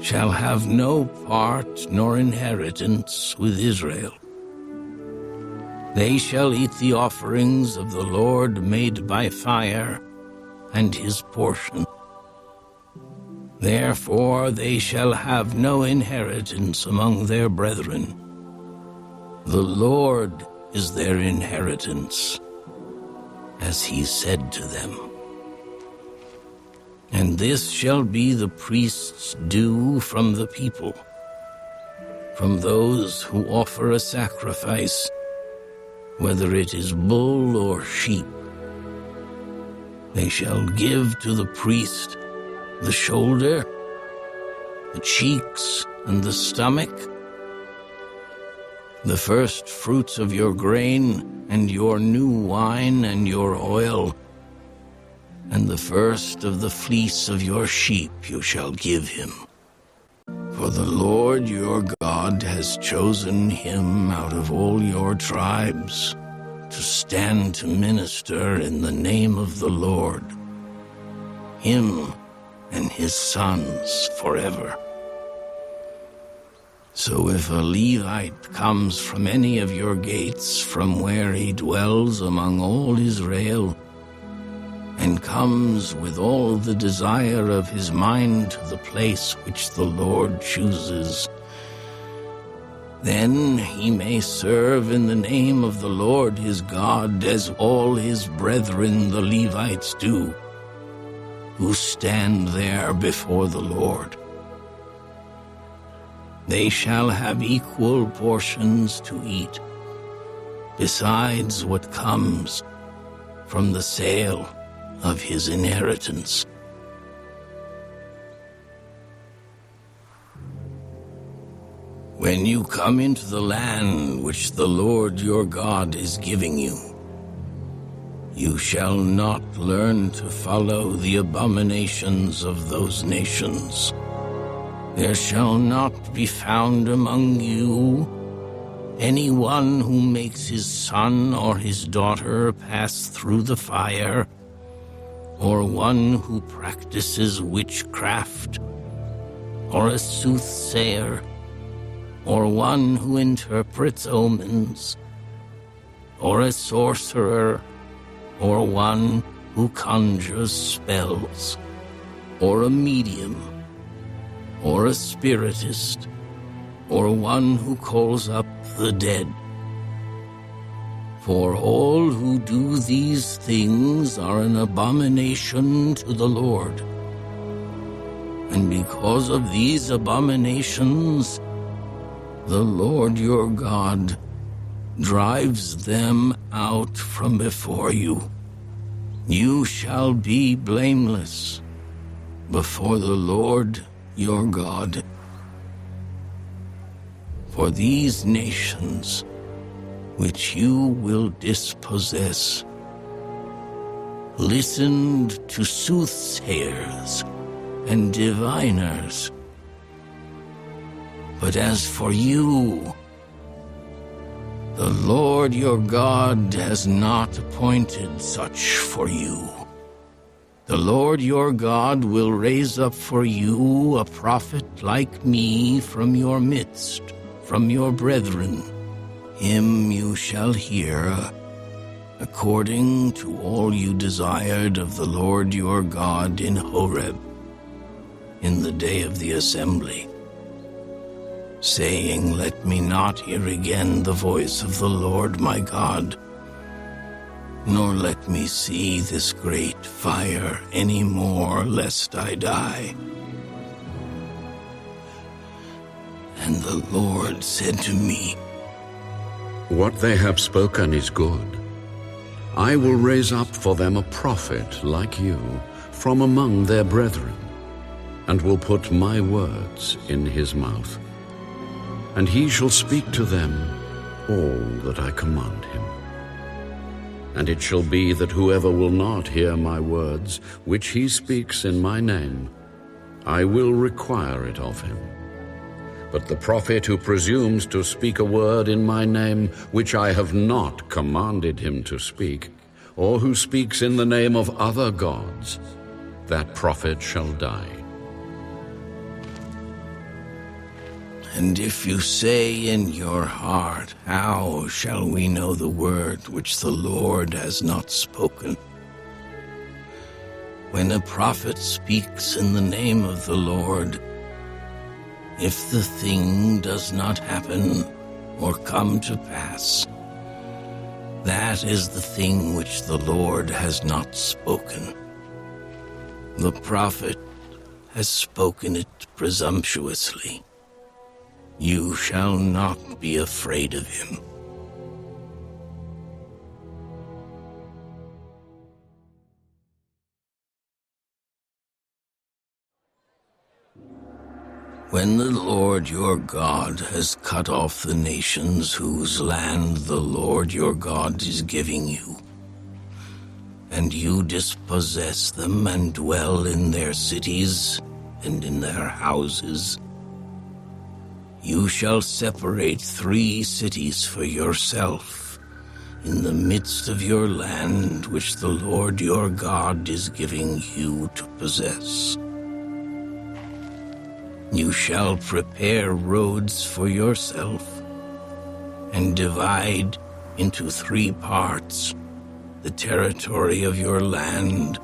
shall have no part nor inheritance with Israel. They shall eat the offerings of the Lord made by fire, and his portion. Therefore they shall have no inheritance among their brethren. The Lord is their inheritance, as he said to them. And this shall be the priest's due from the people, from those who offer a sacrifice, whether it is bull or sheep. They shall give to the priest the shoulder, the cheeks, and the stomach, the first fruits of your grain, and your new wine, and your oil, and the first of the fleece of your sheep you shall give him. For the Lord your God has chosen him out of all your tribes to stand to minister in the name of the Lord, him and his sons forever. So if a Levite comes from any of your gates, from where he dwells among all Israel, and comes with all the desire of his mind to the place which the Lord chooses, then he may serve in the name of the Lord his God, as all his brethren the Levites do, who stand there before the Lord. They shall have equal portions to eat, besides what comes from the sale of his inheritance. When you come into the land which the Lord your God is giving you, you shall not learn to follow the abominations of those nations, There shall not be found among you anyone who makes his son or his daughter pass through the fire, or one who practices witchcraft, or a soothsayer, or one who interprets omens, or a sorcerer, or one who conjures spells, or a medium, or a spiritist, or one who calls up the dead. For all who do these things are an abomination to the Lord. And because of these abominations, the Lord your God drives them out from before you. You shall be blameless before the Lord your God. For these nations which you will dispossess listened to soothsayers and diviners. But as for you, the Lord your God has not appointed such for you. The Lord your God will raise up for you a prophet like me from your midst, from your brethren. Him you shall hear, according to all you desired of the Lord your God in Horeb, in the day of the assembly, saying, Let me not hear again the voice of the Lord my God, nor let me see this great fire any more, lest I die. And the Lord said to me, What they have spoken is good. I will raise up for them a prophet like you from among their brethren, and will put my words in his mouth. And he shall speak to them all that I command him. And it shall be that whoever will not hear my words, which he speaks in my name, I will require it of him. But the prophet who presumes to speak a word in my name, which I have not commanded him to speak, or who speaks in the name of other gods, that prophet shall die. And if you say in your heart, How shall we know the word which the Lord has not spoken? When a prophet speaks in the name of the Lord, if the thing does not happen or come to pass, that is the thing which the Lord has not spoken. The prophet has spoken it presumptuously. You shall not be afraid of him. When the Lord your God has cut off the nations whose land the Lord your God is giving you, and you dispossess them and dwell in their cities and in their houses, you shall separate 3 cities for yourself in the midst of your land which the Lord your God is giving you to possess. You shall prepare roads for yourself and divide into 3 parts the territory of your land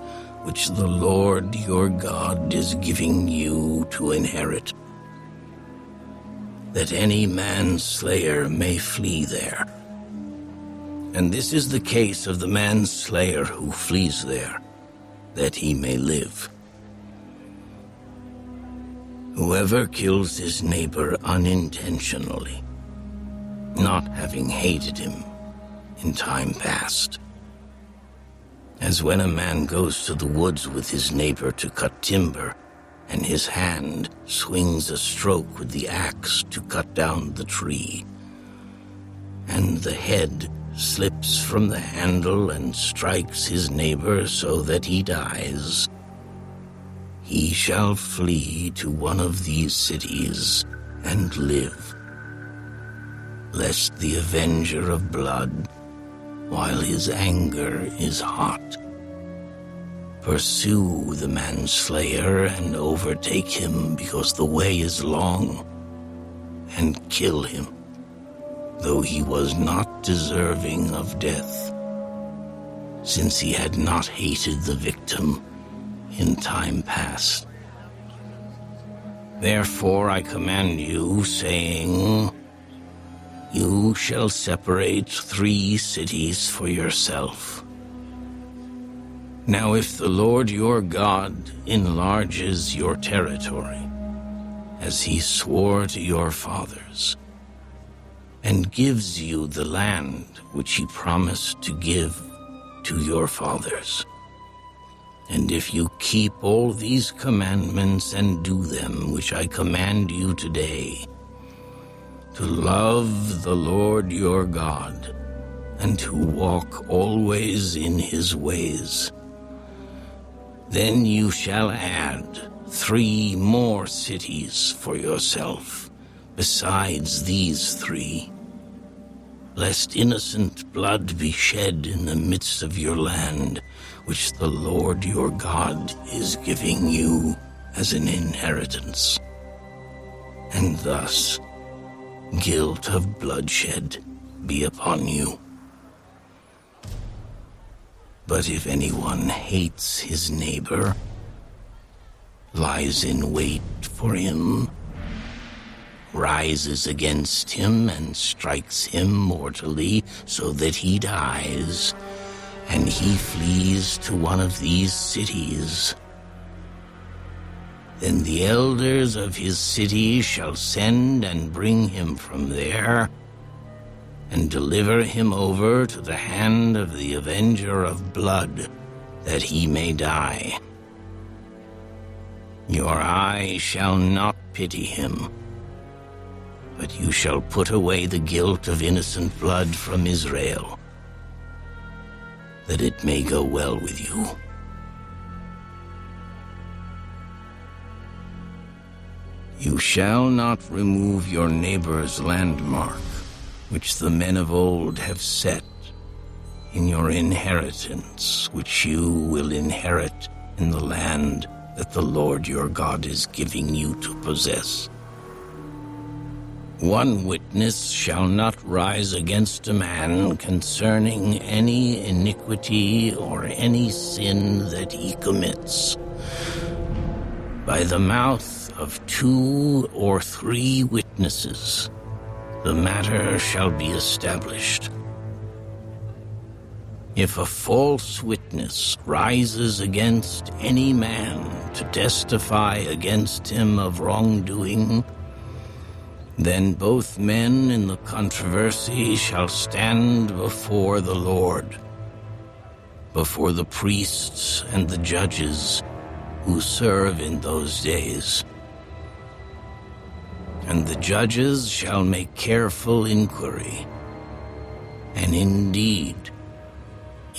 which the Lord your God is giving you to inherit, that any manslayer may flee there. And this is the case of the manslayer who flees there, that he may live. Whoever kills his neighbor unintentionally, not having hated him in time past, as when a man goes to the woods with his neighbor to cut timber, and his hand swings a stroke with the axe to cut down the tree, and the head slips from the handle and strikes his neighbor so that he dies. he shall flee to one of these cities and live, lest the avenger of blood, while his anger is hot, pursue the manslayer and overtake him because the way is long, and kill him, though he was not deserving of death, since he had not hated the victim in time past. Therefore I command you, saying, you shall separate 3 cities for yourself. Now if the Lord your God enlarges your territory, as he swore to your fathers, and gives you the land which he promised to give to your fathers, and if you keep all these commandments and do them which I command you today, to love the Lord your God, and to walk always in his ways, then you shall add 3 more cities for yourself, besides these 3, lest innocent blood be shed in the midst of your land, which the Lord your God is giving you as an inheritance. And thus guilt of bloodshed be upon you. But if anyone hates his neighbor, lies in wait for him, rises against him and strikes him mortally so that he dies, and he flees to one of these cities, then the elders of his city shall send and bring him from there, and deliver him over to the hand of the avenger of blood, that he may die. Your eye shall not pity him, but you shall put away the guilt of innocent blood from Israel, that it may go well with you. You shall not remove your neighbor's landmark, which the men of old have set in your inheritance, which you will inherit in the land that the Lord your God is giving you to possess. 1 witness shall not rise against a man concerning any iniquity or any sin that he commits. By the mouth of 2 or 3 witnesses, the matter shall be established. If a false witness rises against any man to testify against him of wrongdoing, then both men in the controversy shall stand before the Lord, before the priests and the judges who serve in those days. And the judges shall make careful inquiry. And indeed,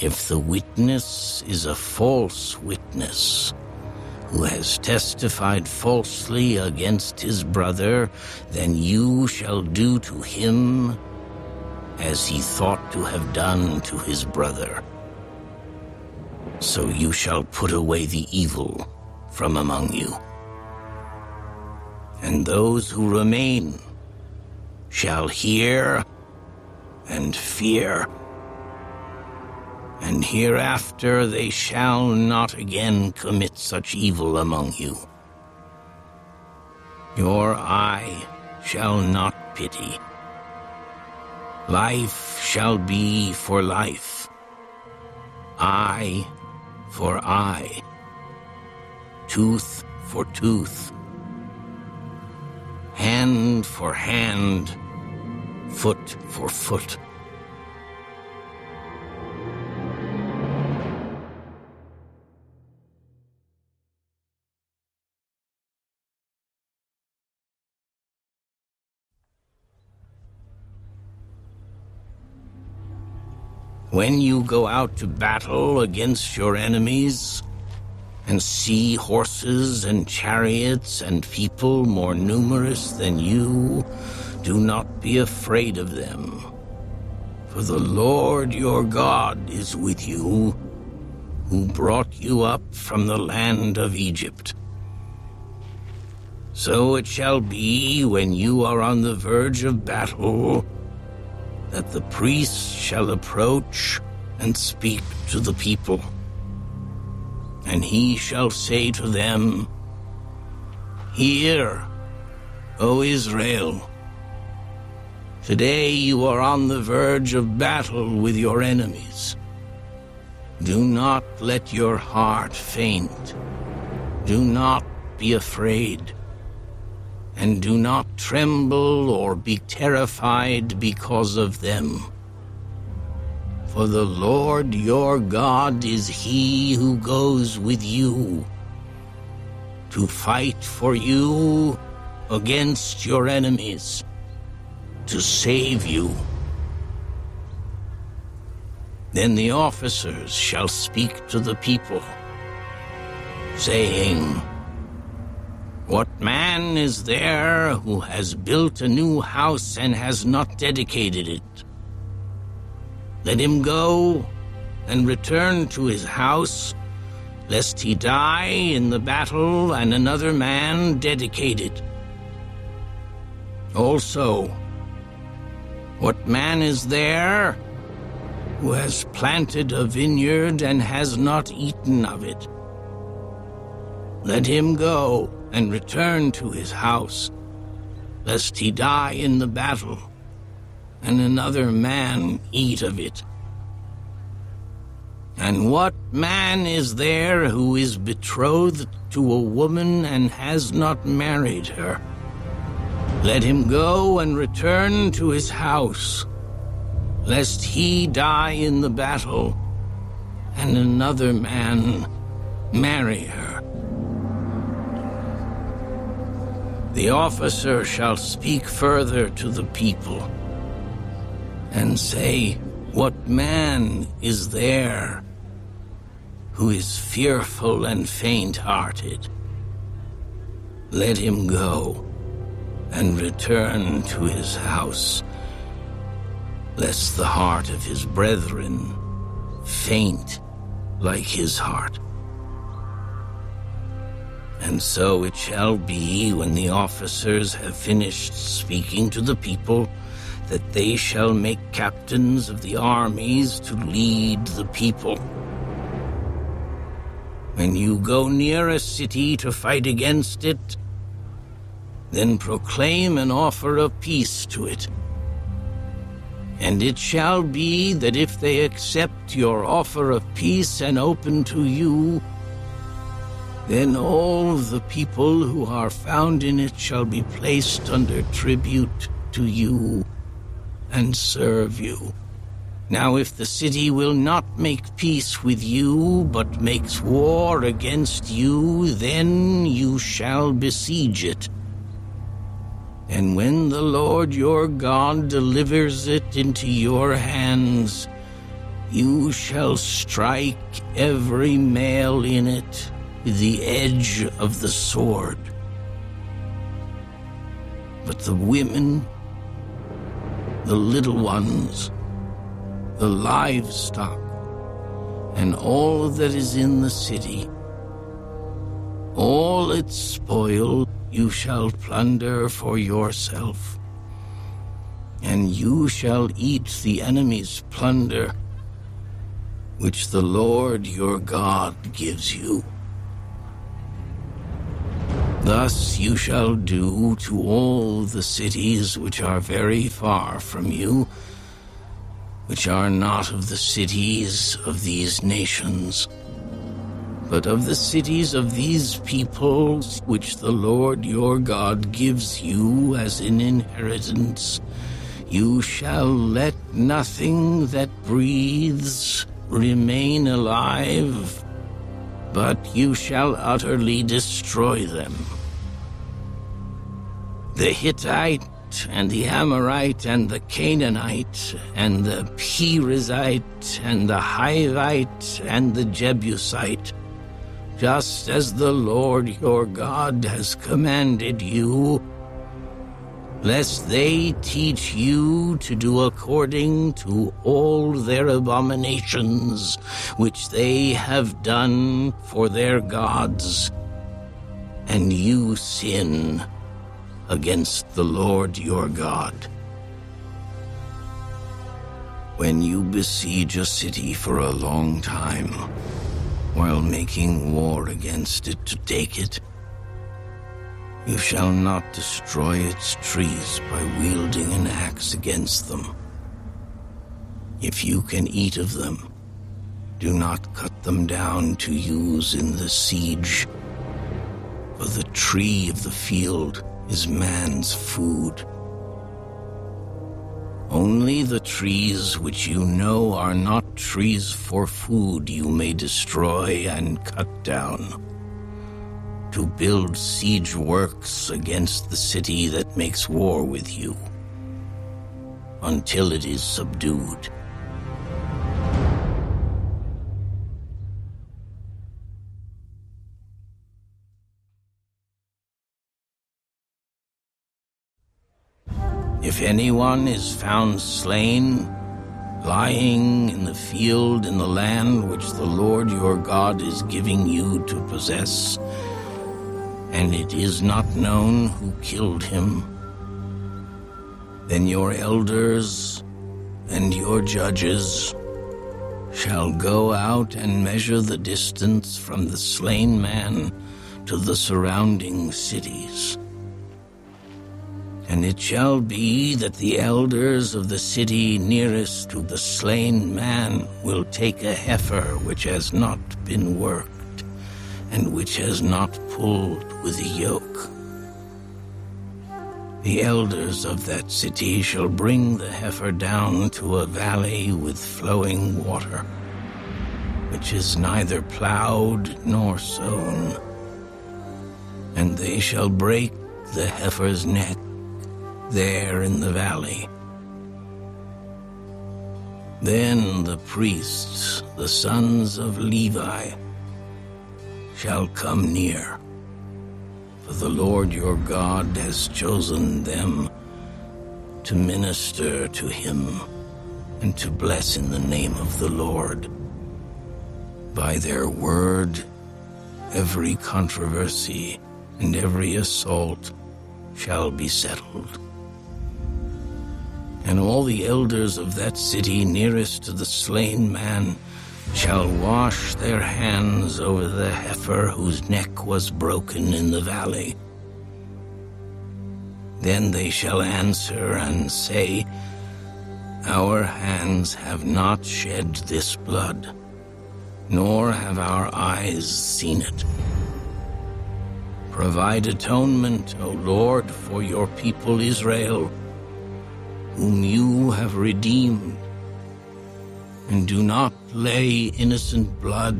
if the witness is a false witness, who has testified falsely against his brother, then you shall do to him as he thought to have done to his brother. So you shall put away the evil from among you. And those who remain shall hear and fear, and hereafter they shall not again commit such evil among you. Your eye shall not pity. Life shall be for life, eye for eye, tooth for tooth, hand for hand, foot for foot. When you go out to battle against your enemies, and see horses and chariots and people more numerous than you, do not be afraid of them. For the Lord your God is with you, who brought you up from the land of Egypt. So it shall be when you are on the verge of battle, that the priest shall approach and speak to the people. And he shall say to them, Hear, O Israel, today you are on the verge of battle with your enemies. Do not let your heart faint. Do not be afraid. And do not tremble or be terrified because of them. For the Lord your God is he who goes with you to fight for you against your enemies, to save you. Then the officers shall speak to the people, saying, What man is there who has built a new house and has not dedicated it? Let him go and return to his house, lest he die in the battle and another man dedicate it. Also, what man is there who has planted a vineyard and has not eaten of it? Let him go and return to his house, lest he die in the battle and another man eat of it. And what man is there who is betrothed to a woman and has not married her? Let him go and return to his house, lest he die in the battle and another man marry her. The officer shall speak further to the people and say, What man is there who is fearful and faint-hearted? Let him go and return to his house, lest the heart of his brethren faint like his heart. And so it shall be, when the officers have finished speaking to the people, that they shall make captains of the armies to lead the people. When you go near a city to fight against it, then proclaim an offer of peace to it. And it shall be that if they accept your offer of peace and open to you, then all the people who are found in it shall be placed under tribute to you and serve you. Now if the city will not make peace with you, but makes war against you, then you shall besiege it. And when the Lord your God delivers it into your hands, you shall strike every male in it with the edge of the sword. But the women, the little ones, the livestock, and all that is in the city, all its spoil you shall plunder for yourself, and you shall eat the enemy's plunder, which the Lord your God gives you. Thus you shall do to all the cities which are very far from you, which are not of the cities of these nations, but of the cities of these peoples which the Lord your God gives you as an inheritance. You shall let nothing that breathes remain alive, but you shall utterly destroy them. The Hittite and the Amorite and the Canaanite and the Perizzite and the Hivite and the Jebusite, just as the Lord your God has commanded you, lest they teach you to do according to all their abominations which they have done for their gods, and you sin against the Lord your God. When you besiege a city for a long time, while making war against it to take it, you shall not destroy its trees by wielding an axe against them. If you can eat of them, do not cut them down to use in the siege, for the tree of the field is man's food. Only the trees which you know are not trees for food you may destroy and cut down, to build siege works against the city that makes war with you, until it is subdued. If anyone is found slain, lying in the field in the land which the Lord your God is giving you to possess, and it is not known who killed him, then your elders and your judges shall go out and measure the distance from the slain man to the surrounding cities. And it shall be that the elders of the city nearest to the slain man will take a heifer which has not been worked, and which has not pulled with a yoke. The elders of that city shall bring the heifer down to a valley with flowing water, which is neither plowed nor sown, and they shall break the heifer's neck there in the valley. Then the priests, the sons of Levi, shall come near, for the Lord your God has chosen them to minister to him and to bless in the name of the Lord. By their word, every controversy and every assault shall be settled. And all the elders of that city nearest to the slain man shall wash their hands over the heifer whose neck was broken in the valley. Then they shall answer and say, Our hands have not shed this blood, nor have our eyes seen it. Provide atonement, O Lord, for your people Israel, whom you have redeemed, and do not lay innocent blood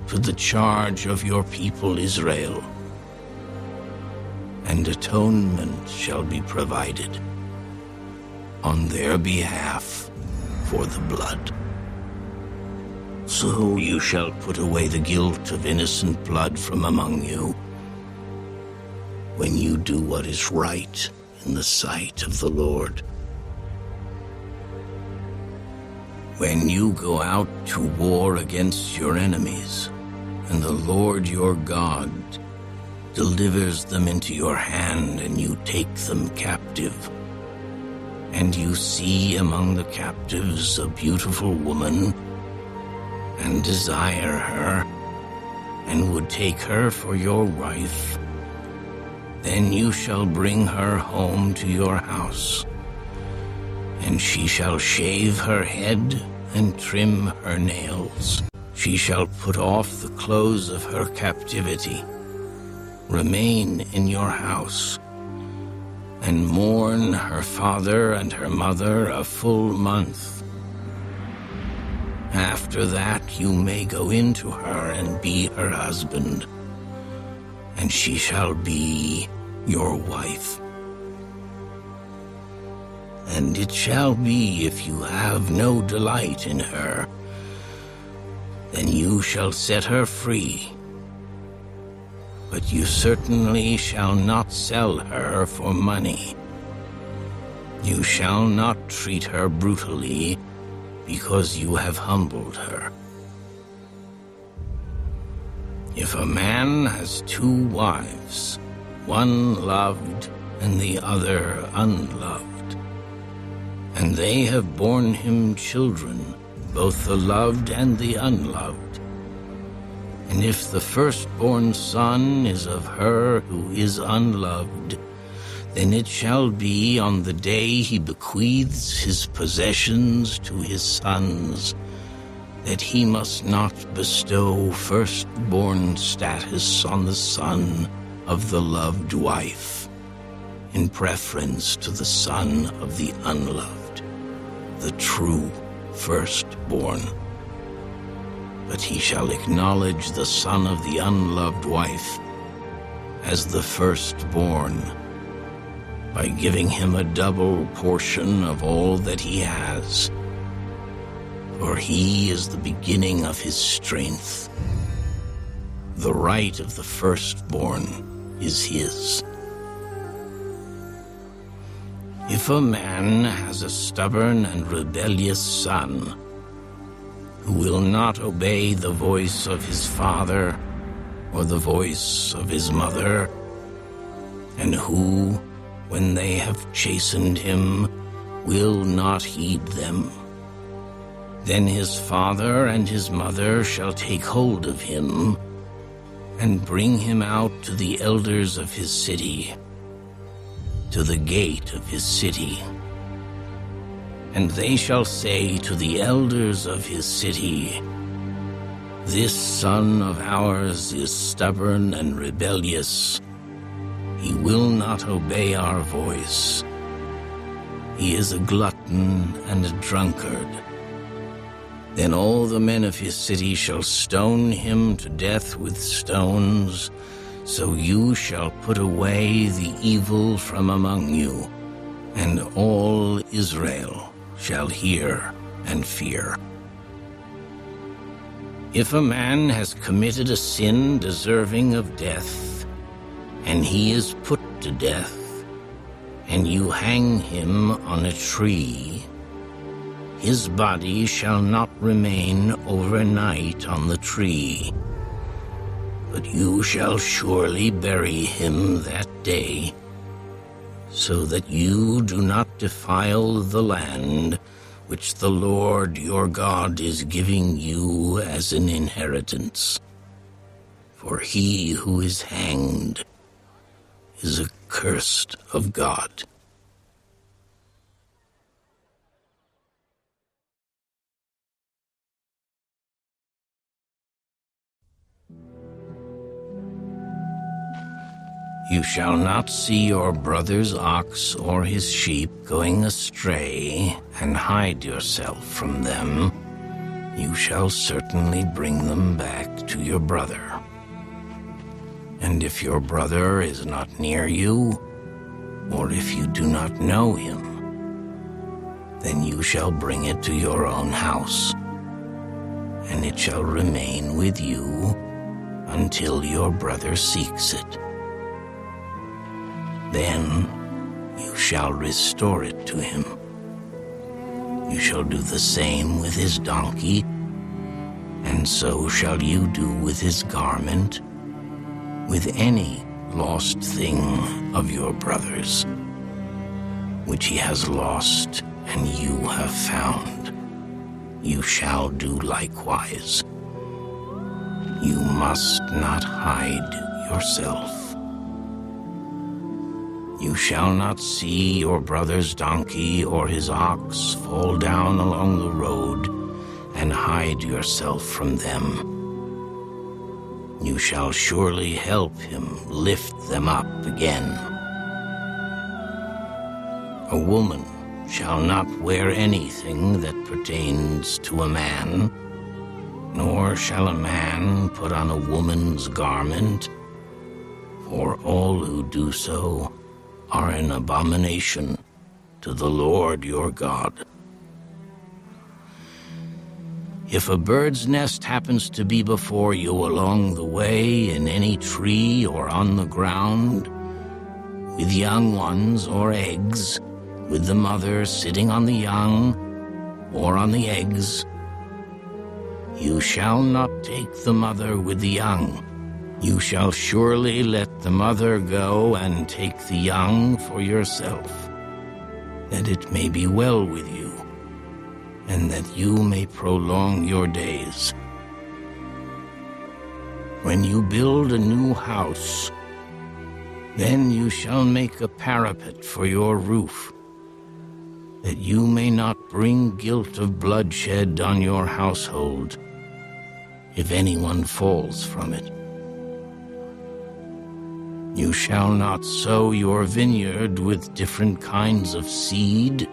to the charge of your people Israel. And atonement shall be provided on their behalf for the blood. So you shall put away the guilt of innocent blood from among you, when you do what is right in the sight of the Lord. When you go out to war against your enemies, and the Lord your God delivers them into your hand, and you take them captive, and you see among the captives a beautiful woman, and desire her, and would take her for your wife, then you shall bring her home to your house, and she shall shave her head and trim her nails. She shall put off the clothes of her captivity, remain in your house, and mourn her father and her mother a full month. After that you may go into her and be her husband, and she shall be your wife. And it shall be, if you have no delight in her, then you shall set her free, but you certainly shall not sell her for money. You shall not treat her brutally, because you have humbled her. If a man has 2 wives, one loved and the other unloved, and they have borne him children, both the loved and the unloved, and if the firstborn son is of her who is unloved, then it shall be on the day he bequeaths his possessions to his sons that he must not bestow firstborn status on the son of the loved wife, in preference to the son of the unloved, the true firstborn. But he shall acknowledge the son of the unloved wife as the firstborn, by giving him a double portion of all that he has. For he is the beginning of his strength. The right of the firstborn is his. If a man has a stubborn and rebellious son, who will not obey the voice of his father or the voice of his mother, and who, when they have chastened him, will not heed them, then his father and his mother shall take hold of him and bring him out to the elders of his city, to the gate of his city. And they shall say to the elders of his city, "This son of ours is stubborn and rebellious. He will not obey our voice. He is a glutton and a drunkard." Then all the men of his city shall stone him to death with stones, so you shall put away the evil from among you, and all Israel shall hear and fear. If a man has committed a sin deserving of death, and he is put to death, and you hang him on a tree, his body shall not remain overnight on the tree, but you shall surely bury him that day, so that you do not defile the land which the Lord your God is giving you as an inheritance. For he who is hanged is accursed of God. You shall not see your brother's ox or his sheep going astray and hide yourself from them. You shall certainly bring them back to your brother. And if your brother is not near you, or if you do not know him, then you shall bring it to your own house, and it shall remain with you until your brother seeks it. Then you shall restore it to him. You shall do the same with his donkey, and so shall you do with his garment, with any lost thing of your brother's, which he has lost and you have found. You shall do likewise. You must not hide yourself. You shall not see your brother's donkey or his ox fall down along the road and hide yourself from them. You shall surely help him lift them up again. A woman shall not wear anything that pertains to a man, nor shall a man put on a woman's garment, for all who do so are an abomination to the Lord your God. If a bird's nest happens to be before you along the way, in any tree or on the ground, with young ones or eggs, with the mother sitting on the young or on the eggs, you shall not take the mother with the young. You shall surely let the mother go and take the young for yourself, that it may be well with you, and that you may prolong your days. When you build a new house, then you shall make a parapet for your roof, that you may not bring guilt of bloodshed on your household, if anyone falls from it. You shall not sow your vineyard with different kinds of seed,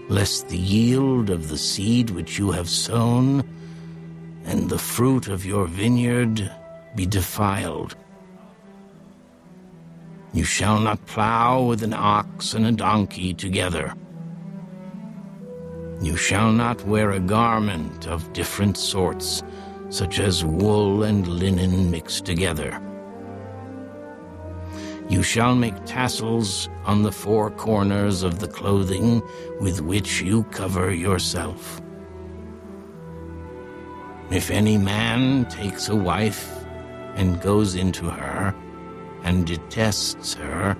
lest the yield of the seed which you have sown and the fruit of your vineyard be defiled. You shall not plow with an ox and a donkey together. You shall not wear a garment of different sorts, such as wool and linen mixed together. You shall make tassels on the four corners of the clothing with which you cover yourself. If any man takes a wife and goes into her and detests her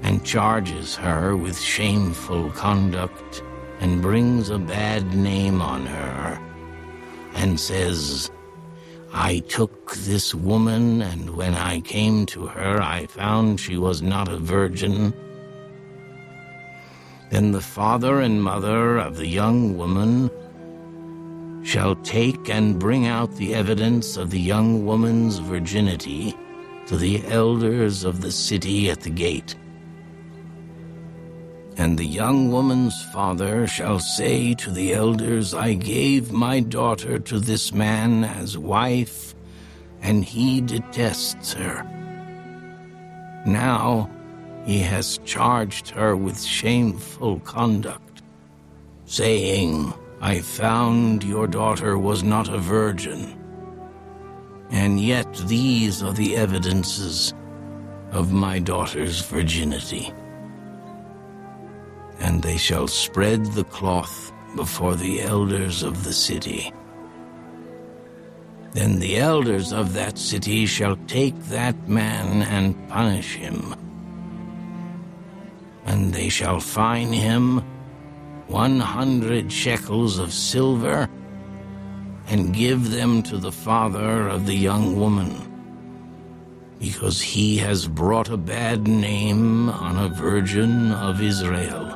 and charges her with shameful conduct and brings a bad name on her and says, I took this woman, and when I came to her, I found she was not a virgin, then the father and mother of the young woman shall take and bring out the evidence of the young woman's virginity to the elders of the city at the gate. And the young woman's father shall say to the elders, I gave my daughter to this man as wife, and he detests her. Now he has charged her with shameful conduct, saying, I found your daughter was not a virgin. And yet these are the evidences of my daughter's virginity. And they shall spread the cloth before the elders of the city. Then the elders of that city shall take that man and punish him. And they shall fine him 100 shekels of silver and give them to the father of the young woman, because he has brought a bad name on a virgin of Israel.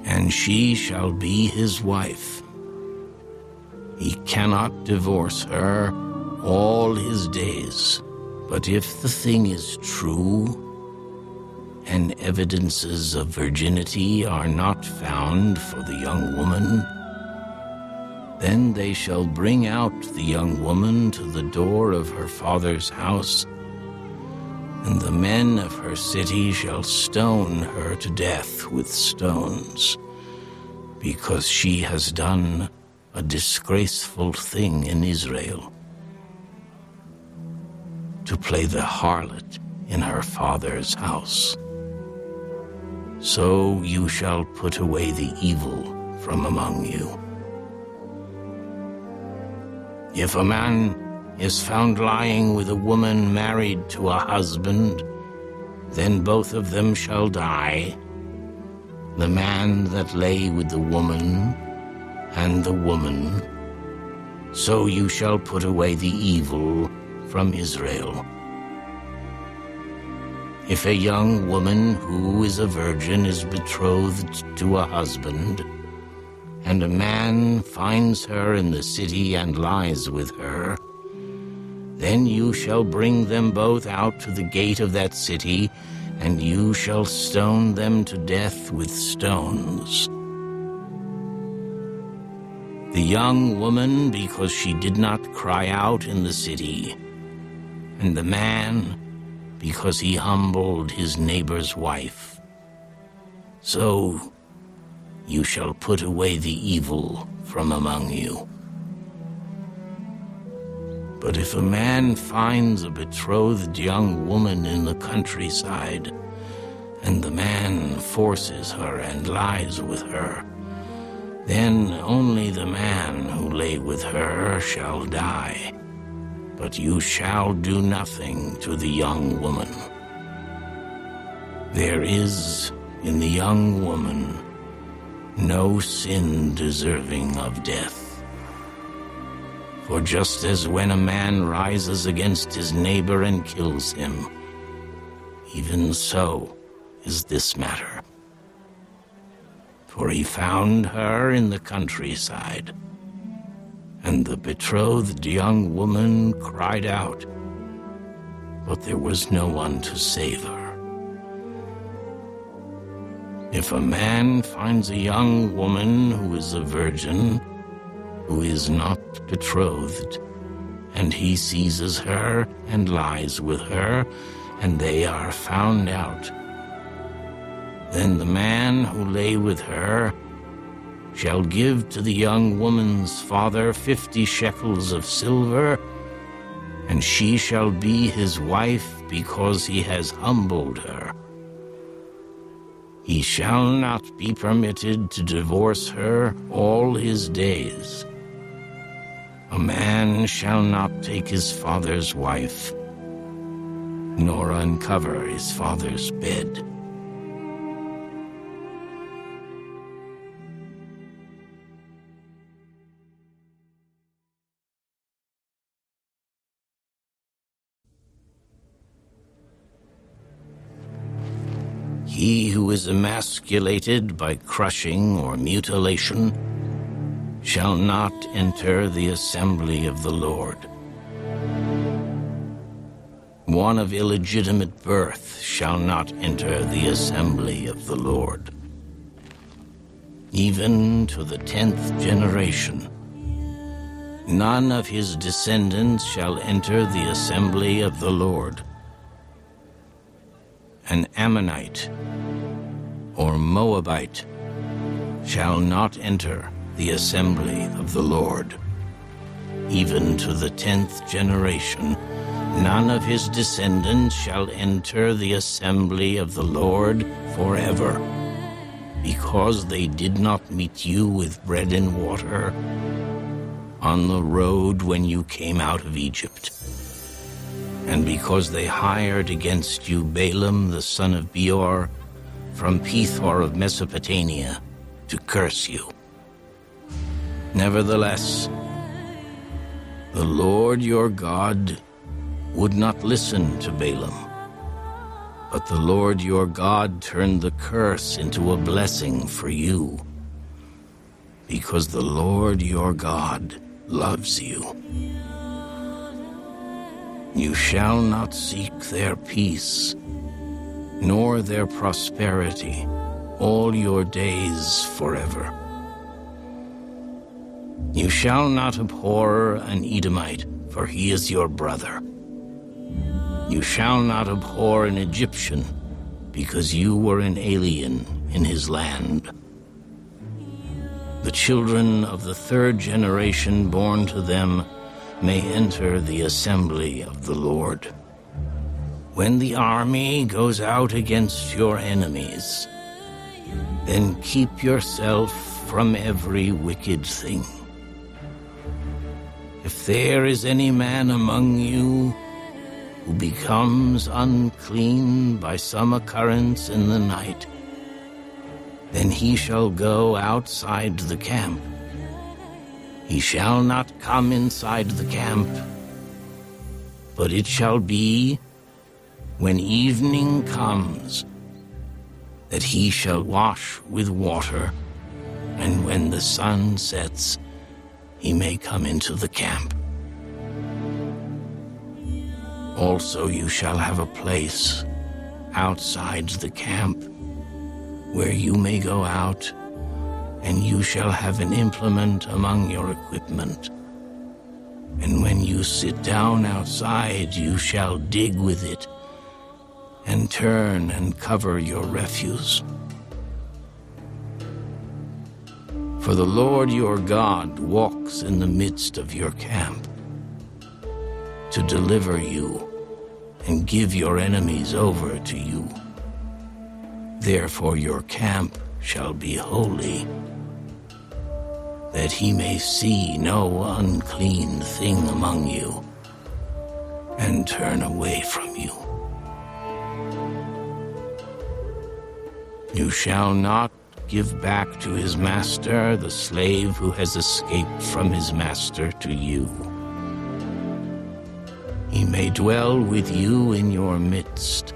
And she shall be his wife. He cannot divorce her all his days. But if the thing is true, and evidences of virginity are not found for the young woman, then they shall bring out the young woman to the door of her father's house, and the men of her city shall stone her to death with stones, because she has done a disgraceful thing in Israel, to play the harlot in her father's house. So you shall put away the evil from among you. If a man is found lying with a woman married to a husband, then both of them shall die, the man that lay with the woman and the woman. So you shall put away the evil from Israel. If a young woman who is a virgin is betrothed to a husband, and a man finds her in the city and lies with her, then you shall bring them both out to the gate of that city, and you shall stone them to death with stones. The young woman, because she did not cry out in the city, and the man, because he humbled his neighbor's wife. So you shall put away the evil from among you. But if a man finds a betrothed young woman in the countryside, and the man forces her and lies with her, then only the man who lay with her shall die, but you shall do nothing to the young woman. There is in the young woman no sin deserving of death. For just as when a man rises against his neighbor and kills him, even so is this matter. For he found her in the countryside, and the betrothed young woman cried out, but there was no one to save her. If a man finds a young woman who is a virgin, who is not betrothed, and he seizes her and lies with her, and they are found out, then the man who lay with her shall give to the young woman's father 50 shekels of silver, and she shall be his wife because he has humbled her. He shall not be permitted to divorce her all his days. A man shall not take his father's wife, nor uncover his father's bed. He who is emasculated by crushing or mutilation shall not enter the assembly of the Lord. One of illegitimate birth shall not enter the assembly of the Lord. Even to the 10th generation, none of his descendants shall enter the assembly of the Lord. An Ammonite or Moabite shall not enter the assembly of the Lord. Even to the 10th generation, none of his descendants shall enter the assembly of the Lord forever, because they did not meet you with bread and water on the road when you came out of Egypt, and because they hired against you Balaam the son of Beor from Pethor of Mesopotamia to curse you. Nevertheless, the Lord your God would not listen to Balaam, but the Lord your God turned the curse into a blessing for you, because the Lord your God loves you. You shall not seek their peace, nor their prosperity, all your days forever. You shall not abhor an Edomite, for he is your brother. You shall not abhor an Egyptian, because you were an alien in his land. The children of the 3rd generation born to them may enter the assembly of the Lord. When the army goes out against your enemies, then keep yourself from every wicked thing. If there is any man among you who becomes unclean by some occurrence in the night, then he shall go outside the camp. He shall not come inside the camp, but it shall be, when evening comes, that he shall wash with water, and when the sun sets, he may come into the camp. Also you shall have a place outside the camp where you may go out, and you shall have an implement among your equipment. And when you sit down outside, you shall dig with it, and turn and cover your refuse. For the Lord your God walks in the midst of your camp to deliver you and give your enemies over to you. Therefore your camp shall be holy, that he may see no unclean thing among you, and turn away from you. You shall not give back to his master the slave who has escaped from his master to you. He may dwell with you in your midst,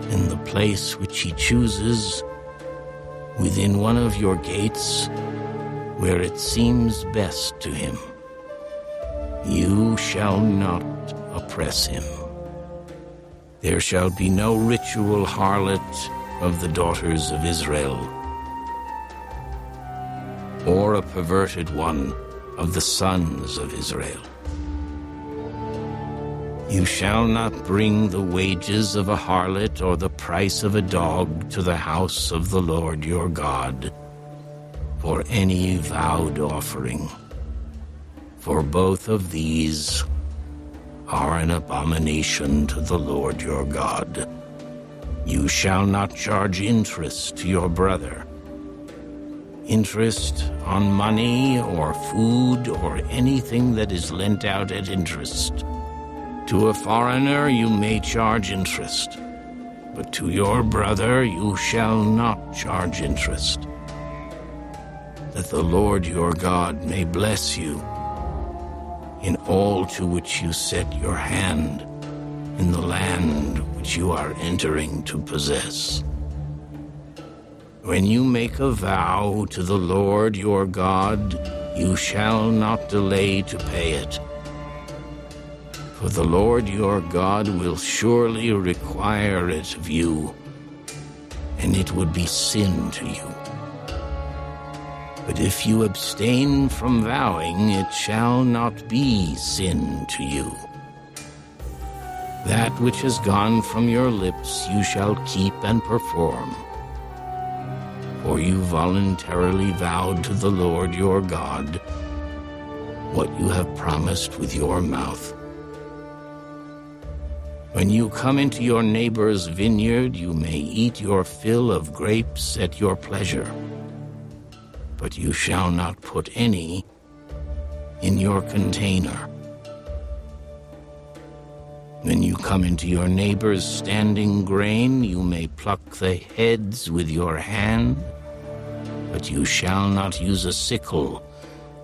in the place which he chooses, within one of your gates, where it seems best to him. You shall not oppress him. There shall be no ritual harlot of the daughters of Israel, or a perverted one of the sons of Israel. You shall not bring the wages of a harlot or the price of a dog to the house of the Lord your God for any vowed offering, for both of these are an abomination to the Lord your God. You shall not charge interest to your brother, interest on money or food or anything that is lent out at interest. To a foreigner you may charge interest, but to your brother you shall not charge interest, that the Lord your God may bless you in all to which you set your hand in the land which you are entering to possess. When you make a vow to the Lord your God, you shall not delay to pay it. For the Lord your God will surely require it of you, and it would be sin to you. But if you abstain from vowing, it shall not be sin to you. That which has gone from your lips you shall keep and perform. For you voluntarily vowed to the Lord your God what you have promised with your mouth. When you come into your neighbor's vineyard, you may eat your fill of grapes at your pleasure, but you shall not put any in your container. When you come into your neighbor's standing grain, you may pluck the heads with your hand, but you shall not use a sickle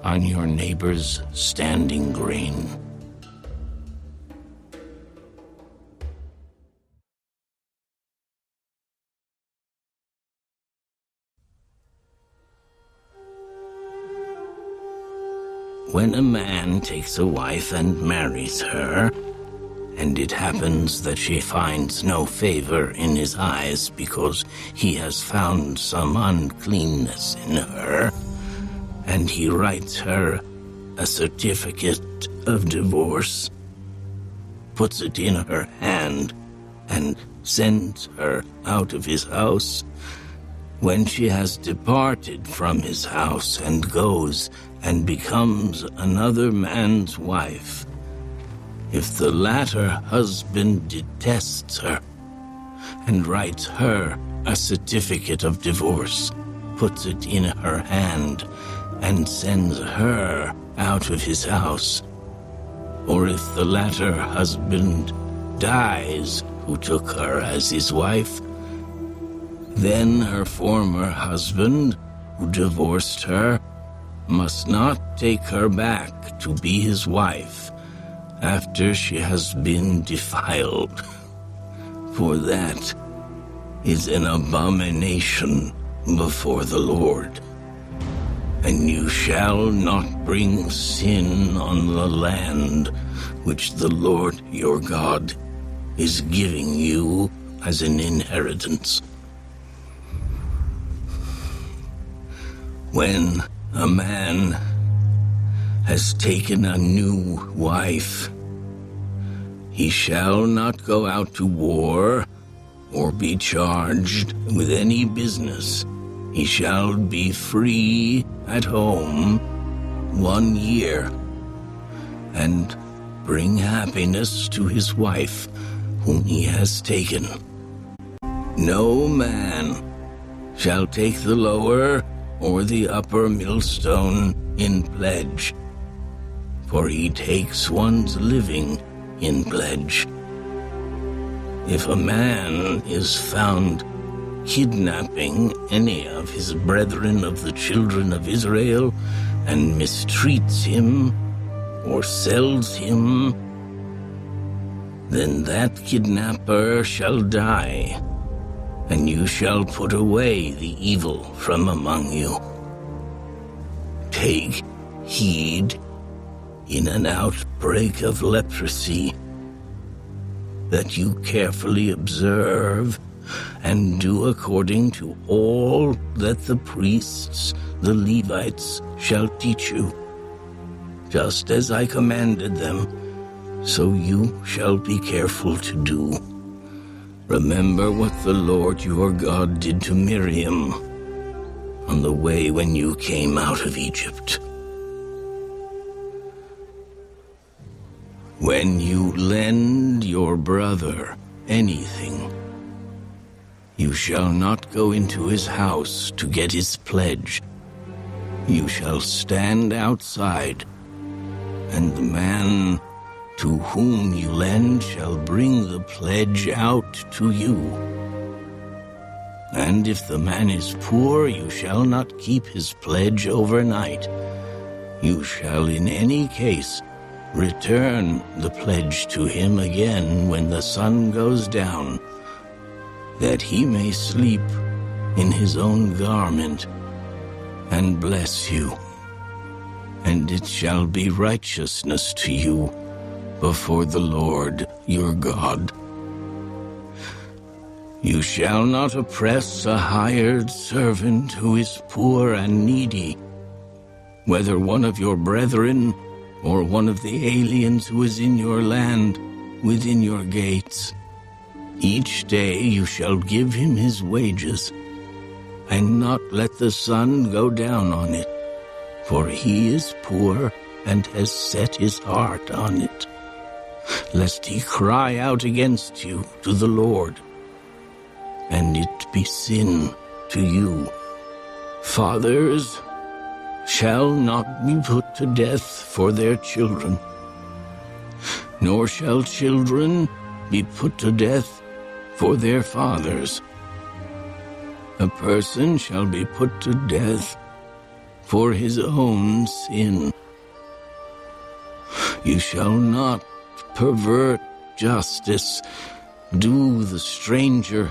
on your neighbor's standing grain. When a man takes a wife and marries her, and it happens that she finds no favor in his eyes because he has found some uncleanness in her, and he writes her a certificate of divorce, puts it in her hand, and sends her out of his house, when she has departed from his house and goes and becomes another man's wife, if the latter husband detests her and writes her a certificate of divorce, puts it in her hand, and sends her out of his house, or if the latter husband dies who took her as his wife, then her former husband, who divorced her, must not take her back to be his wife after she has been defiled, for that is an abomination before the Lord. And you shall not bring sin on the land which the Lord your God is giving you as an inheritance. When a man has taken a new wife, he shall not go out to war or be charged with any business he shall be free at home 1 year, and bring happiness to his wife, whom he has taken. No man shall take the lower or the upper millstone in pledge, for he takes one's living in pledge. If a man is found kidnapping any of his brethren of the children of Israel and mistreats him or sells him, then that kidnapper shall die, and you shall put away the evil from among you. Take heed in an outbreak of leprosy, that you carefully observe and do according to all that the priests, the Levites, shall teach you. Just as I commanded them, so you shall be careful to do. Remember what the Lord your God did to Miriam on the way when you came out of Egypt. When you lend your brother anything, you shall not go into his house to get his pledge. You shall stand outside, and the man to whom you lend shall bring the pledge out to you. And if the man is poor, you shall not keep his pledge overnight. You shall in any case return the pledge to him again when the sun goes down, that he may sleep in his own garment and bless you. And it shall be righteousness to you before the Lord your God. You shall not oppress a hired servant who is poor and needy, whether one of your brethren or one of the aliens who is in your land within your gates. Each day you shall give him his wages, and not let the sun go down on it, for he is poor and has set his heart on it, lest he cry out against you to the Lord, and it be sin to you. Fathers shall not be put to death for their children, nor shall children be put to death for their fathers. A person shall be put to death for his own sin. You shall not pervert justice, do the stranger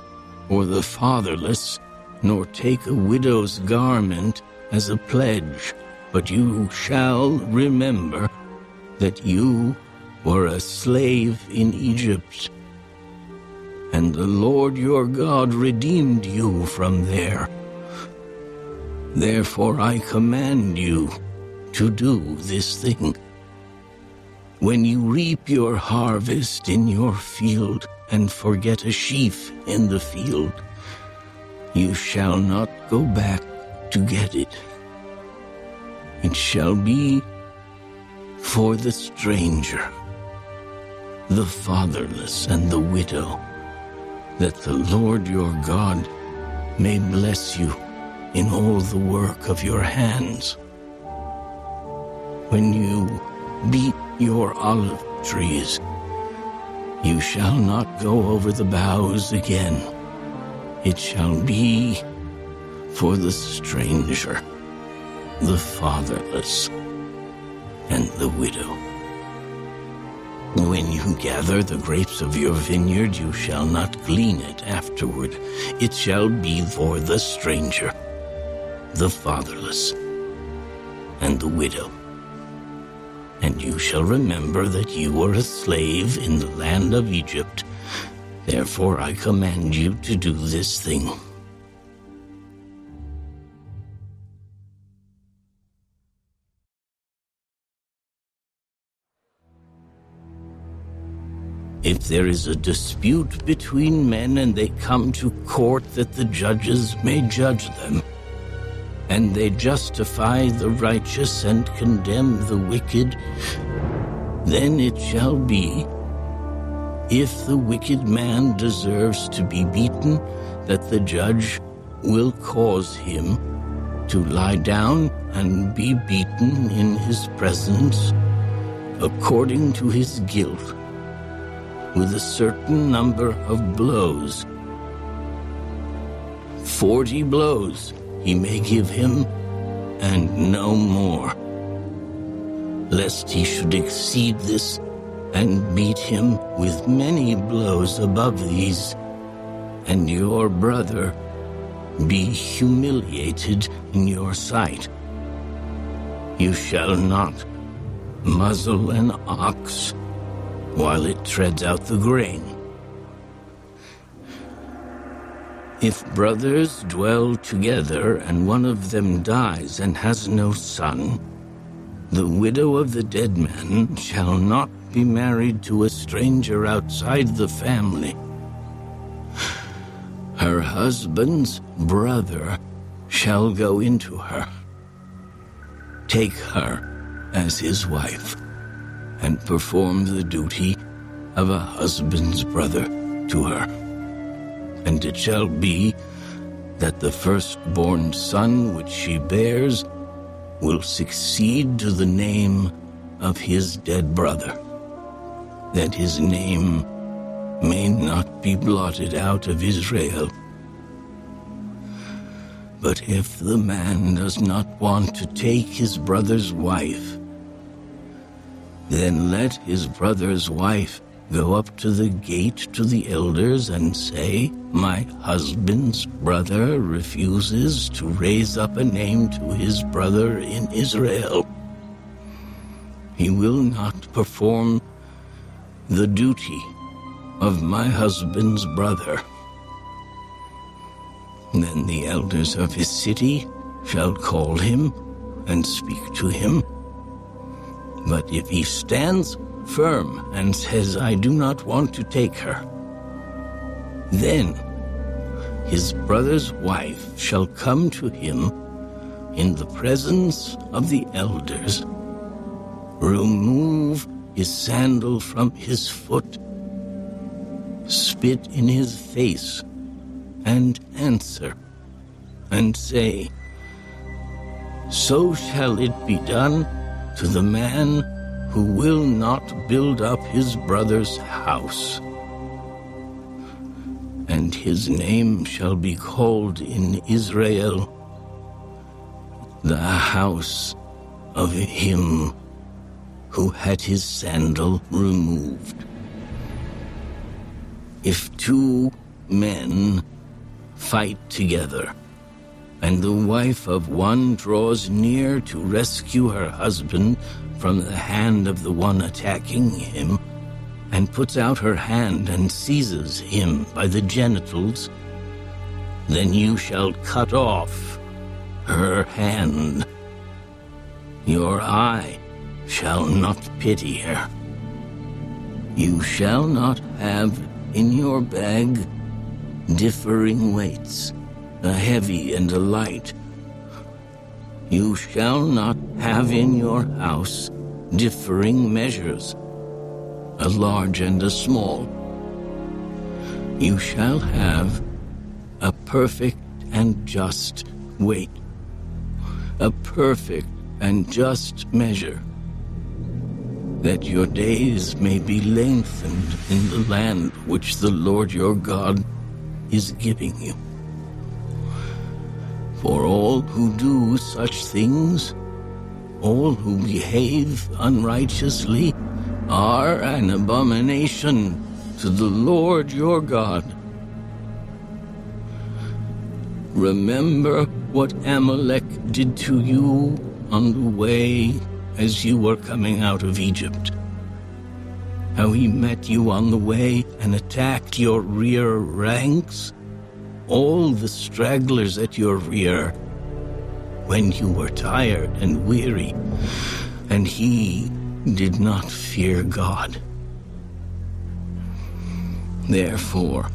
or the fatherless, nor take a widow's garment as a pledge, but you shall remember that you were a slave in Egypt, and the Lord your God redeemed you from there. Therefore I command you to do this thing. When you reap your harvest in your field and forget a sheaf in the field, you shall not go back to get it. It shall be for the stranger, the fatherless, and the widow, that the Lord your God may bless you in all the work of your hands. When you beat your olive trees, you shall not go over the boughs again. It shall be for the stranger, the fatherless, and the widow. When you gather the grapes of your vineyard, you shall not glean it afterward. It shall be for the stranger, the fatherless, and the widow. And you shall remember that you were a slave in the land of Egypt. Therefore I command you to do this thing. If there is a dispute between men and they come to court that the judges may judge them, and they justify the righteous and condemn the wicked, then it shall be, if the wicked man deserves to be beaten, that the judge will cause him to lie down and be beaten in his presence, according to his guilt, with a certain number of blows. 40 blows he may give him, and no more, lest he should exceed this and beat him with many blows above these, and your brother be humiliated in your sight. You shall not muzzle an ox while it treads out the grain. If brothers dwell together and one of them dies and has no son, the widow of the dead man shall not be married to a stranger outside the family. Her husband's brother shall go into her, take her as his wife, and perform the duty of a husband's brother to her. And it shall be that the firstborn son which she bears will succeed to the name of his dead brother, that his name may not be blotted out of Israel. But if the man does not want to take his brother's wife, then let his brother's wife go up to the gate to the elders and say, my husband's brother refuses to raise up a name to his brother in Israel. He will not perform the duty of my husband's brother. Then the elders of his city shall call him and speak to him. But if he stands firm and says, I do not want to take her, then his brother's wife shall come to him in the presence of the elders, remove his sandal from his foot, spit in his face, and answer, and say, so shall it be done to the man who will not build up his brother's house. And his name shall be called in Israel, the house of him who had his sandal removed. If two men fight together, and the wife of one draws near to rescue her husband from the hand of the one attacking him, and puts out her hand and seizes him by the genitals, then you shall cut off her hand. Your eye shall not pity her. You shall not have in your bag differing weights, a heavy and a light. You shall not have in your house differing measures, a large and a small. You shall have a perfect and just weight, a perfect and just measure, that your days may be lengthened in the land which the Lord your God is giving you. For all who do such things, all who behave unrighteously, are an abomination to the Lord your God. Remember what Amalek did to you on the way as you were coming out of Egypt, how he met you on the way and attacked your rear ranks, all the stragglers at your rear, when you were tired and weary, and he did not fear God. Therefore,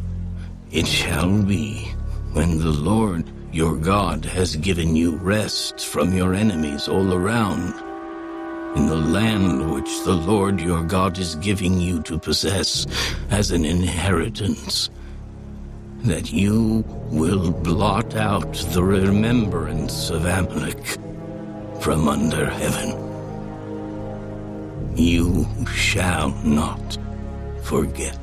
it shall be, when the Lord your God has given you rest from your enemies all around, in the land which the Lord your God is giving you to possess as an inheritance, that you will blot out the remembrance of Amalek from under heaven. You shall not forget.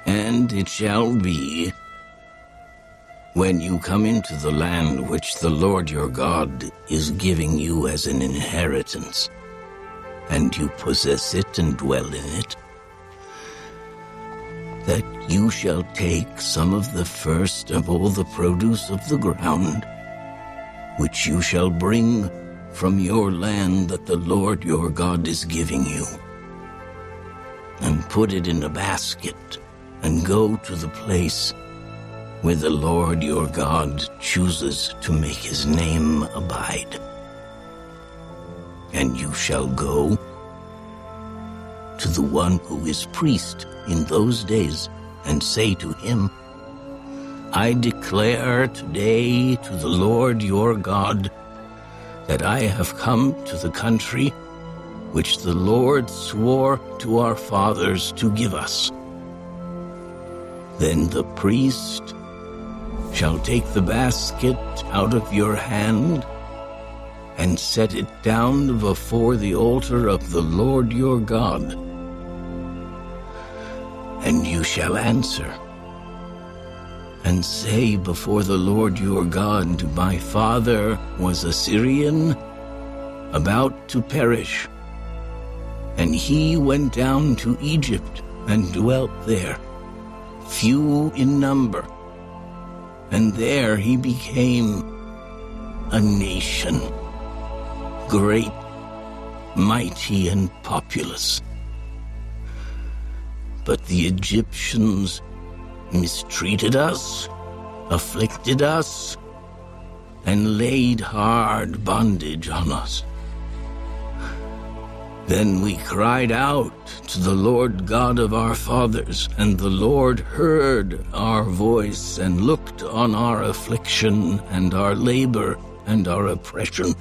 And it shall be, when you come into the land which the Lord your God is giving you as an inheritance, and you possess it and dwell in it, that you shall take some of the first of all the produce of the ground, which you shall bring from your land that the Lord your God is giving you, and put it in a basket, and go to the place where the Lord your God chooses to make his name abide. And you shall go to the one who is priest in those days, and say to him, I declare today to the Lord your God that I have come to the country which the Lord swore to our fathers to give us. Then the priest shall take the basket out of your hand and set it down before the altar of the Lord your God. And you shall answer and say before the Lord your God, my father was a Syrian, about to perish, and he went down to Egypt and dwelt there, few in number, and there he became a nation, great, mighty, and populous. But the Egyptians mistreated us, afflicted us, and laid hard bondage on us. Then we cried out to the Lord God of our fathers, and the Lord heard our voice and looked on our affliction and our labor and our oppression.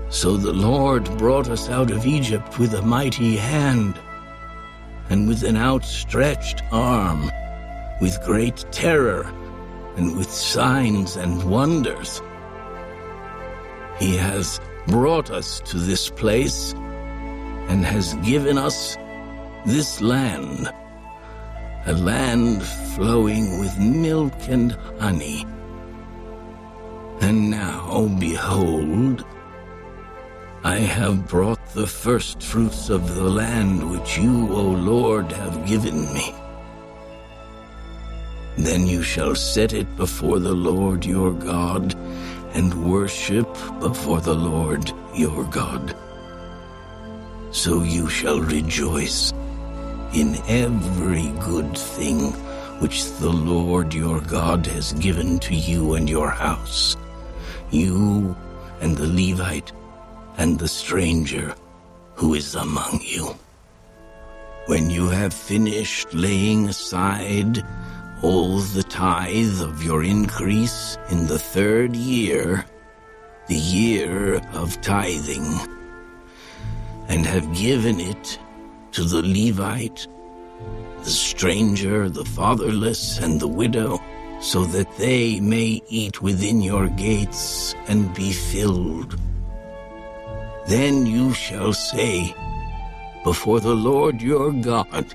So the Lord brought us out of Egypt with a mighty hand and with an outstretched arm, with great terror and with signs and wonders. He has brought us to this place and has given us this land, a land flowing with milk and honey. And now, behold, I have brought the first fruits of the land which you, O Lord, have given me. Then you shall set it before the Lord your God, and worship before the Lord your God. So you shall rejoice in every good thing which the Lord your God has given to you and your house, you and the Levite and the stranger who is among you. When you have finished laying aside all the tithe of your increase in the 3rd year, the year of tithing, and have given it to the Levite, the stranger, the fatherless, and the widow, so that they may eat within your gates and be filled. Then you shall say before the Lord your God,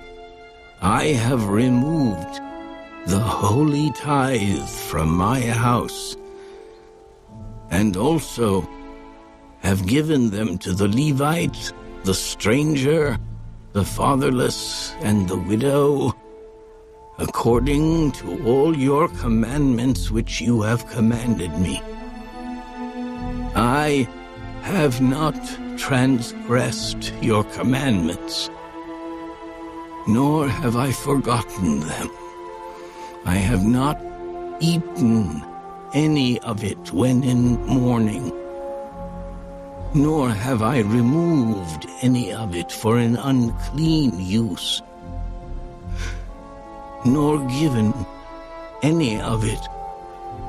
I have removed the holy tithe from my house, and also have given them to the Levite, the stranger, the fatherless, and the widow, according to all your commandments which you have commanded me. I have not transgressed your commandments, nor have I forgotten them. I have not eaten any of it when in mourning, nor have I removed any of it for an unclean use, nor given any of it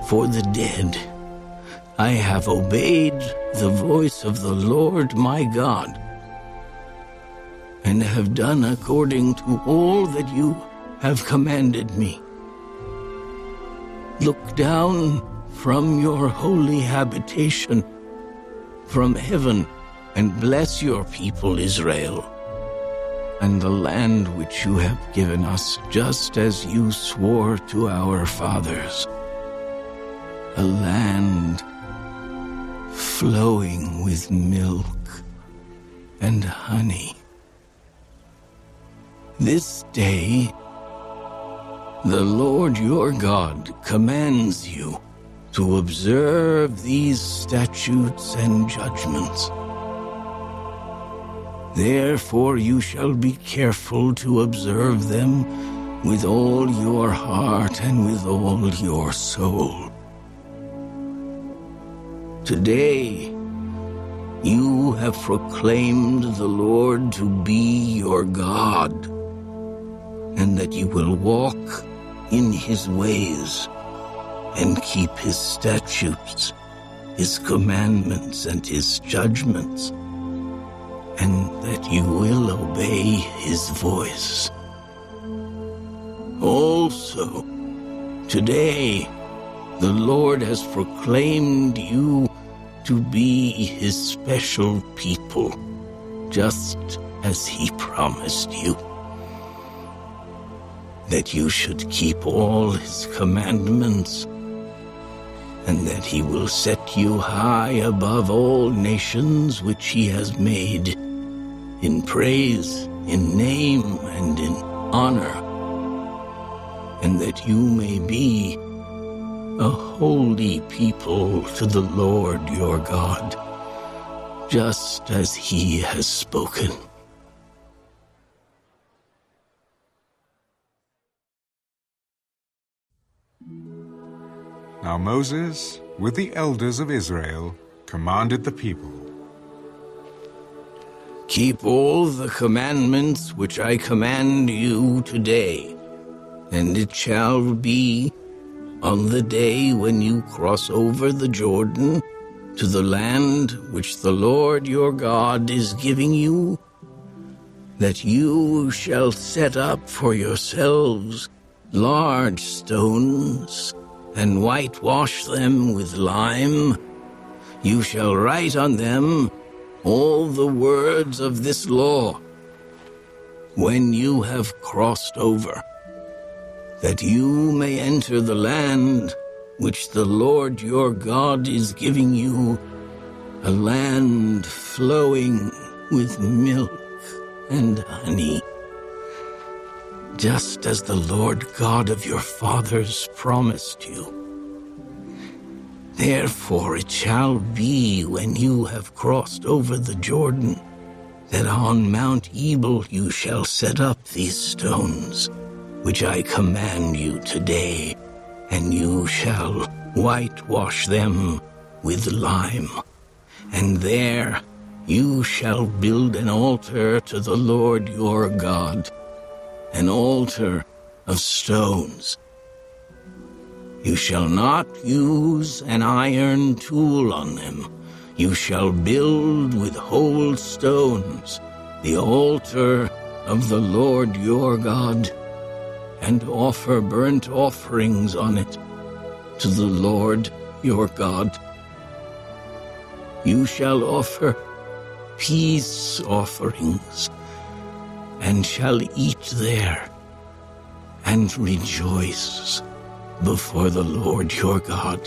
for the dead. I have obeyed the voice of the Lord my God, and have done according to all that you have commanded me. Look down from your holy habitation, from heaven, and bless your people Israel, and the land which you have given us, just as you swore to our fathers, a land flowing with milk and honey. This day the Lord your God commands you to observe these statutes and judgments. Therefore you shall be careful to observe them with all your heart and with all your soul. Today you have proclaimed the Lord to be your God, and that you will walk in his ways and keep his statutes, his commandments, and his judgments, and that you will obey his voice. Also, today, the Lord has proclaimed you to be his special people, just as he promised you, that you should keep all his commandments, and that he will set you high above all nations which he has made, in praise, in name, and in honor, and that you may be a holy people to the Lord your God, just as he has spoken. Now Moses, with the elders of Israel, commanded the people, Keep all the commandments which I command you today, and it shall be on the day when you cross over the Jordan to the land which the Lord your God is giving you, that you shall set up for yourselves large stones and whitewash them with lime. You shall write on them all the words of this law when you have crossed over, that you may enter the land which the Lord your God is giving you, a land flowing with milk and honey, just as the Lord God of your fathers promised you. Therefore it shall be when you have crossed over the Jordan, that on Mount Ebal you shall set up these stones, which I command you today, and you shall whitewash them with lime. And there you shall build an altar to the Lord your God, an altar of stones. You shall not use an iron tool on them. You shall build with whole stones the altar of the Lord your God, and offer burnt offerings on it to the Lord your God. You shall offer peace offerings, and shall eat there, and rejoice before the Lord your God.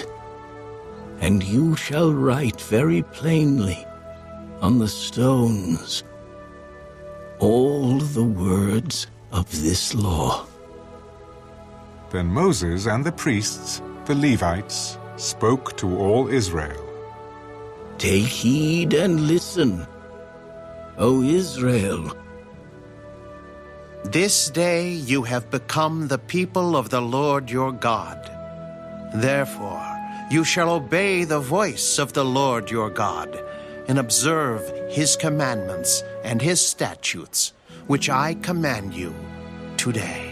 And you shall write very plainly on the stones all the words of this law. Then Moses and the priests, the Levites, spoke to all Israel. Take heed and listen, O Israel. This day you have become the people of the Lord your God. Therefore, You shall obey the voice of the Lord your God, and observe his commandments and his statutes, which I command you today."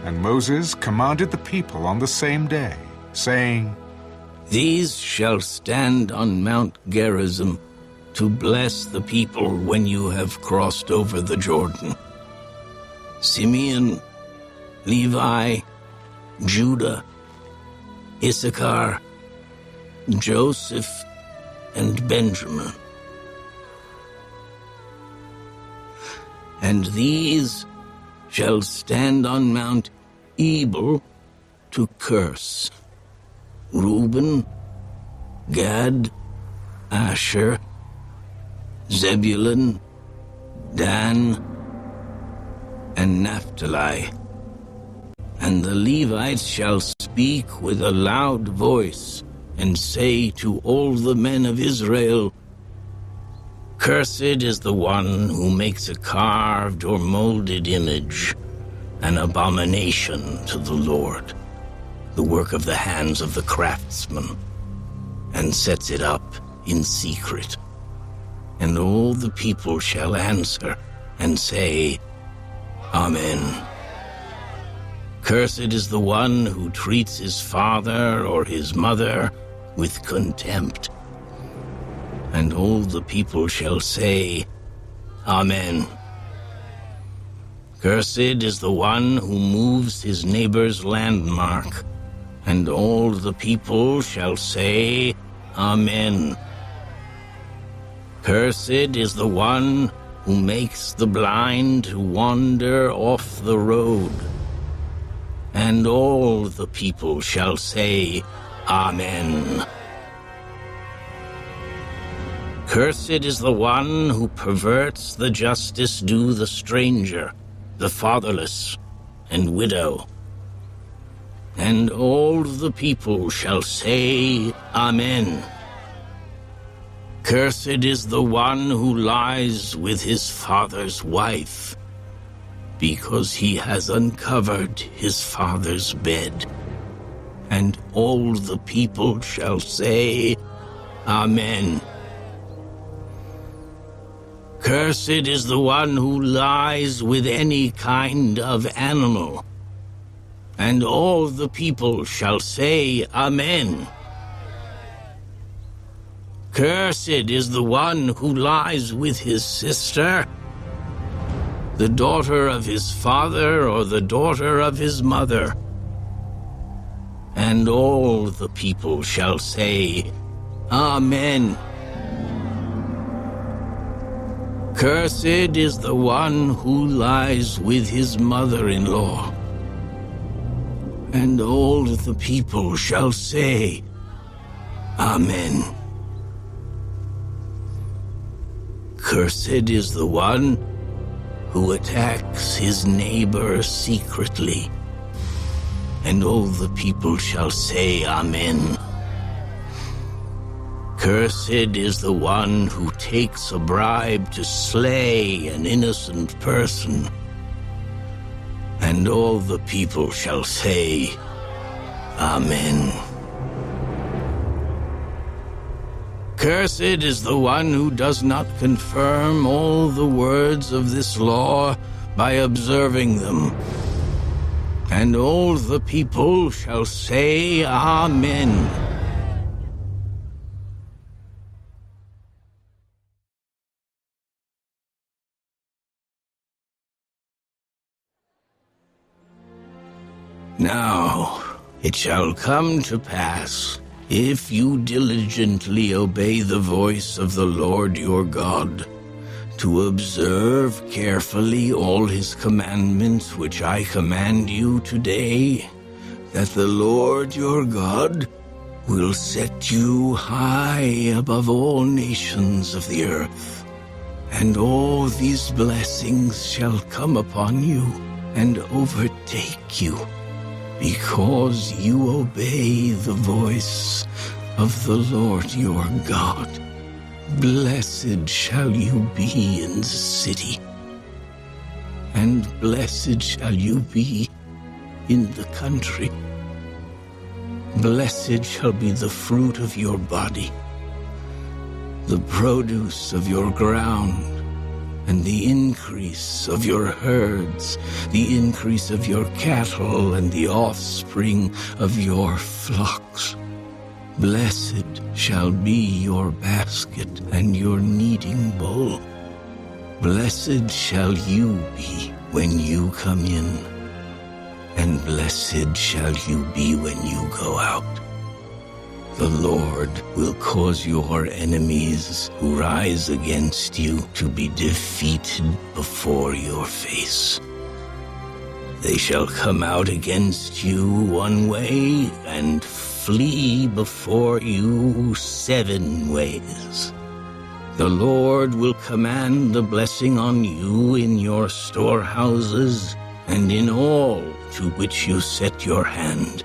And Moses commanded the people on the same day, saying, "These shall stand on Mount Gerizim to bless the people when you have crossed over the Jordan. Simeon, Levi, Judah, Issachar, Joseph, and Benjamin. And these shall stand on Mount Ebal to curse: Reuben, Gad, Asher, Zebulun, Dan, and Naphtali. And the Levites shall speak with a loud voice and say to all the men of Israel, "Cursed is the one who makes a carved or molded image, an abomination to the Lord, the work of the hands of the craftsman, and sets it up in secret." And all the people shall answer and say, "Amen." Cursed is the one who treats his father or his mother with contempt. And all the people shall say, "Amen." Cursed is the one who moves his neighbor's landmark. And all the people shall say, "Amen." Cursed is the one who makes the blind to wander off the road. And all the people shall say, "Amen." Cursed is the one who perverts the justice due the stranger, the fatherless, and widow. And all the people shall say, "Amen." Cursed is the one who lies with his father's wife, because he has uncovered his father's bed. And all the people shall say, "Amen." Cursed is the one who lies with any kind of animal. And all the people shall say, "Amen." Cursed is the one who lies with his sister, the daughter of his father or the daughter of his mother. And all the people shall say, "Amen." Cursed is the one who lies with his mother-in-law. And all the people shall say, "Amen." Cursed is the one who attacks his neighbor secretly. And all the people shall say, "Amen." Cursed is the one who takes a bribe to slay an innocent person. And all the people shall say, "Amen." Cursed is the one who does not confirm all the words of this law by observing them. And all the people shall say, "Amen." Now it shall come to pass, if you diligently obey the voice of the Lord your God, to observe carefully all his commandments which I command you today, that the Lord your God will set you high above all nations of the earth. And all these blessings shall come upon you and overtake you, because you obey the voice of the Lord your God. Blessed shall you be in the city, and blessed shall you be in the country. Blessed shall be the fruit of your body, the produce of your ground, and the increase of your herds, the increase of your cattle, and the offspring of your flocks. Blessed shall be your basket and your kneading bowl. Blessed shall you be when you come in, and blessed shall you be when you go out. The Lord will cause your enemies who rise against you to be defeated before your face. They shall come out against you one way and flee before you 7 ways. The Lord will command the blessing on you in your storehouses and in all to which you set your hand.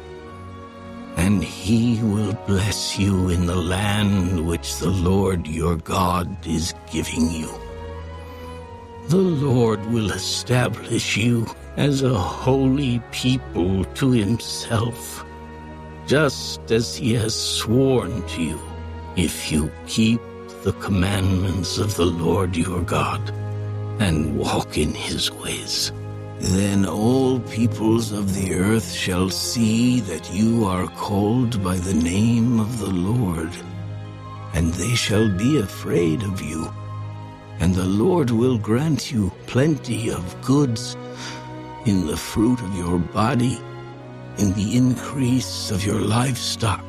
And he will bless you in the land which the Lord your God is giving you. The Lord will establish you as a holy people to himself, just as he has sworn to you, if you keep the commandments of the Lord your God and walk in his ways. Then all peoples of the earth shall see that you are called by the name of the Lord, and they shall be afraid of you. And the Lord will grant you plenty of goods in the fruit of your body, in the increase of your livestock,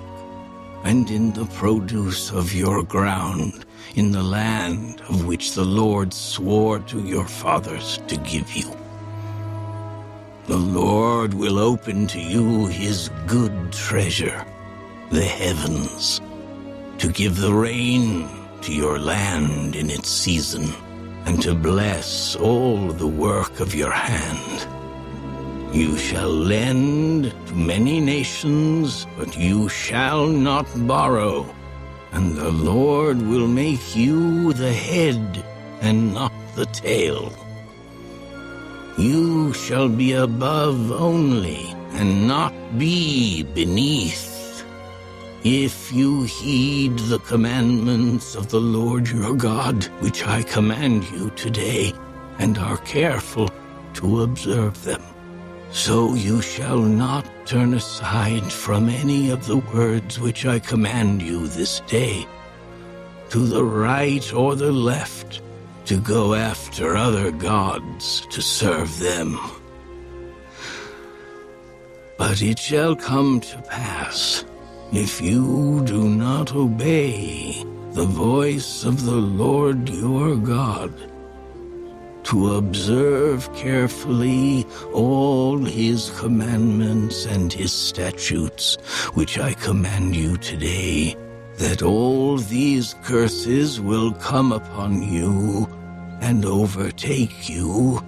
and in the produce of your ground, in the land of which the Lord swore to your fathers to give you. The Lord will open to you his good treasure, the heavens, to give the rain to your land in its season, and to bless all the work of your hand. You shall lend to many nations, but you shall not borrow, and the Lord will make you the head and not the tail. You shall be above only, and not be beneath, if you heed the commandments of the Lord your God, which I command you today, and are careful to observe them. So you shall not turn aside from any of the words which I command you this day, to the right or the left, to go after other gods to serve them. But it shall come to pass, if you do not obey the voice of the Lord your God, to observe carefully all his commandments and his statutes, which I command you today, that all these curses will come upon you and overtake you.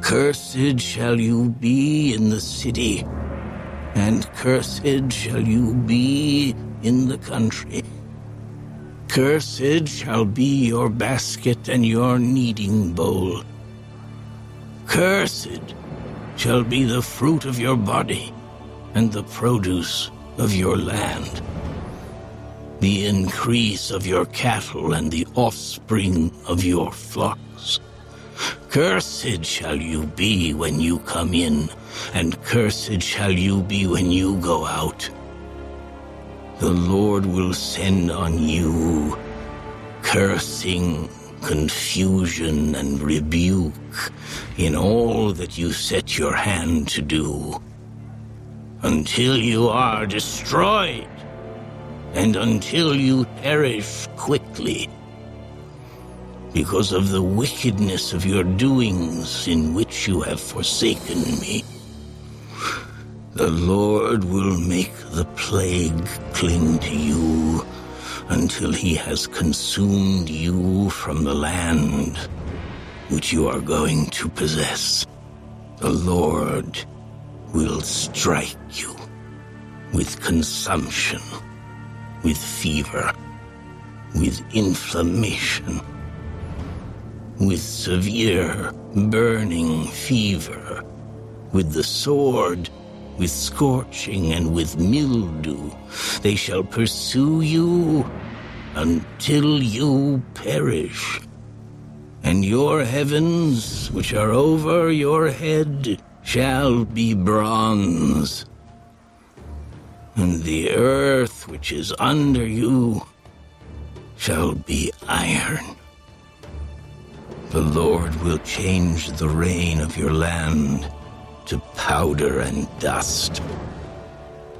Cursed shall you be in the city, and cursed shall you be in the country. Cursed shall be your basket and your kneading bowl. Cursed shall be the fruit of your body and the produce of your land, the increase of your cattle and the offspring of your flocks. Cursed shall you be when you come in, and cursed shall you be when you go out. The Lord will send on you cursing, confusion, and rebuke in all that you set your hand to do, until you are destroyed, and until you perish quickly, because of the wickedness of your doings in which you have forsaken me. The Lord will make the plague cling to you until he has consumed you from the land which you are going to possess. The Lord will strike you with consumption, with fever, with inflammation, with severe burning fever, with the sword, with scorching and with mildew. They shall pursue you until you perish. And your heavens, which are over your head, shall be bronze. And the earth, which is under you, shall be iron. The Lord will change the rain of your land to powder and dust.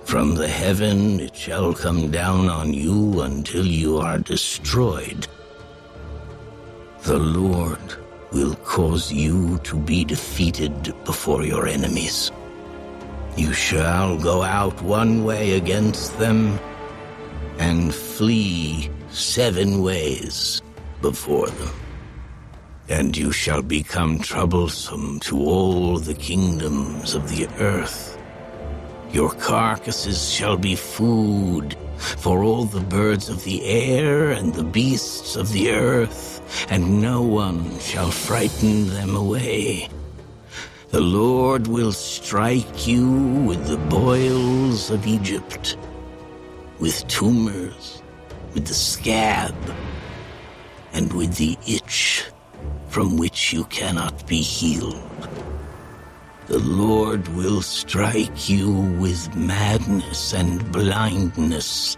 From the heaven it shall come down on you until you are destroyed. The Lord will cause you to be defeated before your enemies. You shall go out one way against them and flee 7 ways before them. And you shall become troublesome to all the kingdoms of the earth. Your carcasses shall be food for all the birds of the air and the beasts of the earth, and no one shall frighten them away. The Lord will strike you with the boils of Egypt, with tumors, with the scab, and with the itch from which you cannot be healed. The Lord will strike you with madness and blindness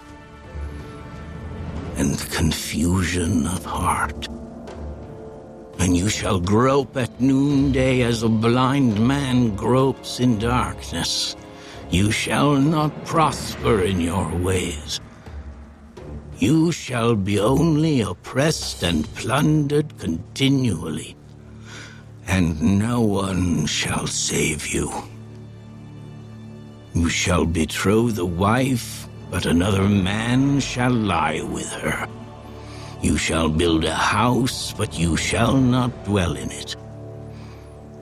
and confusion of heart. And you shall grope at noonday as a blind man gropes in darkness. You shall not prosper in your ways. You shall be only oppressed and plundered continually, and no one shall save you. You shall betroth a wife, but another man shall lie with her. You shall build a house, but you shall not dwell in it.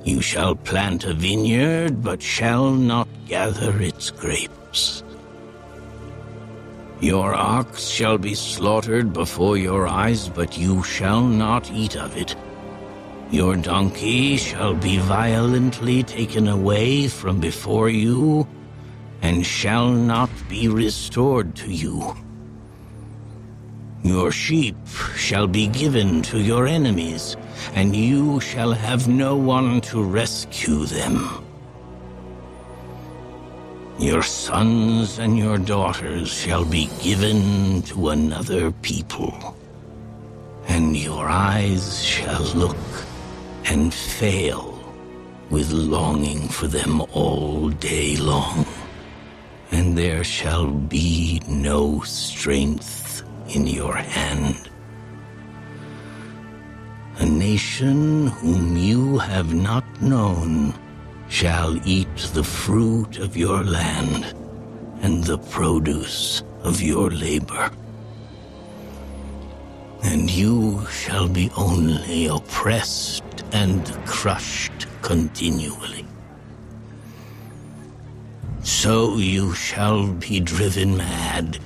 You shall plant a vineyard, but shall not gather its grapes. Your ox shall be slaughtered before your eyes, but you shall not eat of it. Your donkey shall be violently taken away from before you, and shall not be restored to you. Your sheep shall be given to your enemies, and you shall have no one to rescue them. Your sons and your daughters shall be given to another people, and your eyes shall look and fail with longing for them all day long, and there shall be no strength in your hand. A nation whom you have not known shall eat the fruit of your land and the produce of your labor. And you shall be only oppressed and crushed continually. So you shall be driven mad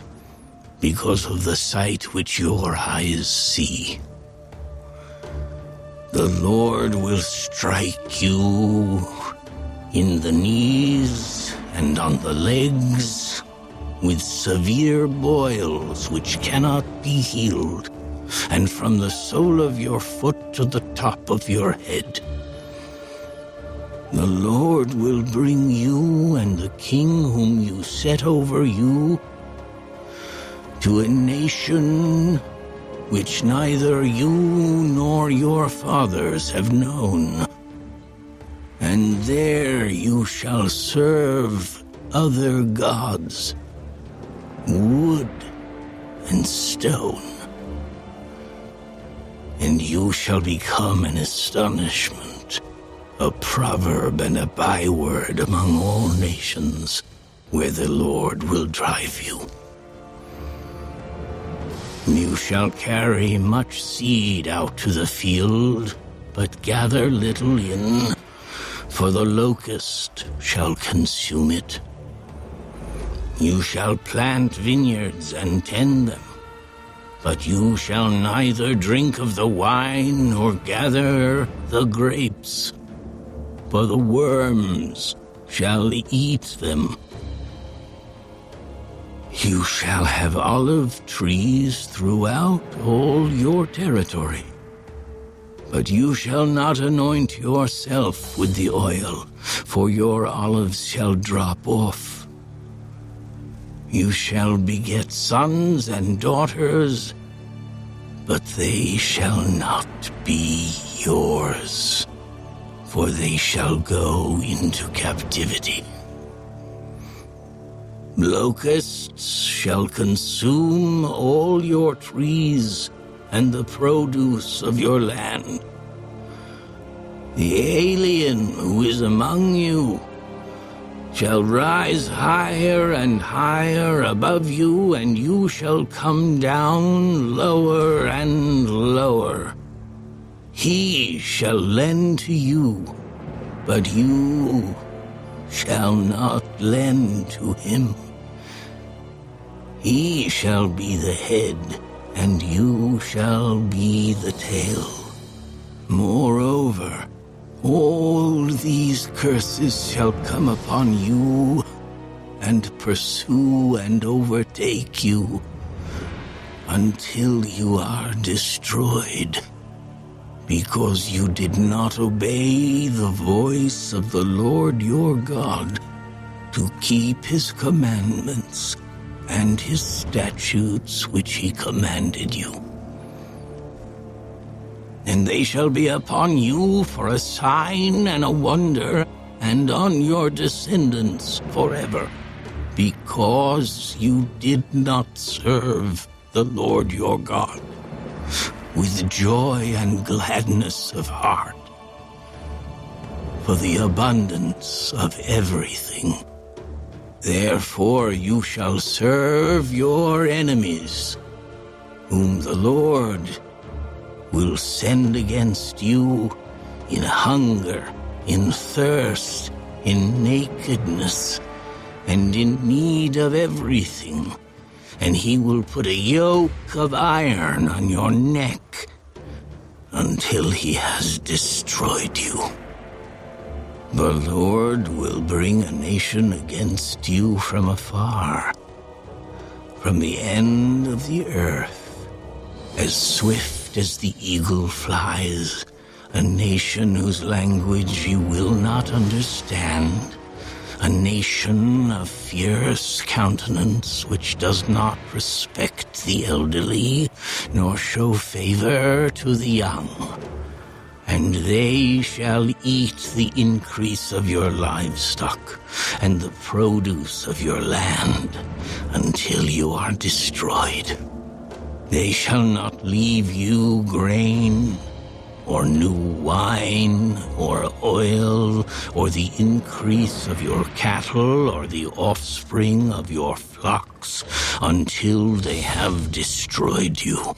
because of the sight which your eyes see. The Lord will strike you in the knees and on the legs with severe boils which cannot be healed, and from the sole of your foot to the top of your head. The Lord will bring you and the king whom you set over you to a nation which neither you nor your fathers have known. And there you shall serve other gods, wood and stone. And you shall become an astonishment, a proverb and a byword among all nations, where the Lord will drive you. You shall carry much seed out to the field, but gather little in, for the locust shall consume it. You shall plant vineyards and tend them, but you shall neither drink of the wine nor gather the grapes, for the worms shall eat them. You shall have olive trees throughout all your territory, but you shall not anoint yourself with the oil, for your olives shall drop off. You shall beget sons and daughters, but they shall not be yours, for they shall go into captivity. Locusts shall consume all your trees and the produce of your land. The alien who is among you shall rise higher and higher above you, and you shall come down lower and lower. He shall lend to you, but you shall not lend to him. He shall be the head, and you shall be the tail. Moreover, all these curses shall come upon you and pursue and overtake you until you are destroyed, because you did not obey the voice of the Lord your God to keep his commandments and his statutes which he commanded you. And they shall be upon you for a sign and a wonder, and on your descendants forever, because you did not serve the Lord your God with joy and gladness of heart, for the abundance of everything. Therefore you shall serve your enemies, whom the Lord will send against you in hunger, in thirst, in nakedness, and in need of everything. And he will put a yoke of iron on your neck until he has destroyed you. The Lord will bring a nation against you from afar, from the end of the earth, as swift as the eagle flies, a nation whose language you will not understand, a nation of fierce countenance which does not respect the elderly, nor show favor to the young. And they shall eat the increase of your livestock and the produce of your land until you are destroyed. They shall not leave you grain, or new wine, or oil, or the increase of your cattle, or the offspring of your flocks, until they have destroyed you.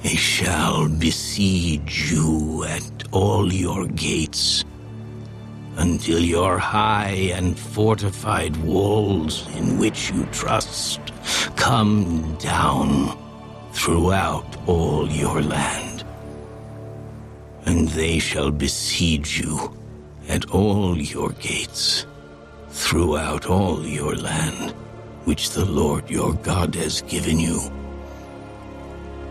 They shall besiege you at all your gates, until your high and fortified walls in which you trust come down throughout all your land. And they shall besiege you at all your gates throughout all your land, which the Lord your God has given you.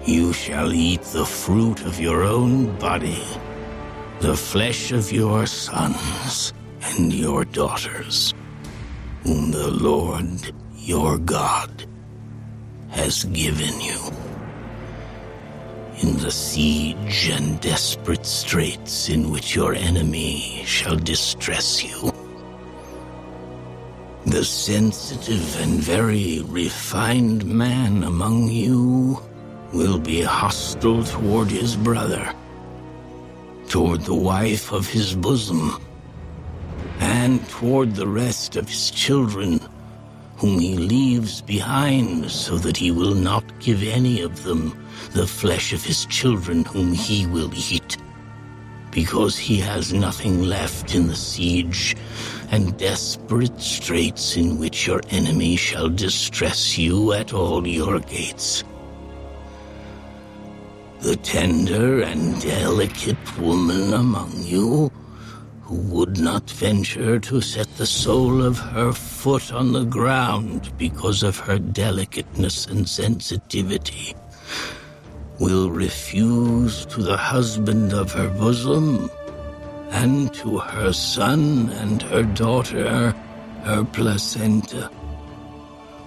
You shall eat the fruit of your own body, the flesh of your sons and your daughters, whom the Lord your God has given you, in the siege and desperate straits in which your enemy shall distress you. The sensitive and very refined man among you will be hostile toward his brother, toward the wife of his bosom, and toward the rest of his children, whom he leaves behind, so that he will not give any of them the flesh of his children whom he will eat, because he has nothing left in the siege and desperate straits in which your enemy shall distress you at all your gates. The tender and delicate woman among you, who would not venture to set the sole of her foot on the ground because of her delicateness and sensitivity, will refuse to the husband of her bosom, and to her son and her daughter her placenta,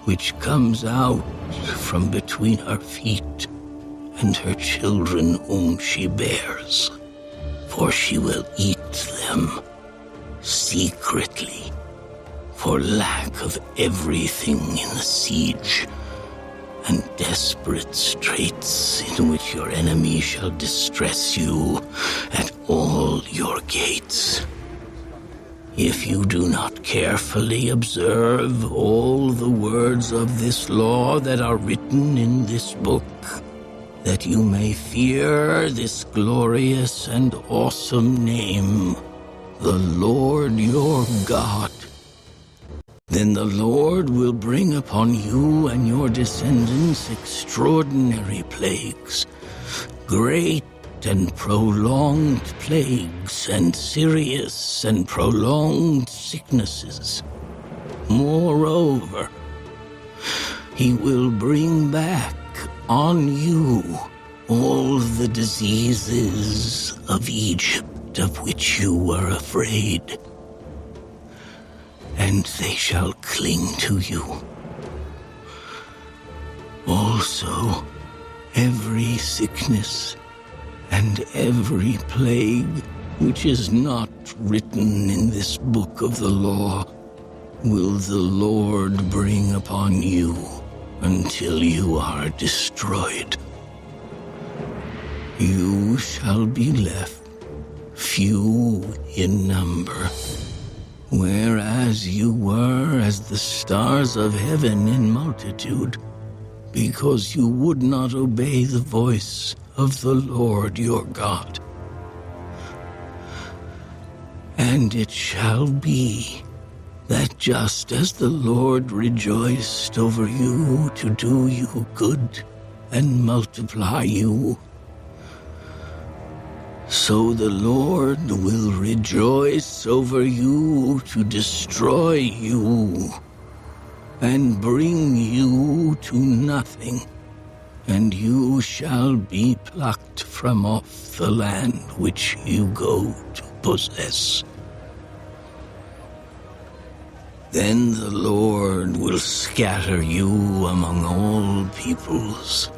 which comes out from between her feet and her children whom she bears, for she will eat them secretly, for lack of everything in the siege and desperate straits in which your enemy shall distress you at all your gates. If you do not carefully observe all the words of this law that are written in this book, that you may fear this glorious and awesome name, the Lord your God, then the Lord will bring upon you and your descendants extraordinary plagues, great and prolonged plagues, and serious and prolonged sicknesses. Moreover, he will bring back on you all the diseases of Egypt of which you were afraid, and they shall cling to you. Also, every sickness and every plague which is not written in this book of the law will the Lord bring upon you until you are destroyed. You shall be left few in number, whereas you were as the stars of heaven in multitude, because you would not obey the voice of the Lord your God. And it shall be that just as the Lord rejoiced over you to do you good and multiply you, so the Lord will rejoice over you to destroy you and bring you to nothing, and you shall be plucked from off the land which you go to possess. Then the Lord will scatter you among all peoples,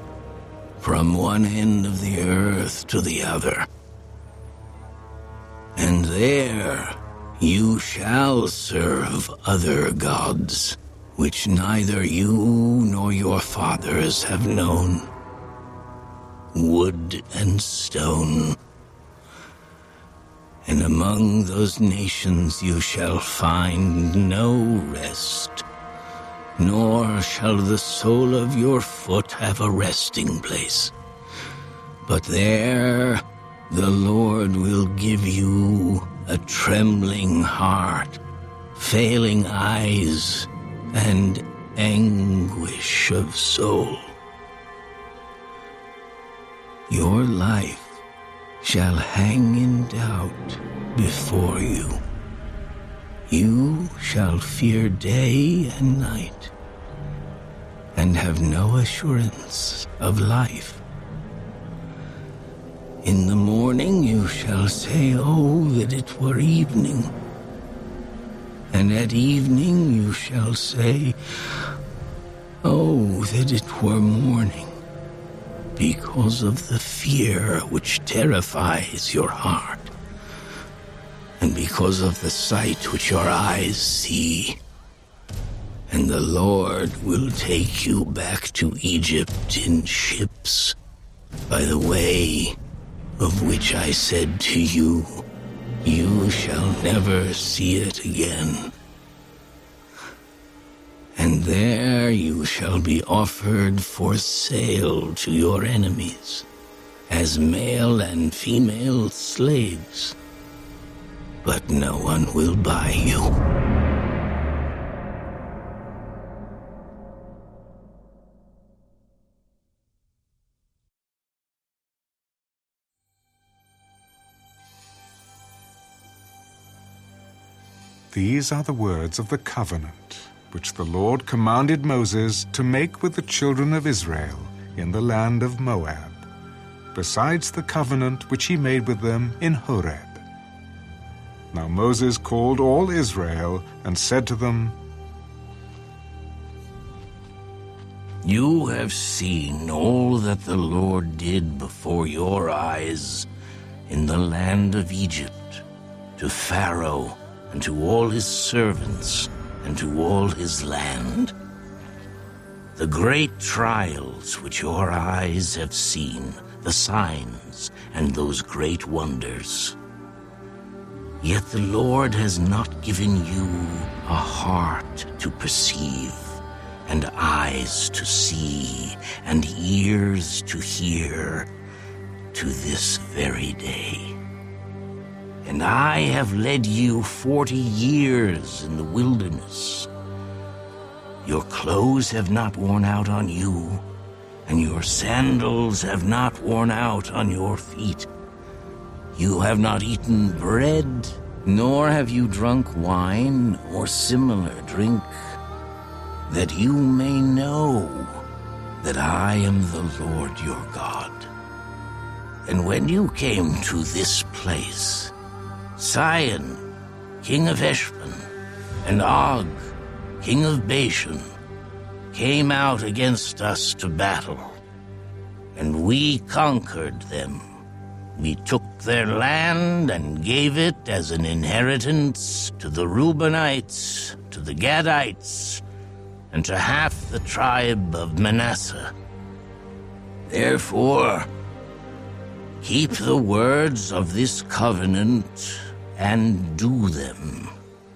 from one end of the earth to the other. And there you shall serve other gods, which neither you nor your fathers have known, wood and stone. And among those nations you shall find no rest, nor shall the sole of your foot have a resting place. But there the Lord will give you a trembling heart, failing eyes, and anguish of soul. Your life shall hang in doubt before you. You shall fear day and night, and have no assurance of life. In the morning you shall say, "Oh, that it were evening." And at evening you shall say, "Oh, that it were morning," because of the fear which terrifies your heart, and because of the sight which your eyes see. And the Lord will take you back to Egypt in ships, by the way of which I said to you, "You shall never see it again." And there you shall be offered for sale to your enemies, as male and female slaves, but no one will buy you. These are the words of the covenant which the Lord commanded Moses to make with the children of Israel in the land of Moab, besides the covenant which he made with them in Horeb. Now Moses called all Israel and said to them, You have seen all that the Lord did before your eyes in the land of Egypt, to Pharaoh and to all his servants and to all his land. The great trials which your eyes have seen, the signs and those great wonders. Yet the Lord has not given you a heart to perceive, and eyes to see, and ears to hear, to this very day. And I have led you 40 years in the wilderness. Your clothes have not worn out on you, and your sandals have not worn out on your feet. You have not eaten bread, nor have you drunk wine or similar drink, that you may know that I am the Lord your God. And when you came to this place, Sihon, king of Heshbon, and Og, king of Bashan, came out against us to battle, and we conquered them. We took their land and gave it as an inheritance to the Reubenites, to the Gadites, and to half the tribe of Manasseh. Therefore, keep the words of this covenant and do them,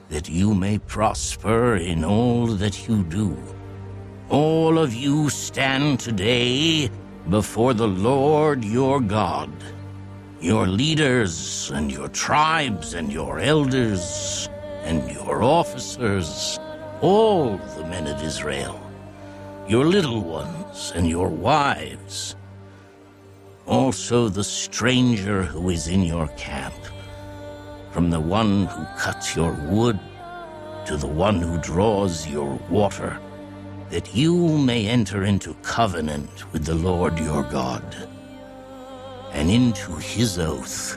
that you may prosper in all that you do. All of you stand today before the Lord your God, your leaders and your tribes and your elders and your officers, all the men of Israel, your little ones and your wives, also the stranger who is in your camp, from the one who cuts your wood to the one who draws your water, that you may enter into covenant with the Lord your God, and into his oath,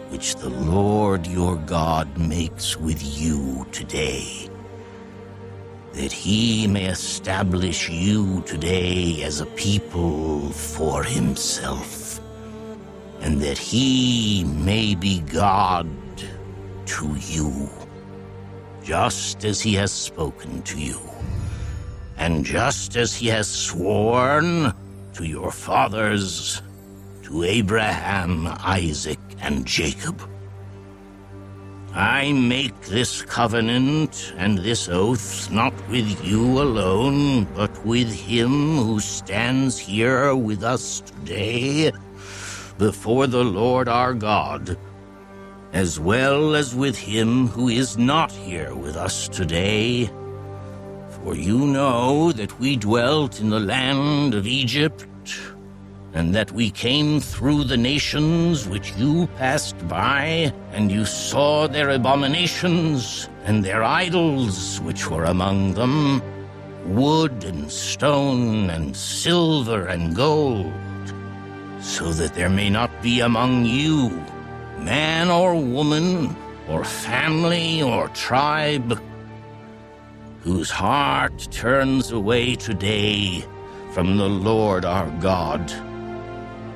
which the Lord your God makes with you today, that he may establish you today as a people for himself, and that he may be God to you, just as he has spoken to you, and just as he has sworn to your fathers, to Abraham, Isaac, and Jacob. I make this covenant and this oath not with you alone, but with him who stands here with us today before the Lord our God, as well as with him who is not here with us today. For you know that we dwelt in the land of Egypt, and that we came through the nations which you passed by, and you saw their abominations and their idols which were among them, wood and stone and silver and gold, so that there may not be among you man or woman or family or tribe whose heart turns away today from the Lord our God,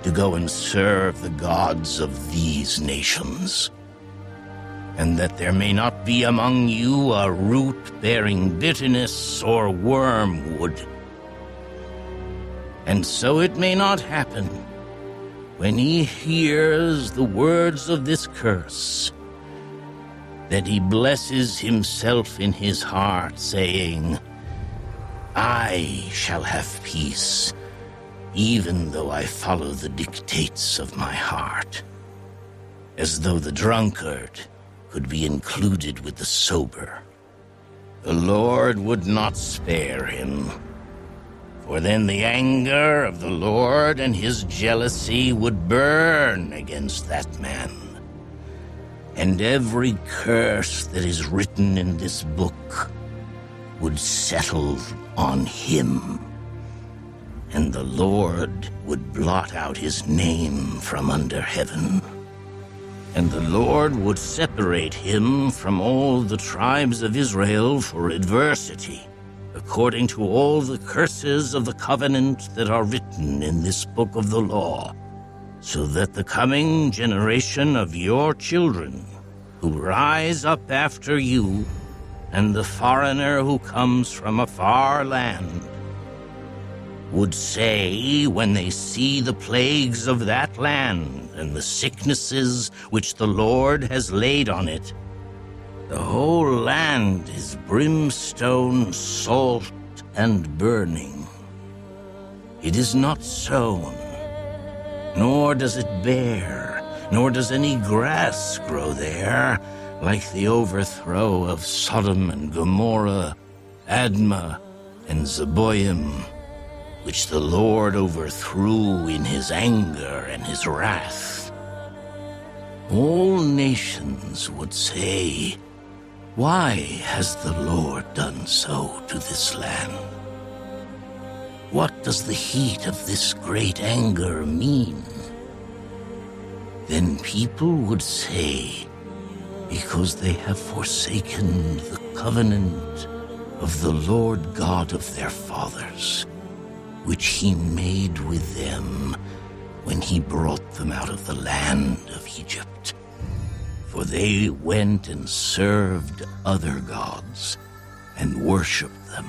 to go and serve the gods of these nations, and that there may not be among you a root bearing bitterness or wormwood. And so it may not happen, when he hears the words of this curse, that he blesses himself in his heart, saying, I shall have peace, even though I follow the dictates of my heart, as though the drunkard could be included with the sober. The Lord would not spare him, for then the anger of the Lord and his jealousy would burn against that man, and every curse that is written in this book would settle on him, and the Lord would blot out his name from under heaven. And the Lord would separate him from all the tribes of Israel for adversity, according to all the curses of the covenant that are written in this book of the law, so that the coming generation of your children, who rise up after you, and the foreigner who comes from a far land, would say, when they see the plagues of that land and the sicknesses which the Lord has laid on it, the whole land is brimstone, salt, and burning. It is not sown, nor does it bear, nor does any grass grow there, like the overthrow of Sodom and Gomorrah, Admah, and Zeboim, which the Lord overthrew in his anger and his wrath. All nations would say, "Why has the Lord done so to this land? What does the heat of this great anger mean?" Then people would say, "Because they have forsaken the covenant of the Lord God of their fathers, which he made with them when he brought them out of the land of Egypt. For they went and served other gods and worshipped them,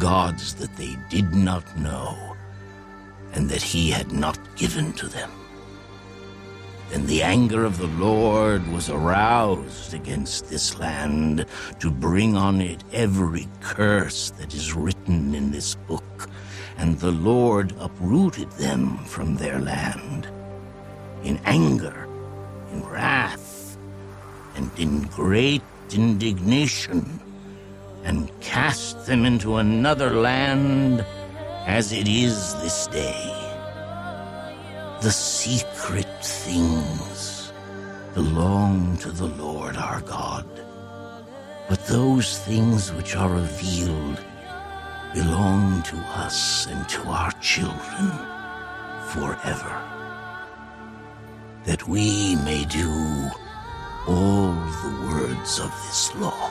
gods that they did not know and that he had not given to them. Then the anger of the Lord was aroused against this land to bring on it every curse that is written in this book, and the Lord uprooted them from their land in anger, in wrath, and in great indignation, and cast them into another land as it is this day. The secret things belong to the Lord our God, but those things which are revealed belong to us and to our children forever, that we may do all the words of this law."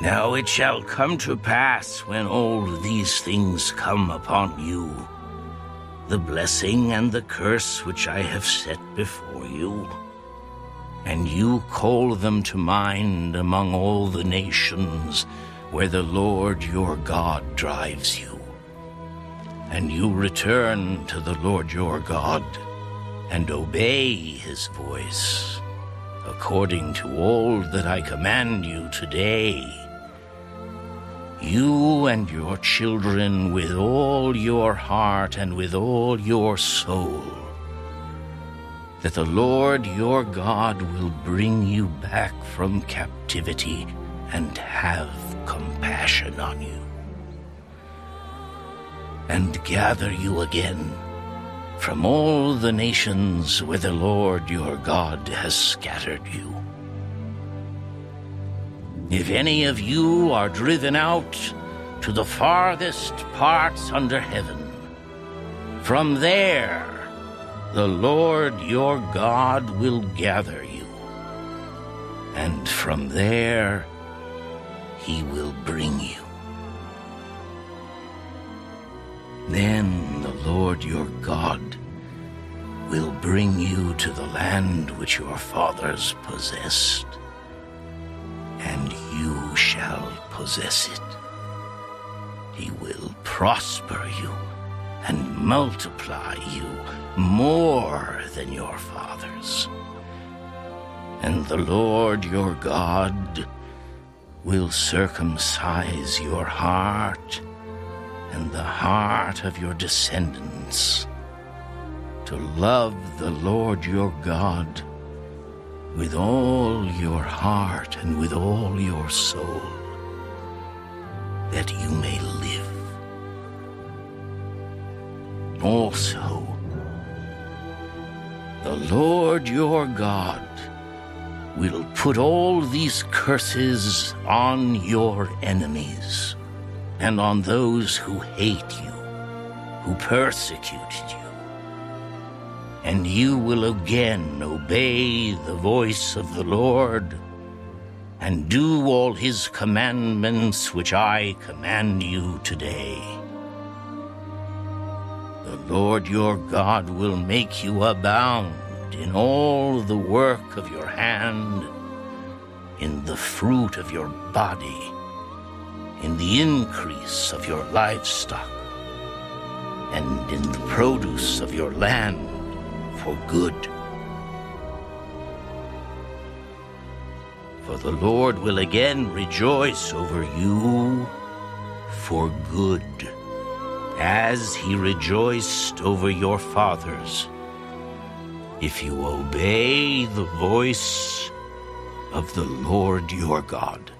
Now it shall come to pass, when all these things come upon you, the blessing and the curse which I have set before you, and you call them to mind among all the nations where the Lord your God drives you, and you return to the Lord your God and obey his voice, according to all that I command you today, you and your children with all your heart and with all your soul, that the Lord your God will bring you back from captivity and have compassion on you, and gather you again from all the nations where the Lord your God has scattered you. If any of you are driven out to the farthest parts under heaven, from there the Lord your God will gather you, and from there he will bring you. Then the Lord your God will bring you to the land which your fathers possessed, and you shall possess it. He will prosper you and multiply you more than your fathers. And the Lord your God will circumcise your heart and the heart of your descendants, to love the Lord your God with all your heart and with all your soul, that you may live. Also, the Lord your God will put all these curses on your enemies and on those who hate you, who persecuted you. And you will again obey the voice of the Lord and do all his commandments which I command you today. The Lord your God will make you abound in all the work of your hand, in the fruit of your body, in the increase of your livestock, and in the produce of your land for good. For the Lord will again rejoice over you for good, as he rejoiced over your fathers, if you obey the voice of the Lord your God,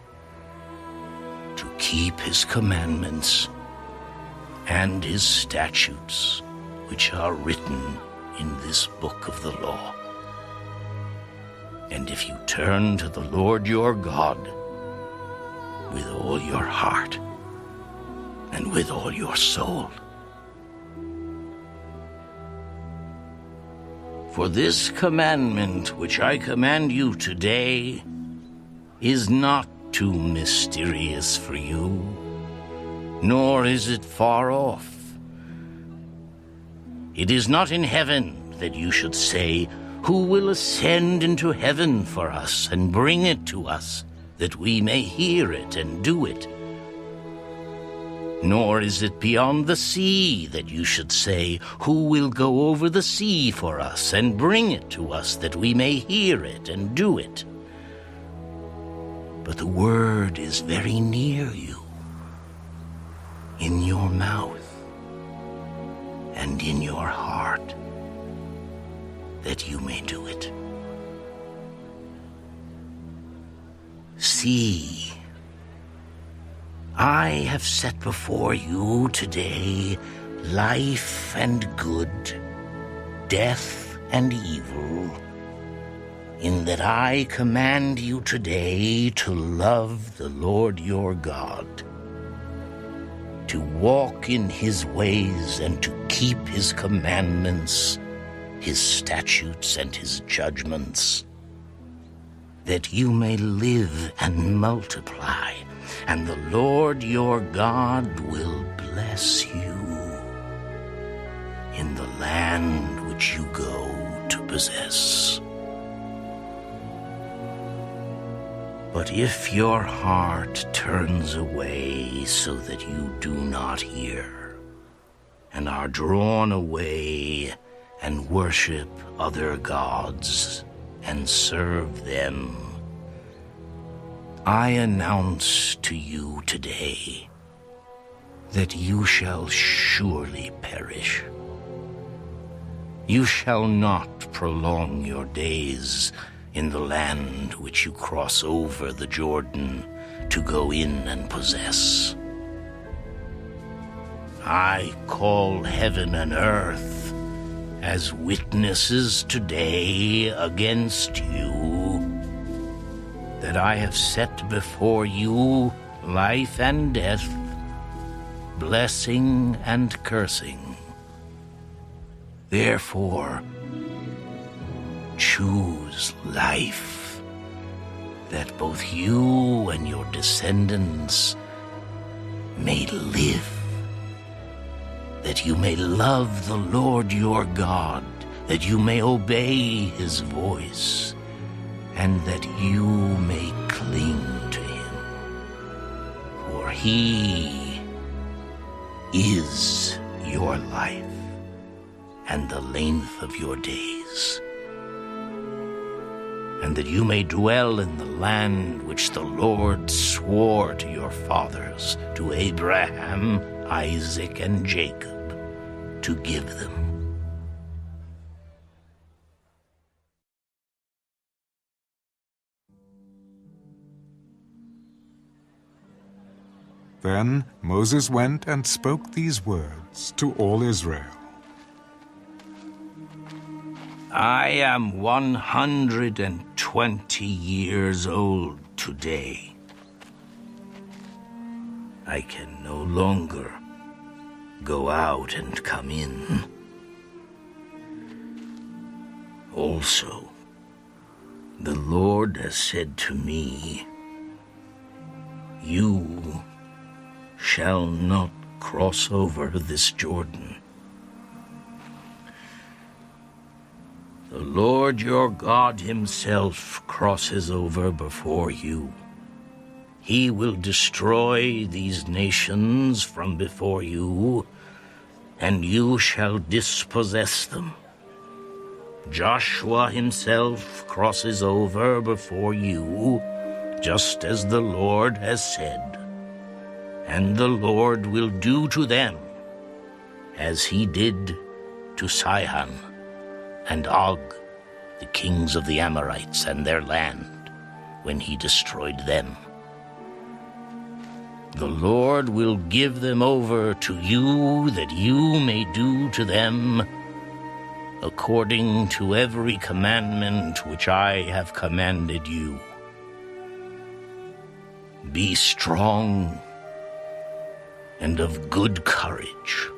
to keep his commandments and his statutes, which are written in this book of the law. And if you turn to the Lord your God with all your heart and with all your soul. For this commandment which I command you today is not too mysterious for you, nor is it far off. It is not in heaven that you should say, "Who will ascend into heaven for us and bring it to us, that we may hear it and do it?" Nor is it beyond the sea that you should say, "Who will go over the sea for us and bring it to us, that we may hear it and do it?" But the word is very near you, in your mouth and in your heart, that you may do it. See, I have set before you today life and good, death and evil, in that I command you today to love the Lord your God, to walk in his ways and to keep his commandments, his statutes and his judgments, that you may live and multiply, and the Lord your God will bless you in the land which you go to possess. But if your heart turns away so that you do not hear, and are drawn away and worship other gods and serve them, I announce to you today that you shall surely perish. You shall not prolong your days in the land which you cross over the Jordan to go in and possess. I call heaven and earth as witnesses today against you, that I have set before you life and death, blessing and cursing. Therefore, choose life, that both you and your descendants may live, that you may love the Lord your God, that you may obey his voice, and that you may cling to him. For he is your life and the length of your days. and that you may dwell in the land which the Lord swore to your fathers, to Abraham, Isaac, and Jacob, to give them. Then Moses went and spoke these words to all Israel. I am 120 years old today. I can no longer go out and come in. Also, the Lord has said to me, you shall not cross over this Jordan. The Lord your God himself crosses over before you. He will destroy these nations from before you, and you shall dispossess them. Joshua himself crosses over before you, just as the Lord has said. And the Lord will do to them as he did to Sihon and Og, the kings of the Amorites and their land, when he destroyed them. The Lord will give them over to you, that you may do to them according to every commandment which I have commanded you. Be strong and of good courage.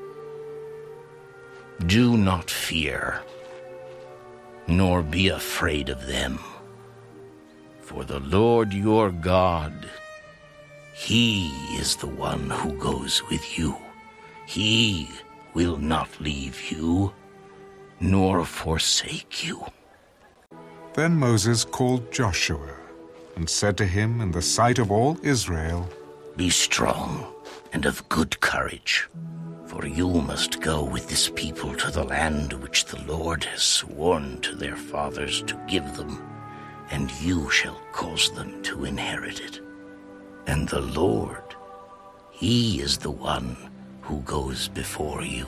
Do not fear, nor be afraid of them. For the Lord your God, he is the one who goes with you. He will not leave you, nor forsake you. Then Moses called Joshua and said to him in the sight of all Israel, Be strong and of good courage, for you must go with this people to the land which the Lord has sworn to their fathers to give them, and you shall cause them to inherit it. And the Lord, he is the one who goes before you.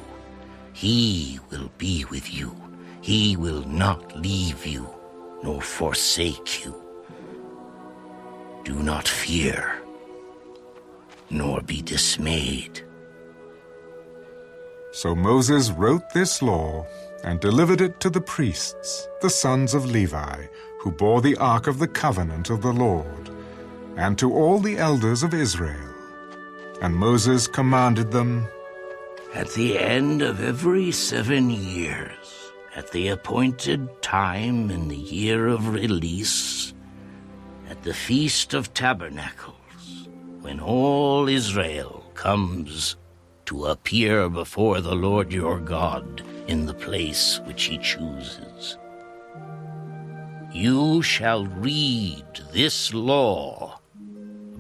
He will be with you. He will not leave you, nor forsake you. Do not fear, nor be dismayed. So Moses wrote this law and delivered it to the priests, the sons of Levi, who bore the ark of the covenant of the Lord, and to all the elders of Israel. And Moses commanded them, At the end of every 7 years, at the appointed time in the year of release, at the Feast of Tabernacles, when all Israel comes to appear before the Lord your God in the place which he chooses, you shall read this law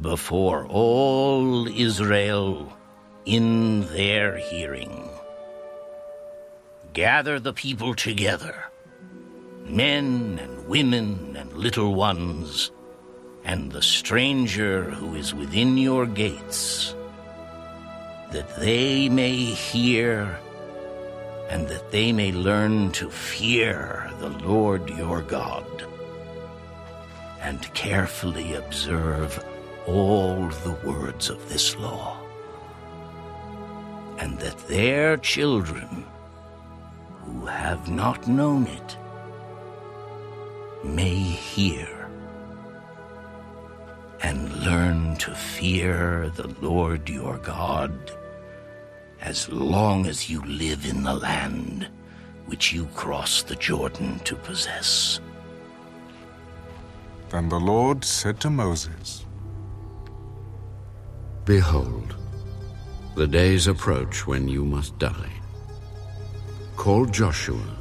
before all Israel in their hearing. Gather the people together, men and women and little ones, and the stranger who is within your gates, that they may hear and that they may learn to fear the Lord your God, and carefully observe all the words of this law, and that their children who have not known it may hear and learn to fear the Lord your God as long as you live in the land which you cross the Jordan to possess. Then the Lord said to Moses, Behold, the days approach when you must die. Call Joshua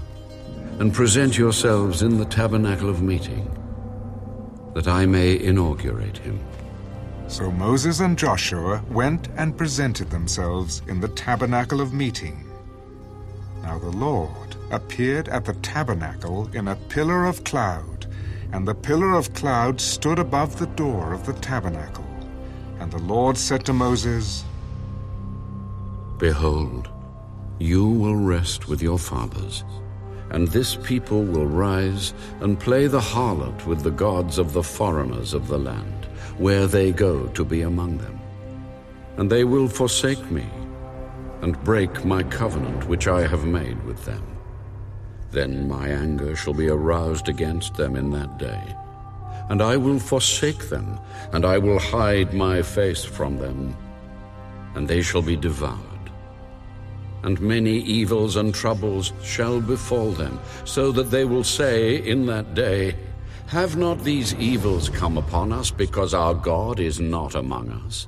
and present yourselves in the tabernacle of meeting, that I may inaugurate him. So Moses and Joshua went and presented themselves in the tabernacle of meeting. Now the Lord appeared at the tabernacle in a pillar of cloud, and the pillar of cloud stood above the door of the tabernacle. And the Lord said to Moses, Behold, you will rest with your fathers, and this people will rise and play the harlot with the gods of the foreigners of the land, where they go to be among them. And they will forsake me, and break my covenant which I have made with them. Then my anger shall be aroused against them in that day, and I will forsake them, and I will hide my face from them, and they shall be devoured. And many evils and troubles shall befall them, so that they will say in that day, Have not these evils come upon us, because our God is not among us?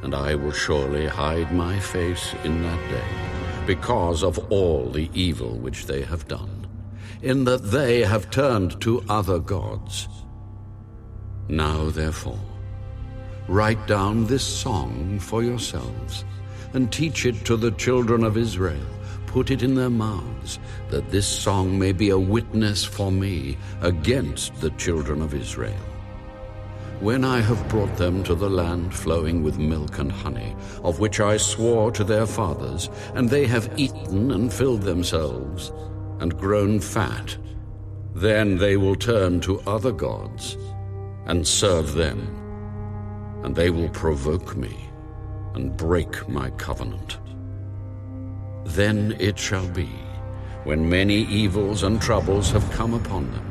And I will surely hide my face in that day, because of all the evil which they have done, in that they have turned to other gods. Now therefore, write down this song for yourselves, and teach it to the children of Israel. Put it in their mouths, that this song may be a witness for me against the children of Israel. When I have brought them to the land flowing with milk and honey, of which I swore to their fathers, and they have eaten and filled themselves, and grown fat, then they will turn to other gods and serve them, and they will provoke me and break my covenant. Then it shall be, when many evils and troubles have come upon them,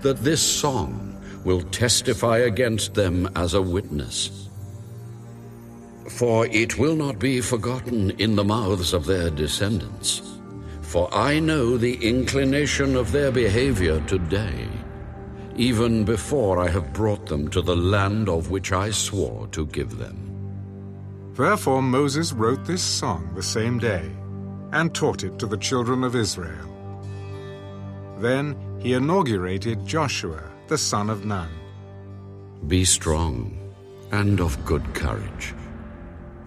that this song will testify against them as a witness. For it will not be forgotten in the mouths of their descendants. For I know the inclination of their behavior today, even before I have brought them to the land of which I swore to give them. Therefore Moses wrote this song the same day, and taught it to the children of Israel. Then he inaugurated Joshua, the son of Nun. Be strong and of good courage,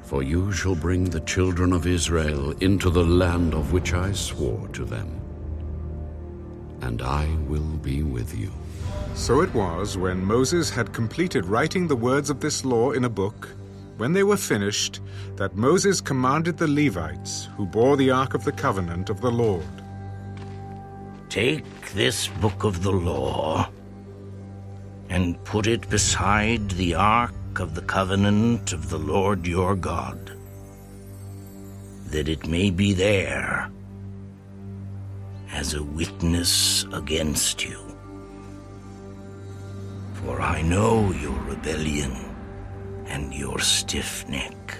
for you shall bring the children of Israel into the land of which I swore to them, and I will be with you. So it was, when Moses had completed writing the words of this law in a book, when they were finished, that Moses commanded the Levites, who bore the ark of the covenant of the Lord. Take this book of the law and put it beside the ark of the covenant of the Lord your God, that it may be there as a witness against you. For I know your rebellion and your stiff neck.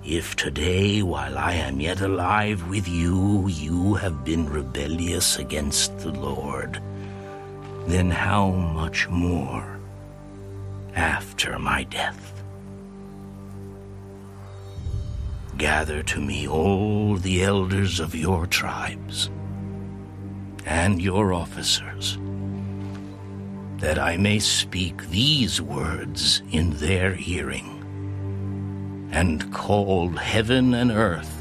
If today, while I am yet alive with you, you have been rebellious against the Lord, then how much more after my death? Gather to me all the elders of your tribes and your officers, that I may speak these words in their hearing, and call heaven and earth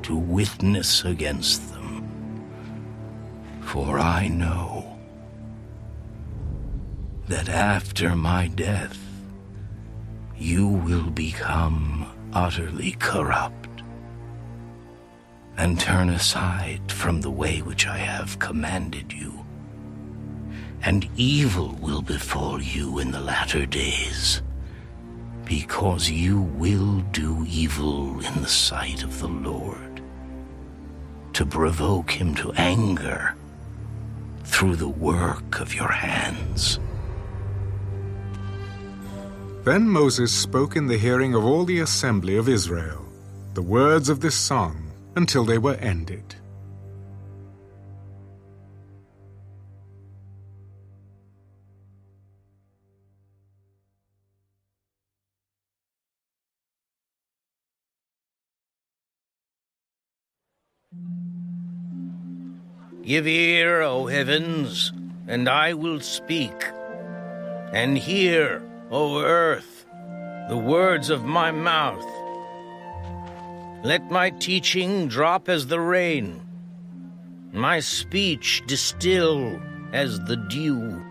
to witness against them. For I know that after my death you will become utterly corrupt, and turn aside from the way which I have commanded you. And evil will befall you in the latter days, because you will do evil in the sight of the Lord, to provoke him to anger through the work of your hands. Then Moses spoke in the hearing of all the assembly of Israel the words of this song until they were ended. Give ear, O heavens, and I will speak, and hear, O earth, the words of my mouth. Let my teaching drop as the rain, my speech distill as the dew,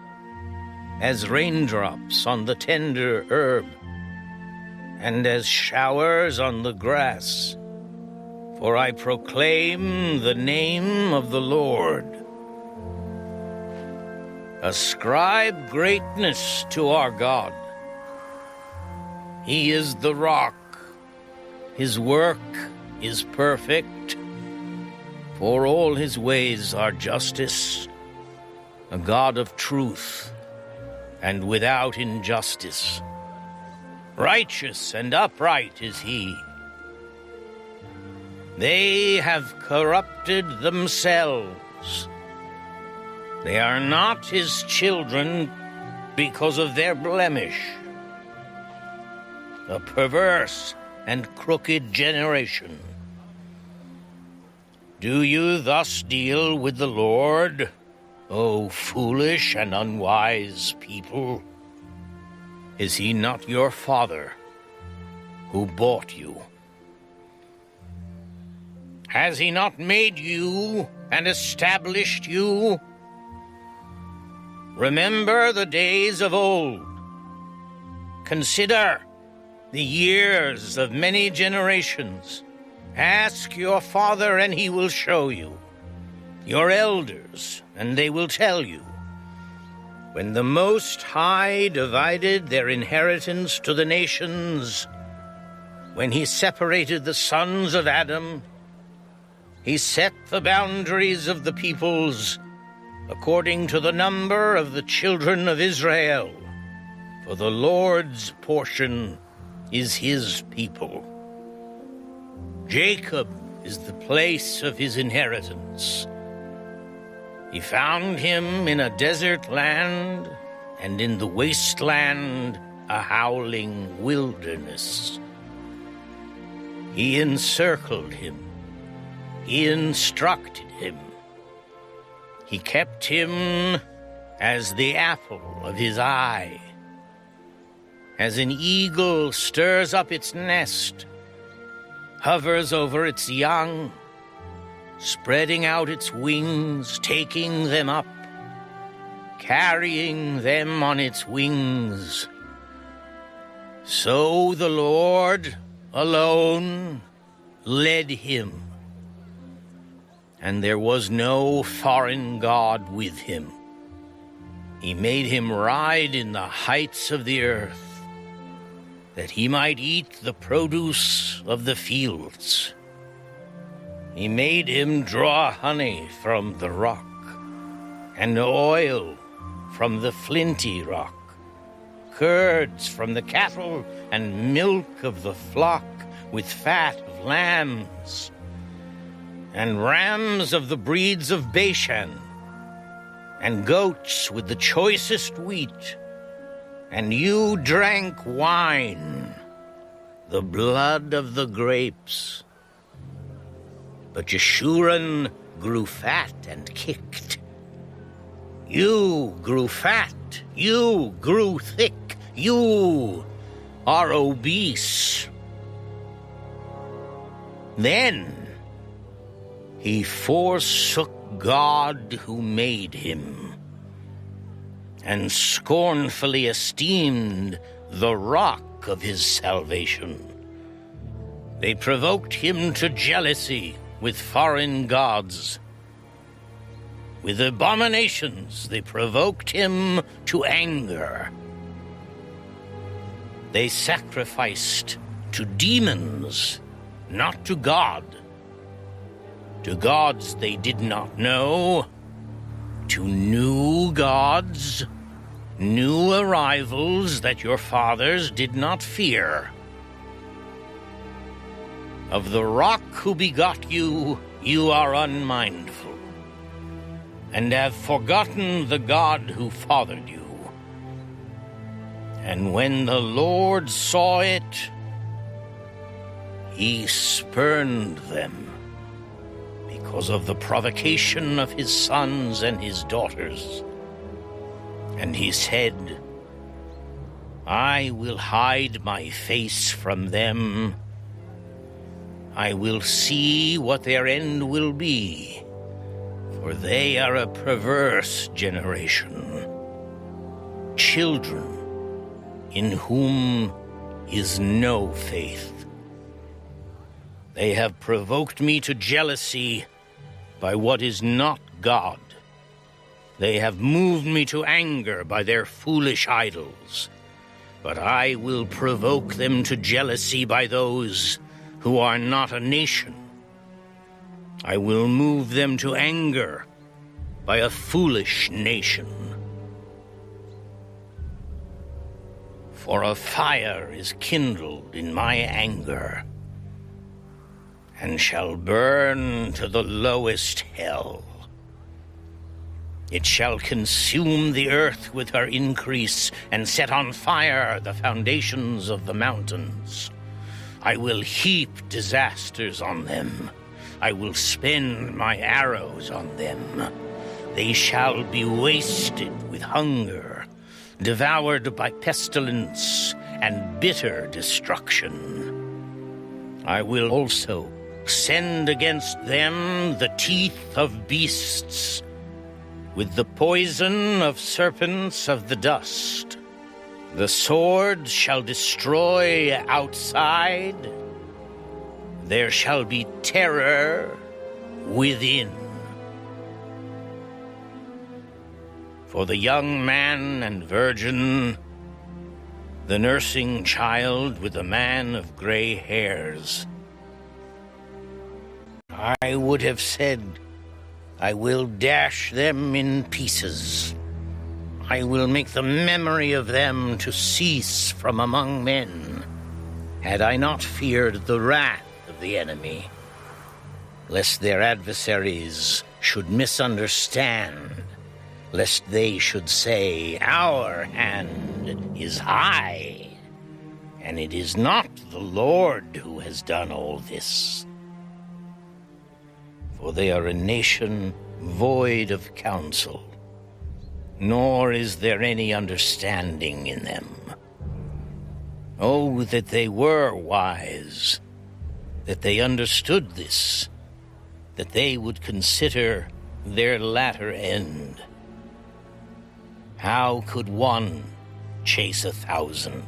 as raindrops on the tender herb, and as showers on the grass. For I proclaim the name of the Lord. Ascribe greatness to our God. He is the rock. His work is perfect, for all his ways are justice, a God of truth and without injustice. Righteous and upright is he. They have corrupted themselves. They are not his children because of their blemish. A perverse and crooked generation. Do you thus deal with the Lord, O foolish and unwise people? Is he not your father who bought you? Has he not made you and established you? Remember the days of old. Consider the years of many generations. Ask your father, and he will show you. Your elders, and they will tell you. When the Most High divided their inheritance to the nations, when he separated the sons of Adam, he set the boundaries of the peoples according to the number of the children of Israel, for the Lord's portion is his people. Jacob is the place of his inheritance. He found him in a desert land, and in the wasteland a howling wilderness. He encircled him. He instructed him. He kept him as the apple of his eye. As an eagle stirs up its nest, hovers over its young, spreading out its wings, taking them up, carrying them on its wings. So the Lord alone led him, and there was no foreign god with him. He made him ride in the heights of the earth, that he might eat the produce of the fields. He made him draw honey from the rock, and oil from the flinty rock, curds from the cattle, and milk of the flock, with fat of lambs, and rams of the breeds of Bashan, and goats with the choicest wheat. And you drank wine, the blood of the grapes. But Jeshurun grew fat and kicked. You grew fat, you grew thick, you are obese. Then he forsook God who made him, and scornfully esteemed the rock of his salvation. They provoked him to jealousy with foreign gods. With abominations they provoked him to anger. They sacrificed to demons, not to God. To gods they did not know, to new gods, new arrivals that your fathers did not fear. Of the rock who begot you, you are unmindful, and have forgotten the God who fathered you. And when the Lord saw it, he spurned them because of the provocation of his sons and his daughters. And he said, I will hide my face from them. I will see what their end will be, For they are a perverse generation, children in whom is no faith. They have provoked me to jealousy by what is not God. They have moved me to anger by their foolish idols. But I will provoke them to jealousy by those who are not a nation. I will move them to anger by a foolish nation. For a fire is kindled in my anger, and shall burn to the lowest hell. It shall consume the earth with her increase, and set on fire the foundations of the mountains. I will heap disasters on them. I will spend my arrows on them. They shall be wasted with hunger, devoured by pestilence and bitter destruction. I will also send against them the teeth of beasts, with the poison of serpents of the dust. The sword shall destroy outside. There shall be terror within. For the young man and virgin, the nursing child with a man of gray hairs, I would have said, I will dash them in pieces. I will make the memory of them to cease from among men, had I not feared the wrath of the enemy, lest their adversaries should misunderstand, lest they should say, our hand is high, and it is not the Lord who has done all this. For they are a nation void of counsel, nor is there any understanding in them. Oh, that they were wise, that they understood this, that they would consider their latter end. How could one chase 1,000,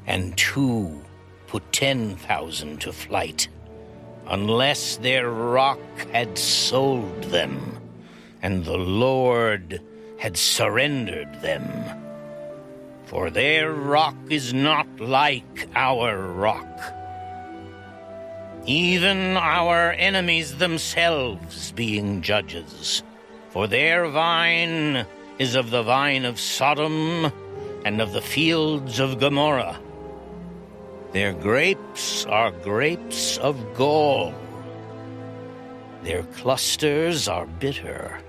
and two put 10,000 to flight, unless their rock had sold them, and the Lord had surrendered them? For their rock is not like our rock. Even our enemies themselves being judges. For their vine is of the vine of Sodom and of the fields of Gomorrah. Their grapes are grapes of gall. Their clusters are bitter.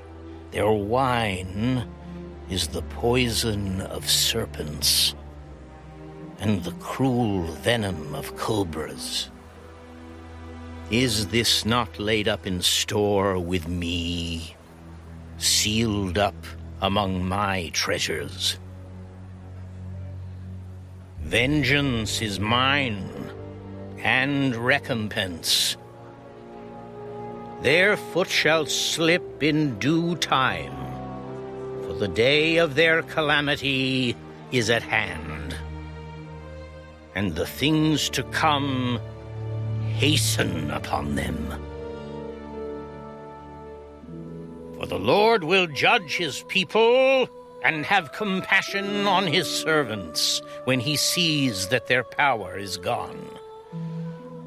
Their wine is the poison of serpents and the cruel venom of cobras. Is this not laid up in store with me, sealed up among my treasures? Vengeance is mine, and recompense. Their foot shall slip in due time, for the day of their calamity is at hand, and the things to come hasten upon them. For the Lord will judge his people and have compassion on his servants when he sees that their power is gone,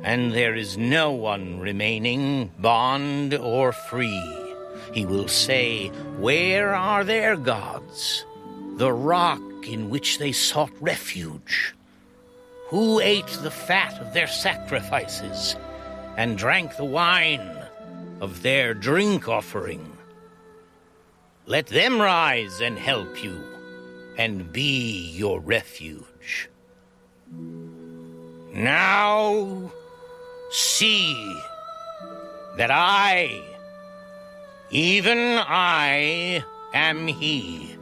and there is no one remaining, bond or free. He will say, where are their gods, the rock in which they sought refuge? Who ate the fat of their sacrifices and drank the wine of their drink offering? Let them rise and help you, and be your refuge. Now see that I, even I, am he,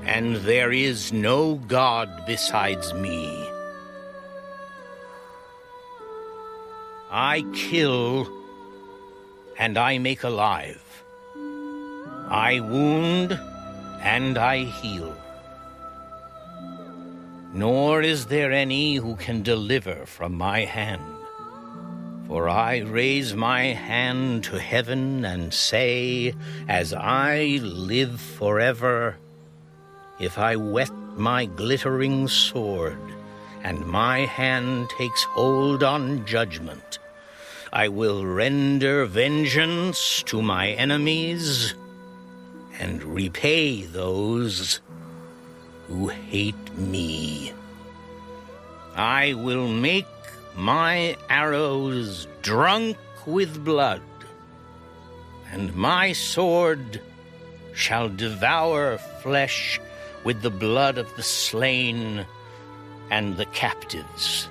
and there is no God besides me. I kill and I make alive. I wound, and I heal. Nor is there any who can deliver from my hand. For I raise my hand to heaven and say, as I live forever, if I whet my glittering sword, and my hand takes hold on judgment, I will render vengeance to my enemies and repay those who hate me. I will make my arrows drunk with blood, and my sword shall devour flesh with the blood of the slain and the captives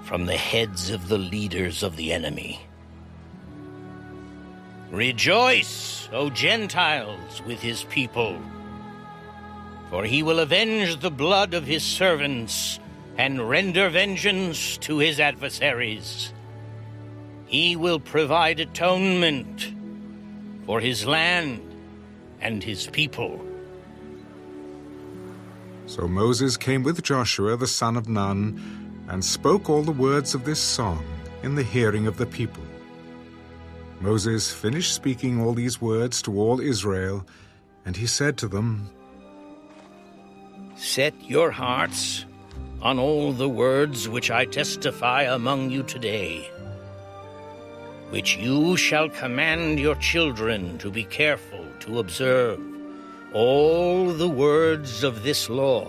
from the heads of the leaders of the enemy. Rejoice, O Gentiles, with his people, for he will avenge the blood of his servants and render vengeance to his adversaries. He will provide atonement for his land and his people. So Moses came with Joshua the son of Nun, and spoke all the words of this song in the hearing of the people. Moses finished speaking all these words to all Israel, and he said to them, Set your hearts on all the words which I testify among you today, which you shall command your children to be careful to observe all the words of this law.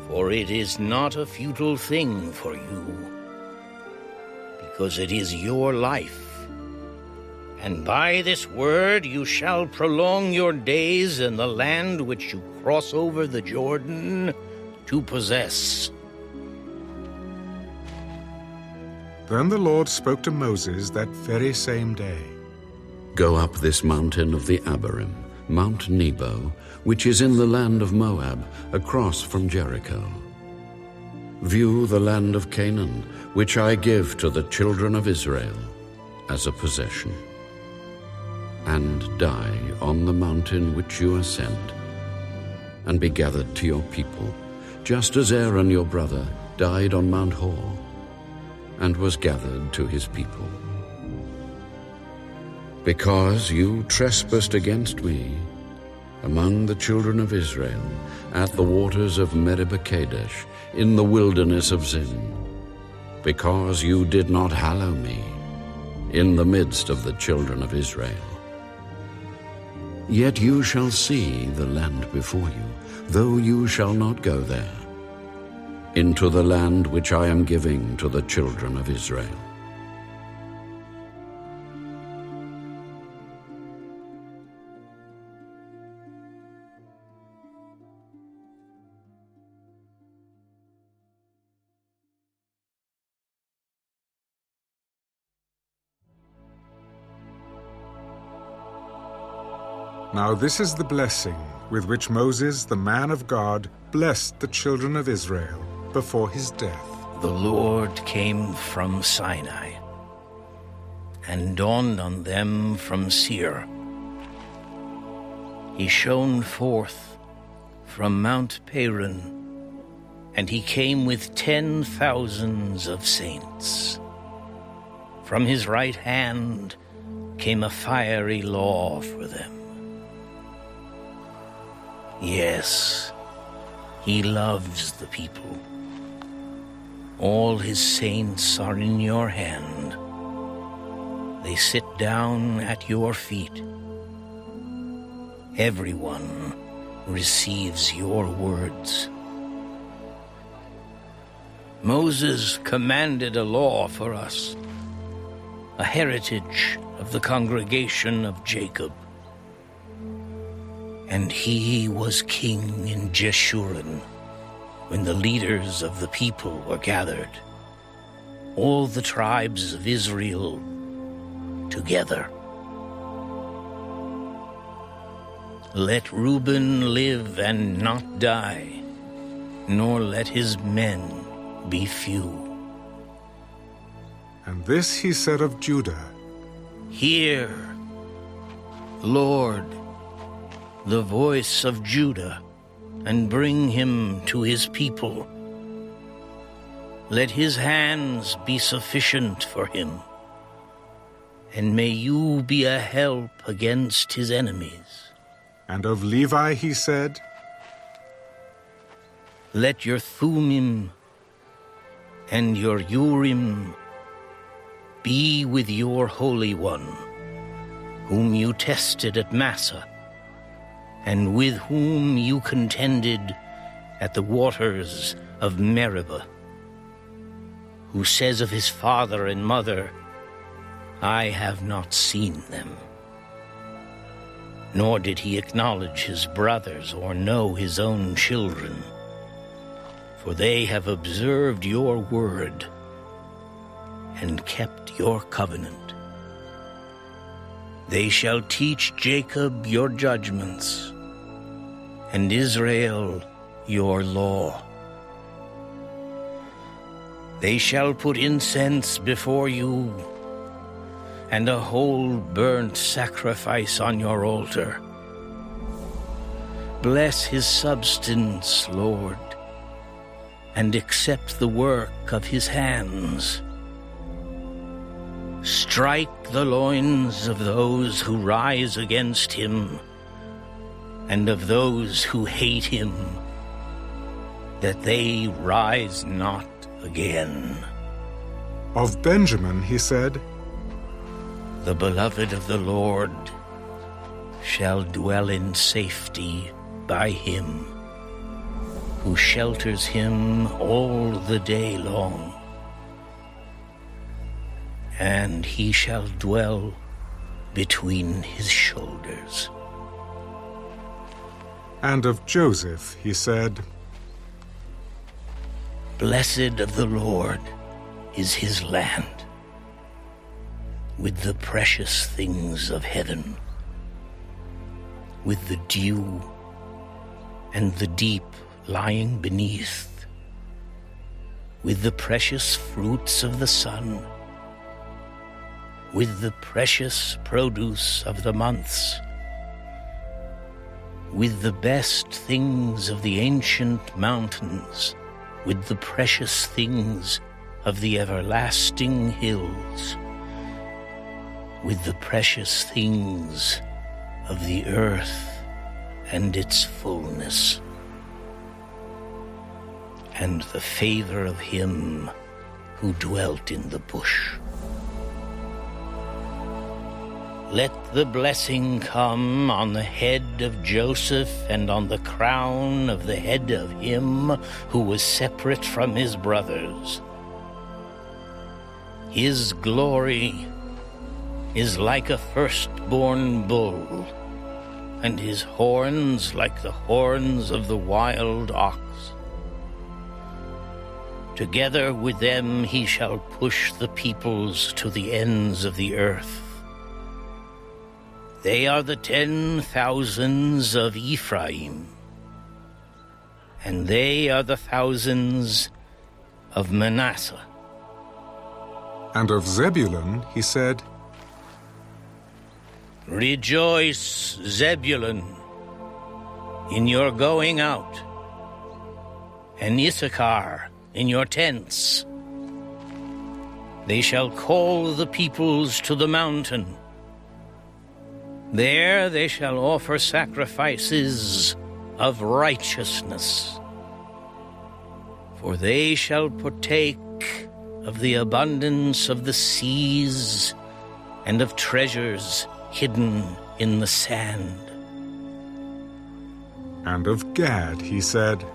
For it is not a futile thing for you, because it is your life. And by this word you shall prolong your days in the land which you cross over the Jordan to possess. Then the Lord spoke to Moses that very same day. Go up this mountain of the Abarim, Mount Nebo, which is in the land of Moab, across from Jericho. View the land of Canaan, which I give to the children of Israel as a possession. And die on the mountain which you ascend, and be gathered to your people, just as Aaron your brother died on Mount Hor, and was gathered to his people. Because you trespassed against me among the children of Israel at the waters of Meribah Kadesh in the wilderness of Zin, because you did not hallow me in the midst of the children of Israel. Yet you shall see the land before you, though you shall not go there, into the land which I am giving to the children of Israel. Now this is the blessing with which Moses, the man of God, blessed the children of Israel before his death. The Lord came from Sinai and dawned on them from Seir. He shone forth from Mount Paran, and he came with 10,000s of saints. From his right hand came a fiery law for them. Yes, he loves the people. All his saints are in your hand. They sit down at your feet. Everyone receives your words. Moses commanded a law for us, a heritage of the congregation of Jacob. And he was king in Jeshurun when the leaders of the people were gathered, all the tribes of Israel together. Let Reuben live and not die, nor let his men be few. And this he said of Judah, Hear, Lord, the voice of Judah, and bring him to his people. Let his hands be sufficient for him, and may you be a help against his enemies. And of Levi he said, Let your Thummim and your Urim be with your Holy One, whom you tested at Massah, and with whom you contended at the waters of Meribah, who says of his father and mother, I have not seen them. Nor did he acknowledge his brothers or know his own children, for they have observed your word and kept your covenant. They shall teach Jacob your judgments, and Israel your law. They shall put incense before you, and a whole burnt sacrifice on your altar. Bless his substance, Lord, and accept the work of his hands. Strike the loins of those who rise against him, and of those who hate him, that they rise not again. Of Benjamin he said, The beloved of the Lord shall dwell in safety by him, who shelters him all the day long. And he shall dwell between his shoulders. And of Joseph he said, Blessed of the Lord is his land, with the precious things of heaven, with the dew and the deep lying beneath, with the precious fruits of the sun, with the precious produce of the months, with the best things of the ancient mountains, with the precious things of the everlasting hills, with the precious things of the earth and its fullness, and the favor of him who dwelt in the bush. Let the blessing come on the head of Joseph and on the crown of the head of him who was separate from his brothers. His glory is like a firstborn bull, and his horns like the horns of the wild ox. Together with them he shall push the peoples to the ends of the earth. They are the 10,000s of Ephraim, and they are the thousands of Manasseh. And of Zebulun he said, Rejoice, Zebulun, in your going out, and Issachar in your tents. They shall call the peoples to the mountain. There they shall offer sacrifices of righteousness, for they shall partake of the abundance of the seas and of treasures hidden in the sand. And of Gad he said,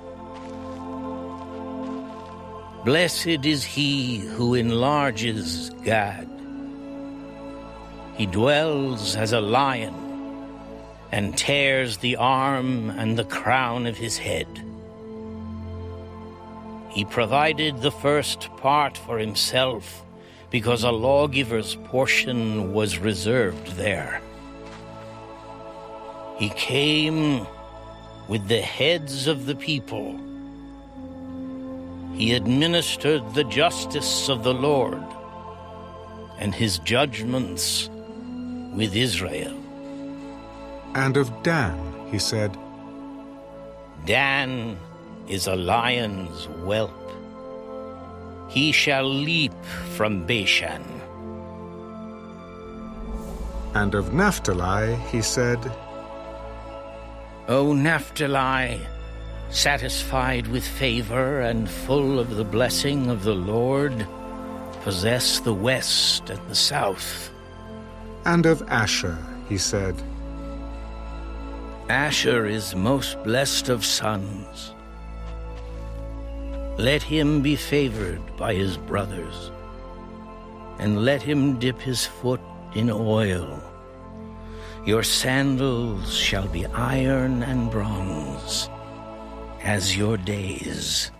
Blessed is he who enlarges Gad. He dwells as a lion and tears the arm and the crown of his head. He provided the first part for himself because a lawgiver's portion was reserved there. He came with the heads of the people. He administered the justice of the Lord, and his judgments with Israel. And of Dan he said, Dan is a lion's whelp. He shall leap from Bashan. And of Naphtali he said, O Naphtali, satisfied with favor and full of the blessing of the Lord, possess the west and the south. And of Asher he said, Asher is most blessed of sons. Let him be favored by his brothers, and let him dip his foot in oil. Your sandals shall be iron and bronze. As your days,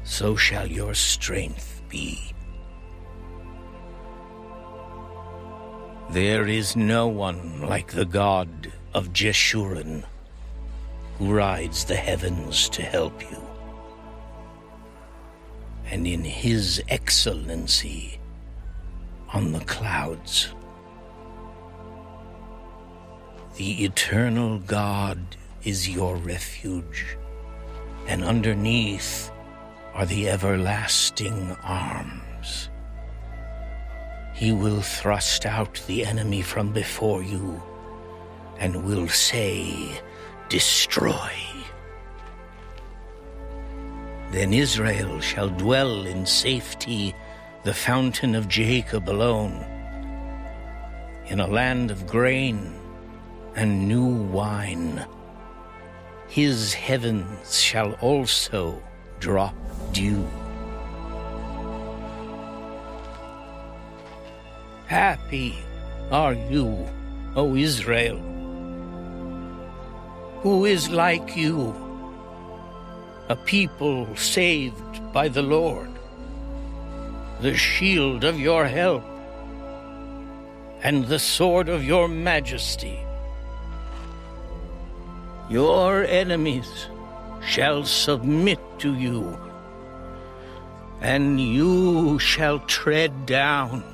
so shall your strength be. There is no one like the God of Jeshurun, who rides the heavens to help you. And in his excellency on the clouds, the eternal God is your refuge, and underneath are the everlasting arms. He will thrust out the enemy from before you, and will say, Destroy. Then Israel shall dwell in safety, the fountain of Jacob alone, in a land of grain and new wine. His heavens shall also drop dew. Happy are you, O Israel. Who is like you, a people saved by the Lord, the shield of your help, and the sword of your majesty? Your enemies shall submit to you, and you shall tread down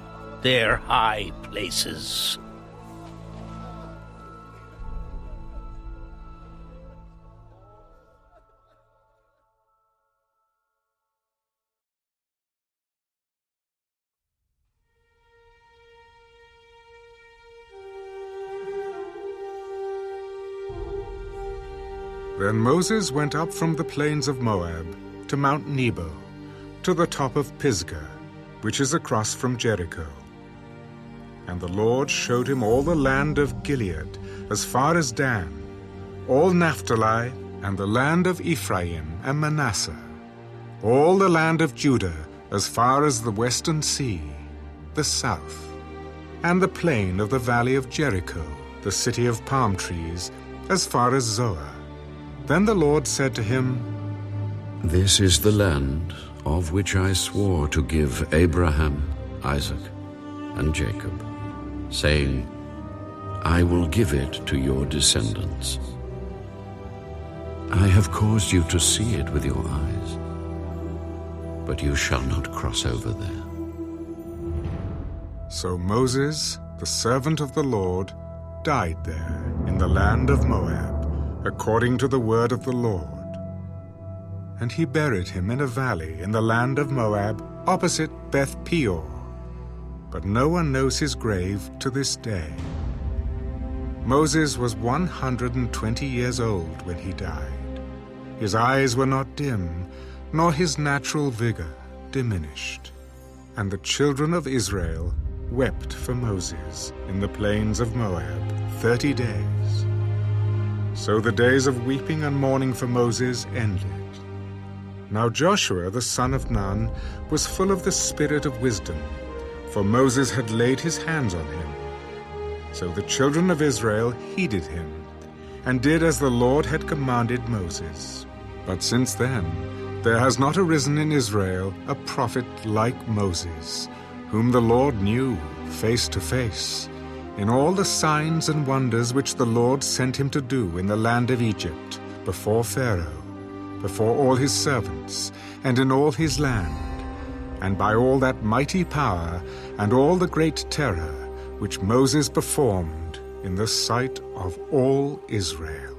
their high places. Then Moses went up from the plains of Moab to Mount Nebo, to the top of Pisgah, which is across from Jericho. And the Lord showed him all the land of Gilead, as far as Dan, all Naphtali, and the land of Ephraim and Manasseh, all the land of Judah, as far as the western sea, the south, and the plain of the valley of Jericho, the city of palm trees, as far as Zoar. Then the Lord said to him, This is the land of which I swore to give Abraham, Isaac, and Jacob, saying, I will give it to your descendants. I have caused you to see it with your eyes, but you shall not cross over there. So Moses, the servant of the Lord, died there in the land of Moab, according to the word of the Lord. And he buried him in a valley in the land of Moab, opposite Beth Peor. But no one knows his grave to this day. Moses was 120 years old when he died. His eyes were not dim, nor his natural vigor diminished. And the children of Israel wept for Moses in the plains of Moab 30 days. So the days of weeping and mourning for Moses ended. Now Joshua the son of Nun was full of the spirit of wisdom, for Moses had laid his hands on him. So the children of Israel heeded him, and did as the Lord had commanded Moses. But since then there has not arisen in Israel a prophet like Moses, whom the Lord knew face to face, in all the signs and wonders which the Lord sent him to do in the land of Egypt, before Pharaoh, before all his servants, and in all his land, and by all that mighty power and all the great terror which Moses performed in the sight of all Israel.